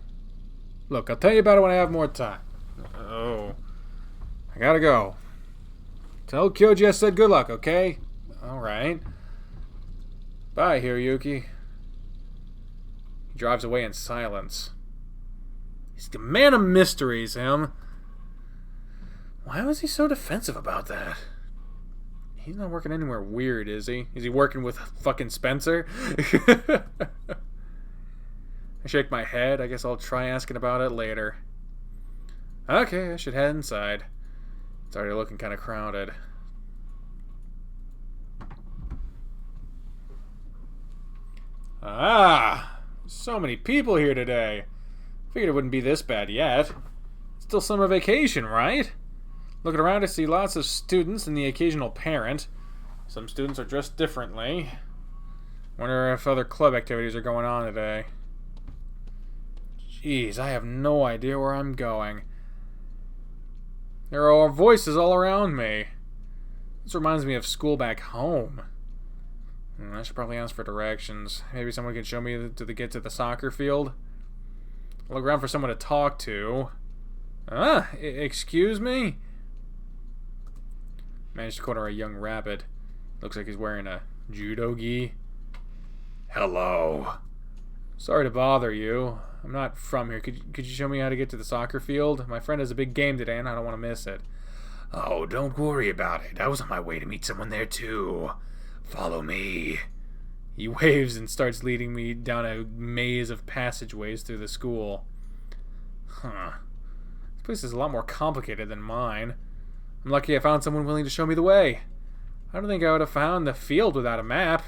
Look, I'll tell you about it when I have more time. Oh. I gotta go. Tell Kyoji I said good luck, okay? Alright. Bye, Hiroyuki. He drives away in silence. He He's the man of mysteries, him. Why was he so defensive about that? He's not working anywhere weird, is he? Is he working with fucking Spencer? I shake my head. I guess I'll try asking about it later. Okay, I should head inside. It's already looking kind of crowded. Ah! So many people here today. Figured it wouldn't be this bad yet. It's still summer vacation, right? Looking around, I see lots of students and the occasional parent. Some students are dressed differently. Wonder if other club activities are going on today. Jeez, I have no idea where I'm going. There are voices all around me. This reminds me of school back home. I should probably ask for directions. Maybe someone can show me to get to the soccer field. I'll look around for someone to talk to. Excuse me? Managed to corner a young rabbit. Looks like he's wearing a judo gi. Hello. Sorry to bother you. I'm not from here. Could you show me how to get to the soccer field? My friend has a big game today and I don't want to miss it. Oh, don't worry about it. I was on my way to meet someone there too. Follow me. He waves and starts leading me down a maze of passageways through the school. Huh. This place is a lot more complicated than mine. I'm lucky I found someone willing to show me the way. I don't think I would have found the field without a map.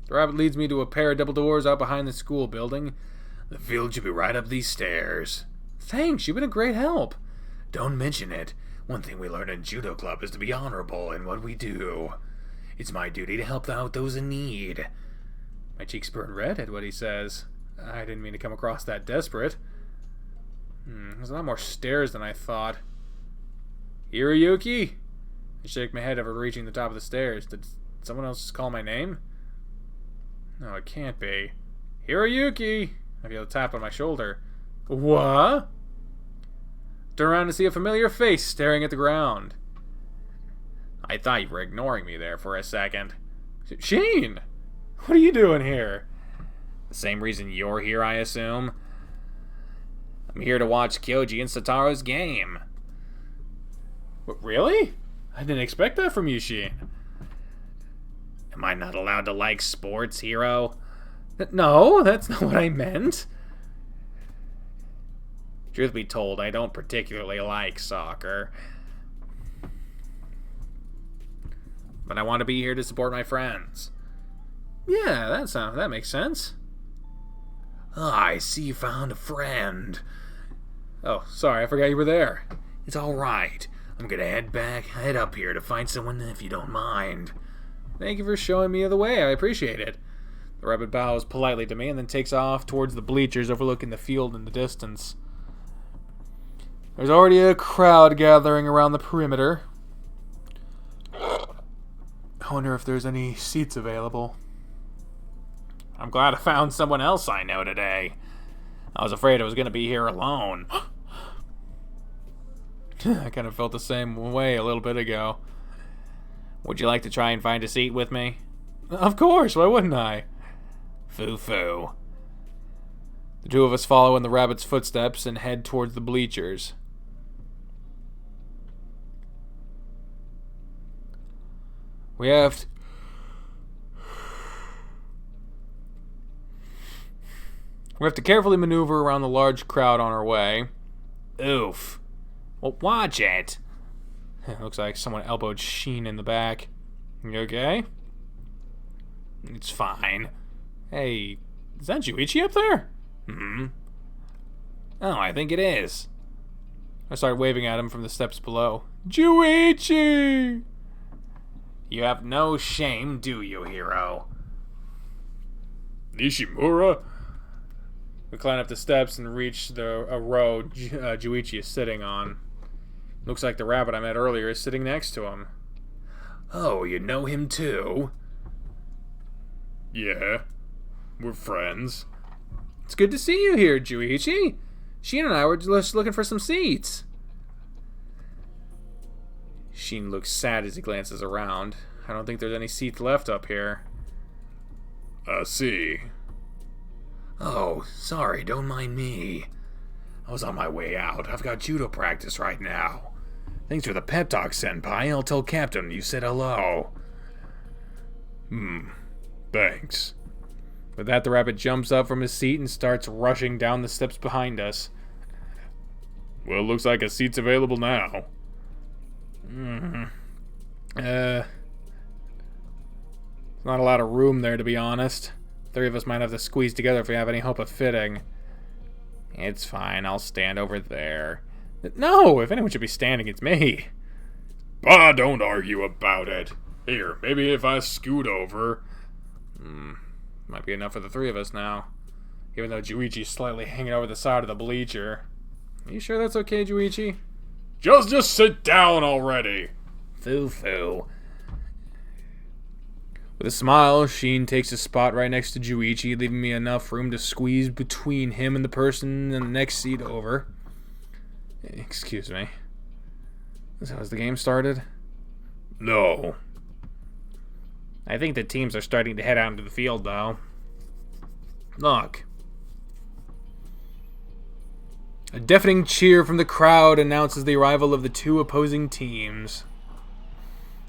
The rabbit leads me to a pair of double doors out behind the school building. The field should be right up these stairs. Thanks, you've been a great help. Don't mention it. One thing we learned in judo club is to be honorable in what we do. It's my duty to help out those in need. My cheeks burn red at what he says. I didn't mean to come across that desperate. There's a lot more stairs than I thought. Hiroyuki? I shake my head over reaching the top of the stairs. Did someone else just call my name? No, it can't be. Hiroyuki! I feel a tap on my shoulder. What? Turn around to see a familiar face staring at the ground. I thought you were ignoring me there for a second. Sheen! What are you doing here? The same reason you're here, I assume? I'm here to watch Kyoji and Satoru's game. What, really? I didn't expect that from you, Sheen. Am I not allowed to like sports, Hiro? No, that's not what I meant. Truth be told, I don't particularly like soccer. But I want to be here to support my friends. Yeah, that makes sense. Oh, I see you found a friend. Oh, sorry, I forgot you were there. It's alright. I'm gonna head up here to find someone if you don't mind. Thank you for showing me the way, I appreciate it. The rabbit bows politely to me and then takes off towards the bleachers overlooking the field in the distance. There's already a crowd gathering around the perimeter. I wonder if there's any seats available. I'm glad I found someone else I know today. I was afraid I was going to be here alone. I kind of felt the same way a little bit ago. Would you like to try and find a seat with me? Of course, why wouldn't I? Foo-foo. The two of us follow in the rabbit's footsteps and head towards the bleachers. We have to carefully maneuver around the large crowd on our way. Oof. Well, watch it. Looks like someone elbowed Sheen in the back. You okay? It's fine. Hey, is that Juichi up there? Oh, I think it is. I started waving at him from the steps below. Juichi! You have no shame, do you, Hiro? Nishimura? We climb up the steps and reach a row Juichi is sitting on. Looks like the rabbit I met earlier is sitting next to him. Oh, you know him too? Yeah, we're friends. It's good to see you here, Juichi. Sheen and I were just looking for some seats. Sheen looks sad as he glances around. I don't think there's any seats left up here. I see. Oh, sorry, don't mind me. I was on my way out. I've got judo practice right now. Thanks for the pep talk, Senpai. I'll tell Captain you said hello. Thanks. With that, the rabbit jumps up from his seat and starts rushing down the steps behind us. Well, looks like a seat's available now. There's not a lot of room there, to be honest. 3 of us might have to squeeze together if we have any hope of fitting. It's fine, I'll stand over there. No, if anyone should be standing, it's me. Bah, don't argue about it. Here, maybe if I scoot over. Might be enough for the 3 of us now. Even though Juichi's slightly hanging over the side of the bleacher. Are you sure that's okay, Juichi? Just sit down already. Foo-foo. With a smile, Sheen takes his spot right next to Juichi, leaving me enough room to squeeze between him and the person in the next seat over. Excuse me. Has the game started? No. I think the teams are starting to head out into the field, though. Look. A deafening cheer from the crowd announces the arrival of the 2 opposing teams.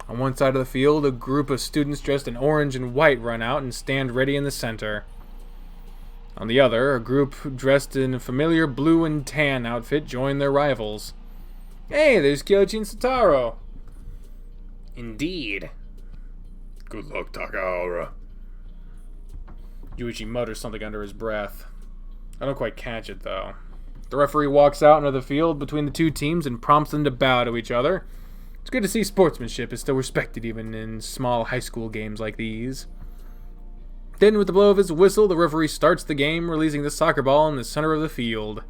On one side of the field, a group of students dressed in orange and white run out and stand ready in the center. On the other, a group dressed in a familiar blue and tan outfit join their rivals. Hey, there's Kyoji and Sotaro. Indeed. Good luck, Takahara. Yuichi mutters something under his breath. I don't quite catch it, though. The referee walks out into the field between the 2 teams and prompts them to bow to each other. It's good to see sportsmanship is still respected even in small high school games like these. Then, with the blow of his whistle, the referee starts the game, releasing the soccer ball in the center of the field.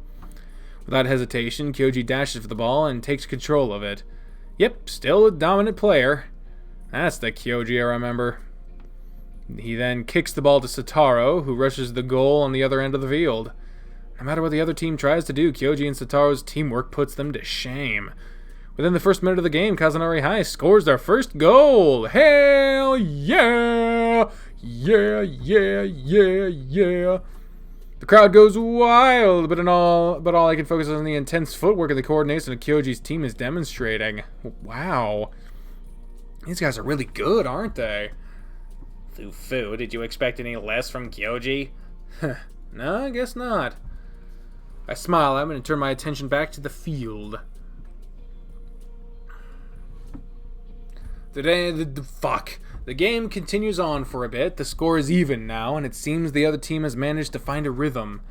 Without hesitation, Kyoji dashes for the ball and takes control of it. Yep, still a dominant player. That's the Kyoji I remember. He then kicks the ball to Sotaro, who rushes the goal on the other end of the field. No matter what the other team tries to do, Kyoji and Sotaro's teamwork puts them to shame. Within the first minute of the game, Kazunori High scores their first goal. Hell yeah! Yeah, yeah, yeah, yeah. The crowd goes wild, but all I can focus on is the intense footwork and the coordination that Kyoji's team is demonstrating. Wow. These guys are really good, aren't they? Foo-foo, did you expect any less from Kyoji? No, I guess not. I smile at him and turn my attention back to the field. The game continues on for a bit. The score is even now, and it seems the other team has managed to find a rhythm.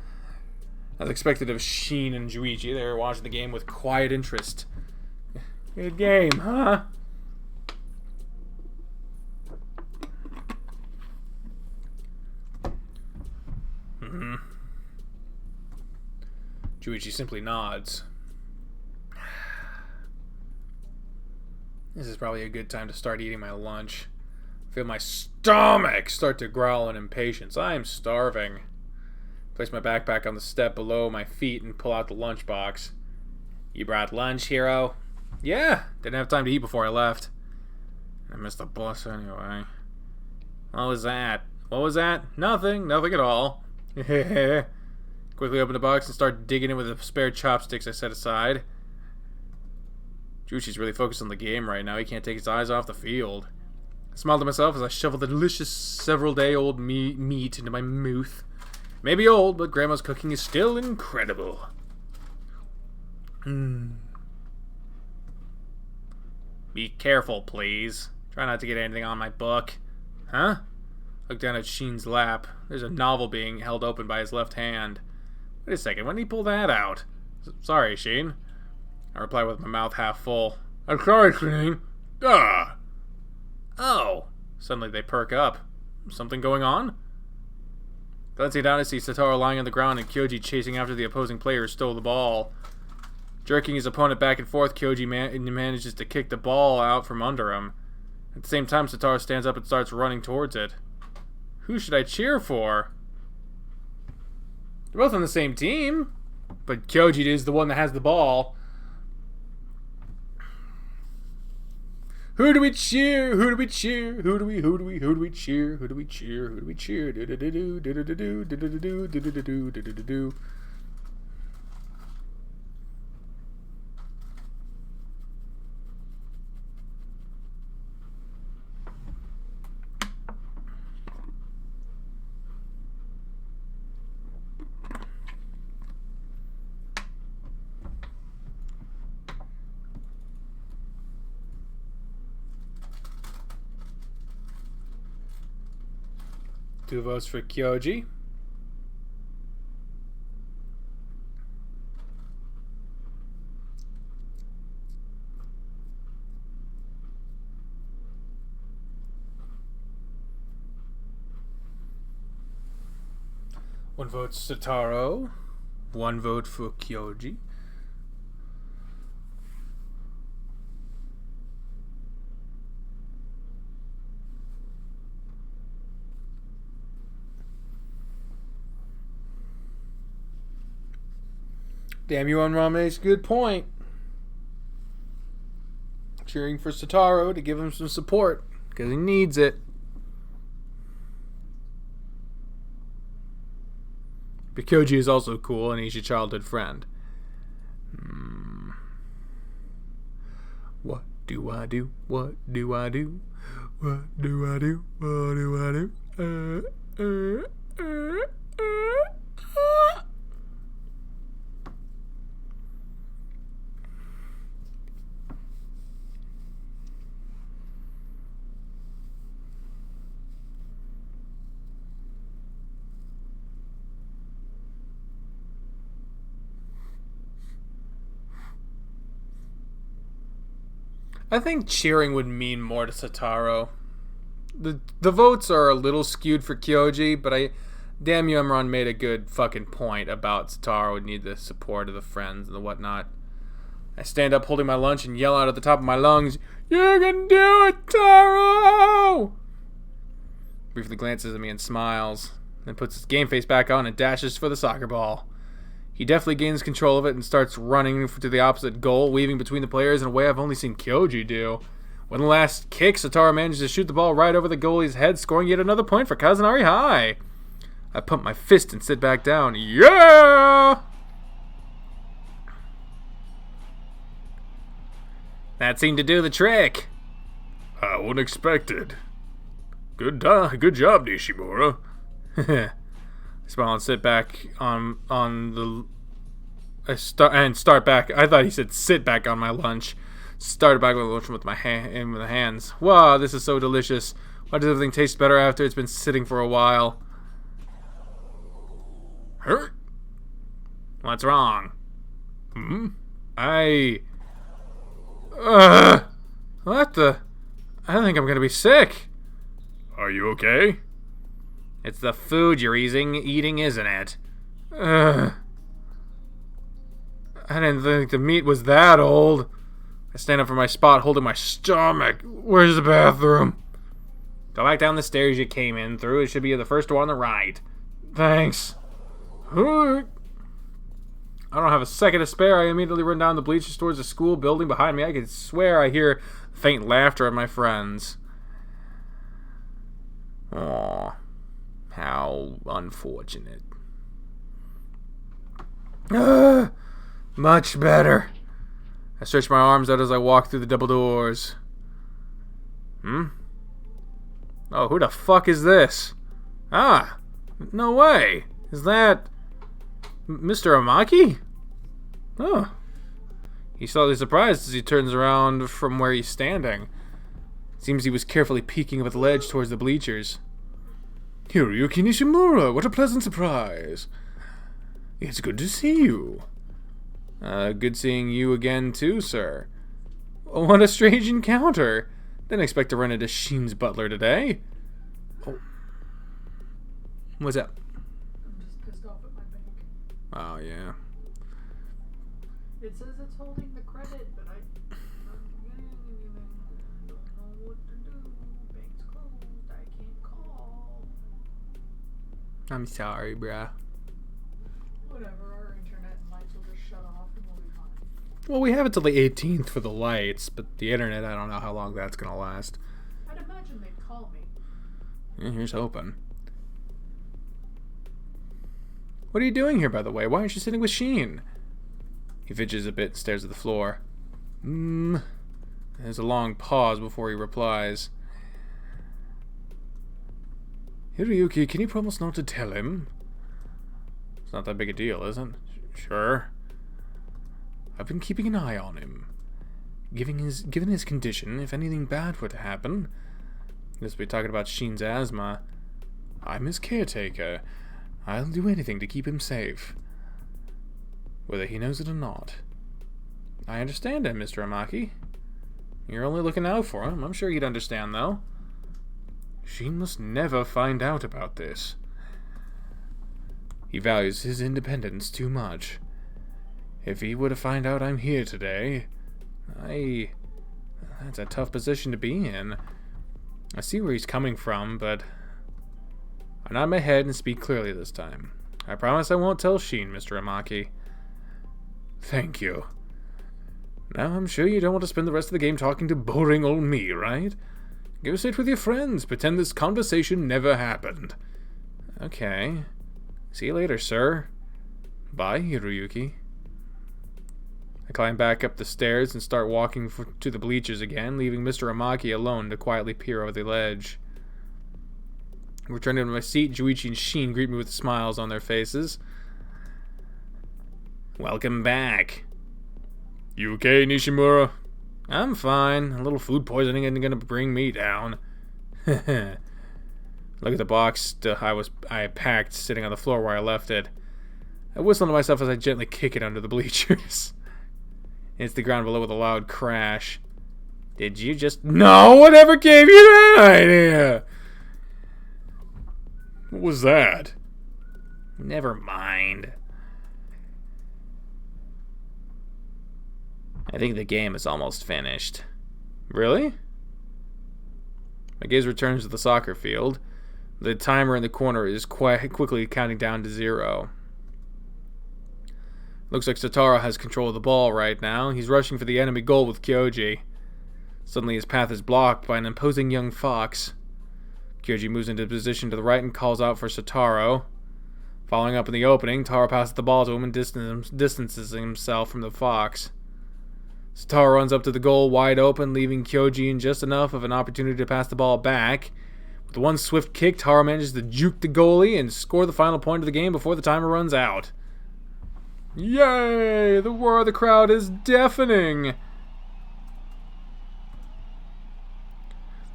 As expected of Sheen and Juichi, they were watching the game with quiet interest. Good game, huh? Juichi simply nods. This is probably a good time to start eating my lunch. I feel my stomach start to growl in impatience. I am starving. Place my backpack on the step below my feet and pull out the lunchbox. You brought lunch, hero? Yeah, didn't have time to eat before I left. I missed the bus anyway. What was that? Nothing at all. Quickly open the box and start digging in with the spare chopsticks I set aside. Juichi's really focused on the game right now. He can't take his eyes off the field. I smiled to myself as I shoveled the delicious several-day-old meat into my mouth. Maybe old, but Grandma's cooking is still incredible. Be careful, please. Try not to get anything on my book. Huh? Look down at Sheen's lap. There's a novel being held open by his left hand. Wait a second, when did he pull that out? Sorry, Sheen. I reply with my mouth half full. I'm sorry, Sheen. Ah! Oh! Suddenly they perk up. Something going on? Glancing down, I see Sotaro lying on the ground and Kyoji chasing after the opposing player who stole the ball. Jerking his opponent back and forth, Kyoji manages to kick the ball out from under him. At the same time, Sotaro stands up and starts running towards it. Who should I cheer for? They're both on the same team, but Kyoji is the one that has the ball. Who do we cheer? Who do we cheer? Who do we cheer? Who do we cheer? Who do we cheer? Do do do do do do do do do do do do do do do do. Two votes for Kyoji. One vote Sataro. One vote for Kyoji. Damn you, Unraw makes a good point. Cheering for Sataro to give him some support, because he needs it. But Kyoji is also cool, and he's your childhood friend. What do I do? What do I do? What do I do? What do I do? I think cheering would mean more to Sataro. The votes are a little skewed for Kyoji, but damn you, Emron made a good fucking point about Sataro would need the support of the friends and the whatnot. I stand up holding my lunch and yell out at the top of my lungs, "You can do it, Taro!" Briefly glances at me and smiles, then puts his game face back on and dashes for the soccer ball. He definitely gains control of it and starts running to the opposite goal, weaving between the players in a way I've only seen Kyoji do. When the last kick, Sataro manages to shoot the ball right over the goalie's head, scoring yet another point for Kazunari High. I pump my fist and sit back down. Yeah! That seemed to do the trick. I wouldn't expect it. Good job, Nishimura. Smile and sit back on the... start back. I thought he said sit back on my lunch. Started back with the lunch with my hands. Wow, this is so delicious. Why does everything taste better after it's been sitting for a while? Hurt? What's wrong? What the? I think I'm gonna be sick. Are you okay? It's the food you're eating, isn't it? I didn't think the meat was that old. I stand up from my spot, holding my stomach. Where's the bathroom? Go back down the stairs you came in through. It should be the first door on the right. Thanks. I don't have a second to spare. I immediately run down the bleachers towards the school building behind me. I can swear I hear faint laughter of my friends. Aw. How unfortunate. Much better. I stretch my arms out as I walk through the double doors. Oh, who the fuck is this? Ah, no way. Is that Mr. Amaki? Oh. He's slightly surprised as he turns around from where he's standing. Seems he was carefully peeking over the ledge towards the bleachers. Hiroyuki Nishimura, what a pleasant surprise. It's good to see you. Good seeing you again too, sir. What a strange encounter. Didn't expect to run into Sheen's butler today. Oh. What's up? I'm just pissed off at my bank. Oh, yeah. It says it's holding the credit, but I don't know what to do. Bank's closed. I can't call. I'm sorry, bruh. Whatever, our internet and lights will just shut off and we'll be fine. Well, we have until the 18th for the lights, but the internet, I don't know how long that's going to last. I'd imagine they'd call me. Yeah, here's hoping. What are you doing here, by the way? Why aren't you sitting with Sheen? He fidgets a bit and stares at the floor. There's a long pause before he replies. Hiroyuki, can you promise not to tell him? It's not that big a deal, is it? Sure. I've been keeping an eye on him. Given his condition, if anything bad were to happen, this will be talking about Sheen's asthma, I'm his caretaker. I'll do anything to keep him safe. Whether he knows it or not. I understand him, Mr. Amaki. You're only looking out for him. I'm sure he'd understand, though. Sheen must never find out about this. He values his independence too much. If he were to find out I'm here today, that's a tough position to be in. I see where he's coming from, but I nod my head and speak clearly this time. I promise I won't tell Sheen, Mr. Amaki. Thank you. Now I'm sure you don't want to spend the rest of the game talking to boring old me, right? Go sit with your friends. Pretend this conversation never happened. Okay. See you later, sir. Bye, Hiroyuki. I climb back up the stairs and start walking to the bleachers again, leaving Mr. Amaki alone to quietly peer over the ledge. Returning to my seat, Juichi and Sheen greet me with smiles on their faces. Welcome back. You okay, Nishimura? I'm fine. A little food poisoning isn't gonna bring me down. Look at the box I packed sitting on the floor where I left it. I whistle to myself as I gently kick it under the bleachers. It hits the ground below with a loud crash. Did you just... No! Whatever gave you that idea? What was that? Never mind. I think the game is almost finished. Really? My gaze returns to the soccer field. The timer in the corner is quickly counting down to 0. Looks like Sotaro has control of the ball right now. He's rushing for the enemy goal with Kyoji. Suddenly his path is blocked by an imposing young fox. Kyoji moves into position to the right and calls out for Sotaro. Following up in the opening, Taro passes the ball to him and distances himself from the fox. Sotaro runs up to the goal wide open, leaving Kyoji in just enough of an opportunity to pass the ball back. With one swift kick, Taro manages to juke the goalie and score the final point of the game before the timer runs out. Yay! The roar of the crowd is deafening!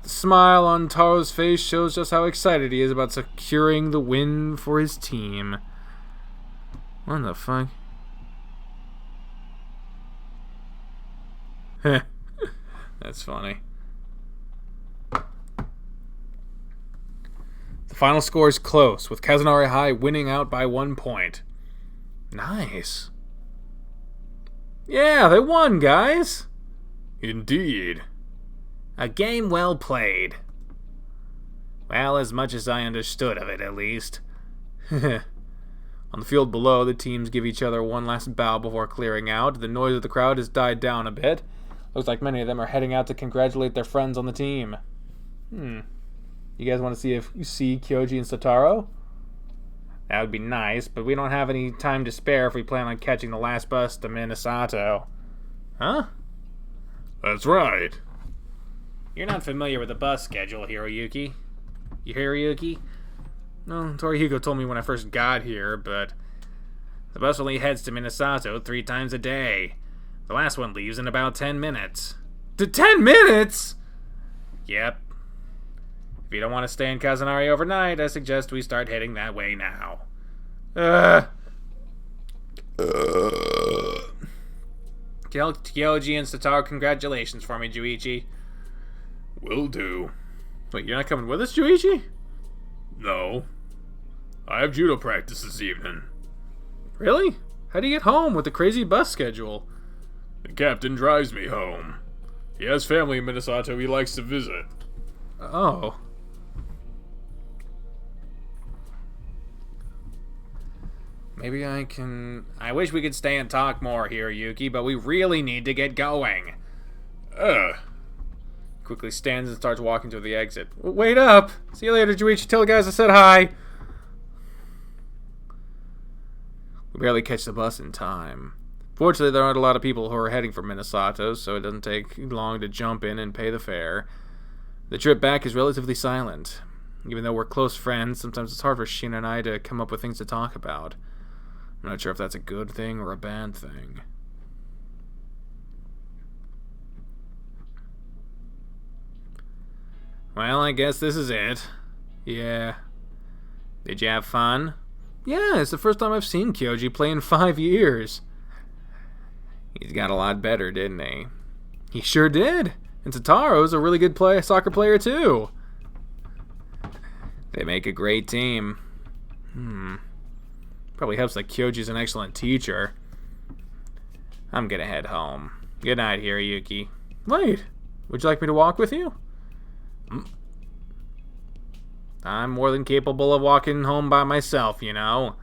The smile on Taro's face shows just how excited he is about securing the win for his team. What the fuck? That's funny. The final score is close, with Kazunari High winning out by 1 point. Nice. Yeah, they won, guys. Indeed. A game well played. Well, as much as I understood of it, at least. On the field below, the teams give each other one last bow before clearing out. The noise of the crowd has died down a bit. Looks like many of them are heading out to congratulate their friends on the team. You guys want to see if you see Kyoji and Sotaro? That would be nice, but we don't have any time to spare if we plan on catching the last bus to Minasato. Huh? That's right. You're not familiar with the bus schedule, Hiroyuki. You Hiroyuki? No, Torihugo told me when I first got here, but the bus only heads to Minasato 3 times a day. The last one leaves in about 10 minutes. 10 minutes?! Yep. If you don't want to stay in Kazunari overnight, I suggest we start heading that way now. Kyoji and Sotaro, congratulations for me, Juichi. Will do. Wait, you're not coming with us, Juichi? No. I have judo practice this evening. Really? How do you get home with the crazy bus schedule? The captain drives me home. He has family in Minasato he likes to visit. Oh. Maybe I can... I wish we could stay and talk more here, Yuki, but we really need to get going. Ugh. Quickly stands and starts walking to the exit. Wait up! See you later, Juichi. Tell the guys I said hi. We barely catch the bus in time. Fortunately, there aren't a lot of people who are heading for Minasato, so it doesn't take long to jump in and pay the fare. The trip back is relatively silent. Even though we're close friends, sometimes it's hard for Shin and I to come up with things to talk about. I'm not sure if that's a good thing or a bad thing. Well, I guess this is it. Yeah. Did you have fun? Yeah, it's the first time I've seen Kyoji play in 5 years. He's got a lot better, didn't he? He sure did. And Tataro's a really good soccer player, too. They make a great team. Probably helps that Kyoji's an excellent teacher. I'm gonna head home. Good night, Hiroyuki. Wait, would you like me to walk with you? I'm more than capable of walking home by myself, you know.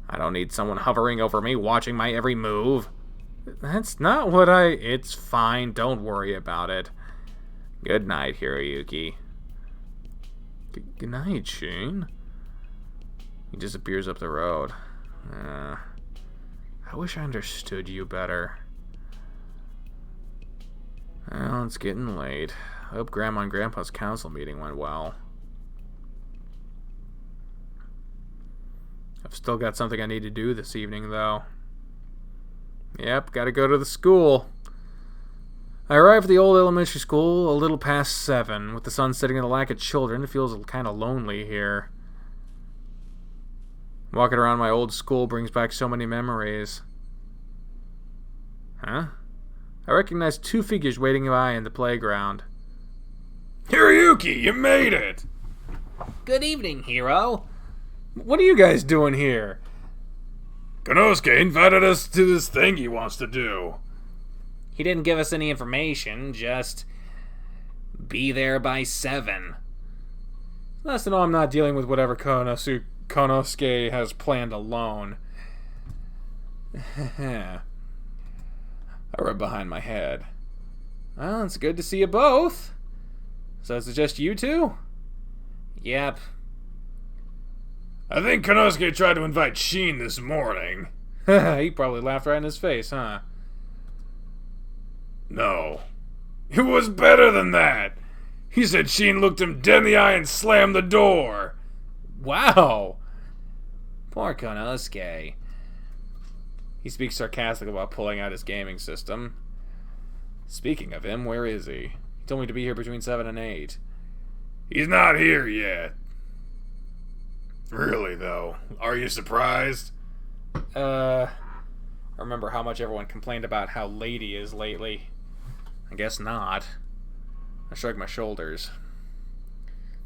I don't need someone hovering over me, watching my every move. That's not what It's fine, don't worry about it. Good night, Hiroyuki. Good night, Sheen. He disappears up the road. I wish I understood you better. Well, it's getting late. I hope Grandma and Grandpa's council meeting went well. I've still got something I need to do this evening, though. Yep, gotta go to the school. I arrived at the old elementary school a little past 7. With the sun setting and the lack of children, it feels kind of lonely here. Walking around my old school brings back so many memories. Huh? I recognize 2 figures waiting by in the playground. Hiroyuki, you made it! Good evening, Hiro. What are you guys doing here? Konosuke invited us to this thing he wants to do. He didn't give us any information, just be there by 7. Nice to know I'm not dealing with whatever Konosuke has planned alone. I rub behind my head. Well, it's good to see you both. So is it just you two? Yep. I think Konosuke tried to invite Sheen this morning. He probably laughed right in his face, huh? No. It was better than that. He said Sheen looked him dead in the eye and slammed the door. Wow. Poor Konosuke. He speaks sarcastically about pulling out his gaming system. Speaking of him, where is he? He told me to be here between 7 and 8. He's not here yet. Really, though. Are you surprised? I remember how much everyone complained about how late he is lately. I guess not. I shrugged my shoulders.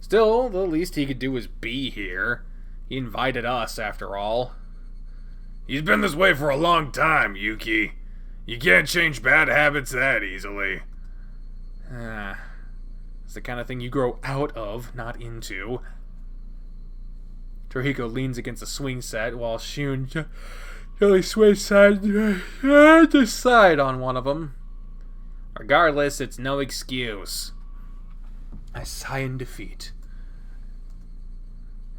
Still, the least he could do was be here. He invited us, after all. He's been this way for a long time, Yuki. You can't change bad habits that easily. It's the kind of thing you grow out of, not into. Toriko leans against the swing set while Shun gently sways side to side on one of them. Regardless, it's no excuse. I sigh in defeat.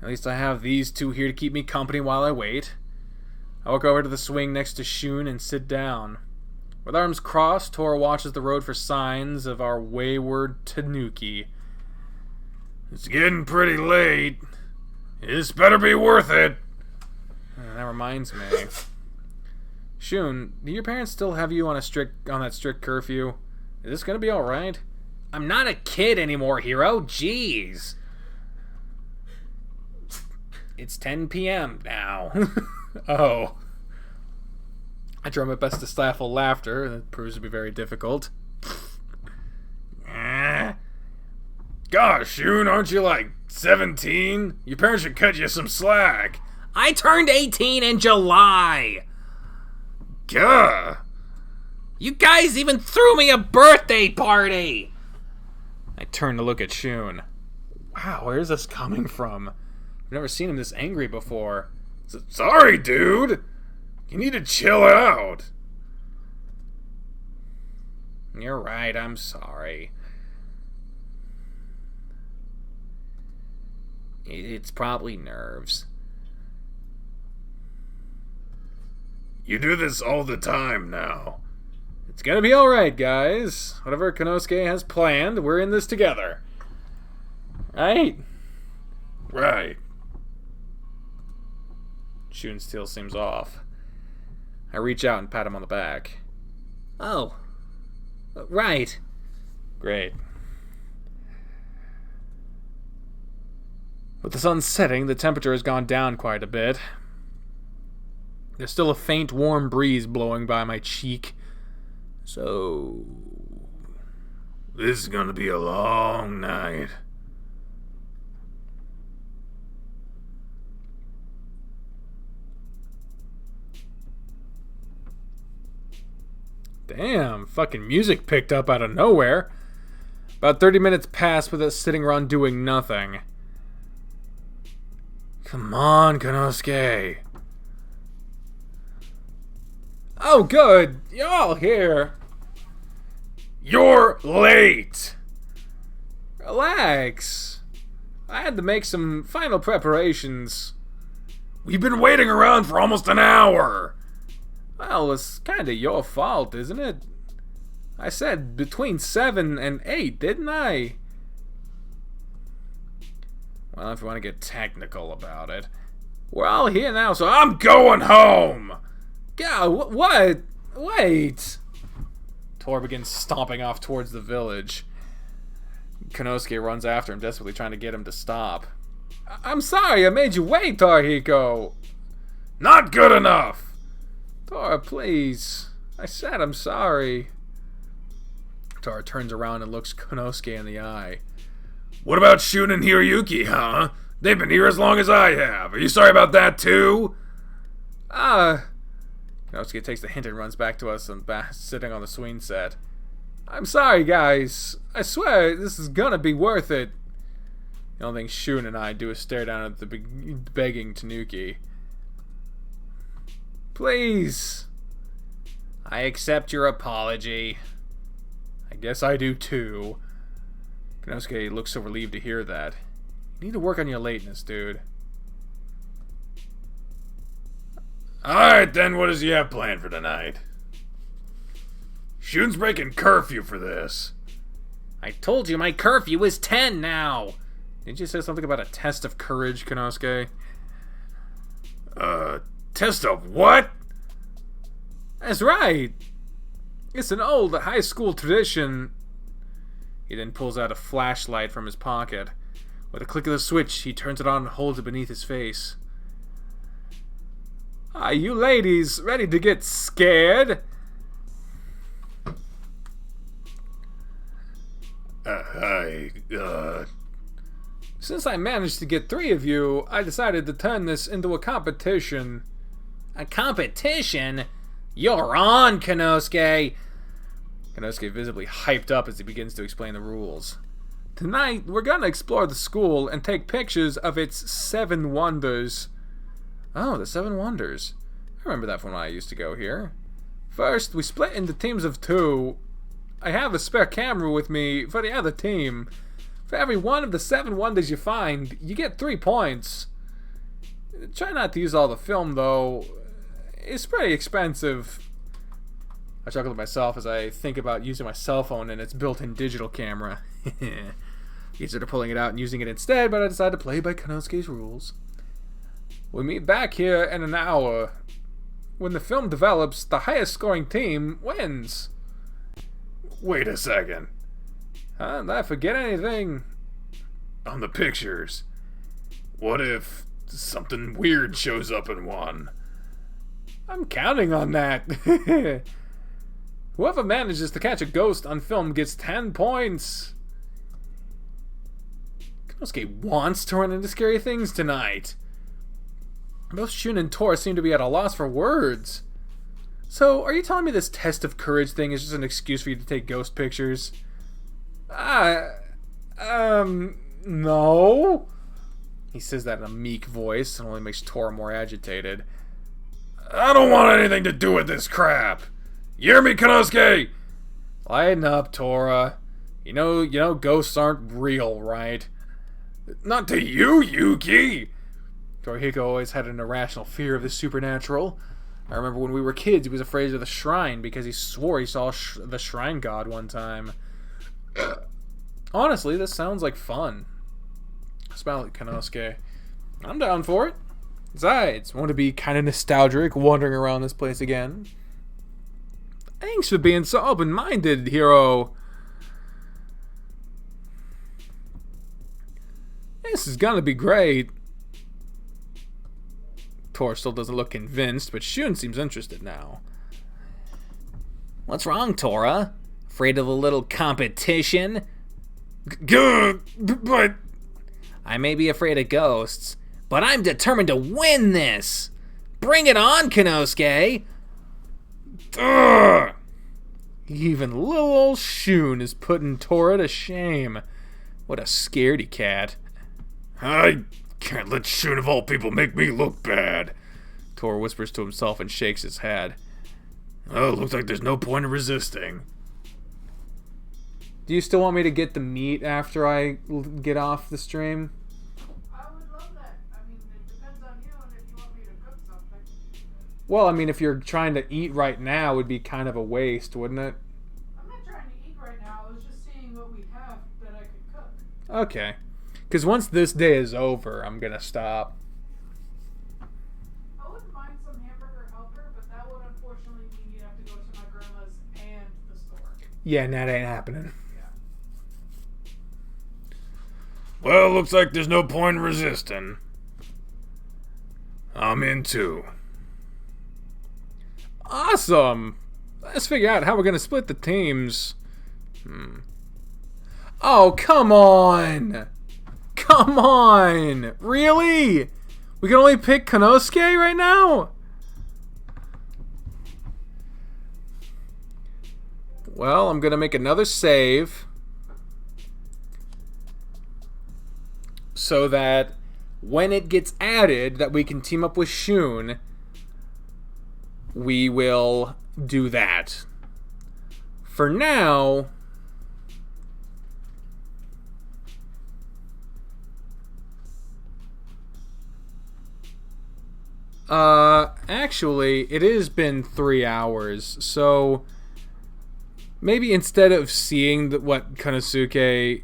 At least I have these two here to keep me company while I wait. I walk over to the swing next to Shun and sit down. With arms crossed, Tora watches the road for signs of our wayward Tanuki. It's getting pretty late. This better be worth it. That reminds me. Shun, do your parents still have you on that strict curfew? Is this gonna be alright? I'm not a kid anymore, Hiro. Jeez. It's 10 p.m. now. Oh. I try my best to stifle laughter, and it proves to be very difficult. Gosh, Shun, aren't you like 17? Your parents should cut you some slack. I turned 18 in July! Gah! You guys even threw me a birthday party! I turn to look at Shun. Wow, where is this coming from? I've never seen him this angry before. Sorry, dude. You need to chill out. You're right, I'm sorry. It's probably nerves. You do this all the time now. It's gonna be alright, guys. Whatever Konosuke has planned, we're in this together. Right? Right. Shun still seems off. I reach out and pat him on the back. Oh. Right. Great. With the sun setting, the temperature has gone down quite a bit. There's still a faint, warm breeze blowing by my cheek. So... this is gonna be a long night. Damn, fucking music picked up out of nowhere. About 30 minutes passed with us sitting around doing nothing. Come on, Konosuke. Oh, good. You're all here. You're late. Relax. I had to make some final preparations. We've been waiting around for almost an hour. Well, it's kinda your fault, isn't it? I said between 7 and 8, didn't I? Well, if you want to get technical about it. We're all here now, so I'm going home. God, what? Wait! Tor begins stomping off towards the village. Konosuke runs after him, desperately trying to get him to stop. I'm sorry, I made you wait, Torihiko. Not good enough. Tora, please. I said I'm sorry. Tora turns around and looks Konosuke in the eye. What about Shun and Hiroyuki, huh? They've been here as long as I have. Are you sorry about that, too? Konosuke takes the hint and runs back to us and sitting on the swing set. I'm sorry, guys. I swear this is gonna be worth it. The only thing Shun and I do is stare down at the begging Tanuki. Please. I accept your apology. I guess I do too. Konosuke looks so relieved to hear that. You need to work on your lateness, dude. Alright then, what does he have planned for tonight? Shun's breaking curfew for this. I told you my curfew is 10 now. Didn't you say something about a test of courage, Konosuke? Test of what? That's right. It's an old high school tradition. He then pulls out a flashlight from his pocket. With a click of the switch, he turns it on and holds it beneath his face. Are you ladies ready to get scared? Since I managed to get 3 of you, I decided to turn this into a competition. A competition? You're on, Konosuke! Konosuke visibly hyped up as he begins to explain the rules. Tonight, we're gonna explore the school and take pictures of its 7 wonders. Oh, the 7 wonders. I remember that from when I used to go here. First, we split into teams of 2. I have a spare camera with me for the other team. For every one of the 7 wonders you find, you get 3 points. Try not to use all the film, though. It's pretty expensive. I chuckle to myself as I think about using my cell phone and its built-in digital camera. Consider pulling it out and using it instead, but I decided to play by Konosuke's rules. We meet back here in an hour. When the film develops, the highest scoring team wins. Wait a second. Huh? Did I forget anything? On the pictures, what if something weird shows up in one? I'm counting on that. Whoever manages to catch a ghost on film gets 10 points. Konosuke wants to run into scary things tonight. Both Shun and Tor seem to be at a loss for words. So, are you telling me this test of courage thing is just an excuse for you to take ghost pictures? No. He says that in a meek voice and only makes Tora more agitated. I don't want anything to do with this crap. You hear me, Konosuke? Lighten up, Tora. You know ghosts aren't real, right? Not to you, Yuki. Torihiko always had an irrational fear of the supernatural. I remember when we were kids, he was afraid of the shrine because he swore he saw the shrine god one time. Honestly, this sounds like fun. Smile at Konosuke. I'm down for it. Besides, want to be kind of nostalgic wandering around this place again. Thanks for being so open-minded, hero. This is gonna be great. Tor still doesn't look convinced, but Shun seems interested now. What's wrong, Tora? Afraid of a little competition? Good, but... I may be afraid of ghosts, but I'm determined to win this! Bring it on, Konosuke! Ugh. Even little old Shun is putting Tora to shame. What a scaredy cat. I can't let Shun of all people make me look bad. Tora whispers to himself and shakes his head. Oh, looks like there's no point in resisting. Do you still want me to get the meat after I get off the stream? I would love that. I mean, it depends on you and if you want me to cook something. Well, I mean, if you're trying to eat right now, it would be kind of a waste, wouldn't it? I'm not trying to eat right now. I was just seeing what we have that I could cook. Okay. Because once this day is over, I'm going to stop. I wouldn't mind some hamburger helper, but that would unfortunately mean you'd have to go to my grandma's and the store. Yeah, and that ain't happening. Well, looks like there's no point in resisting. I'm in too. Awesome! Let's figure out how we're going to split the teams. Oh, come on! Come on! Really? We can only pick Konosuke right now? Well, I'm going to make another save. So that when it gets added that we can team up with Shun, we will do that. For now, actually, it has been 3 hours, so maybe instead of seeing what Konosuke,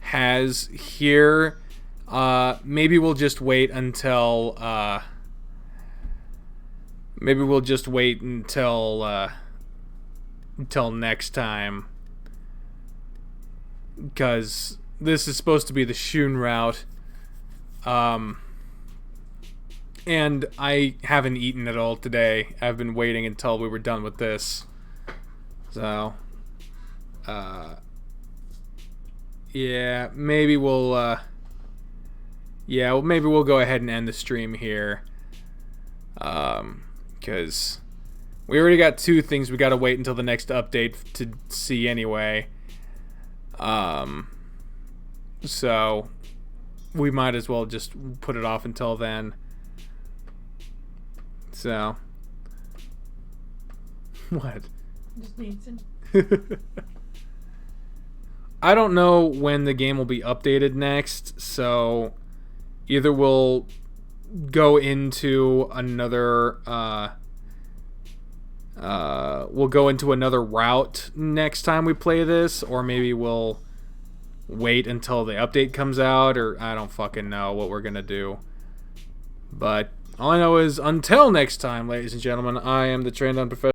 has here, maybe we'll just wait until, until next time, because this is supposed to be the Shun route, and I haven't eaten at all today. I've been waiting until we were done with this, so, yeah, maybe we'll, maybe we'll go ahead and end the stream here, because we already got 2 things we gotta wait until the next update to see anyway, so we might as well just put it off until then. So, what? Just dancing. I don't know when the game will be updated next, so either we'll go into another route next time we play this, or maybe we'll wait until the update comes out, or I don't fucking know what we're gonna do. But all I know is until next time, ladies and gentlemen, I am the Trained On Professional.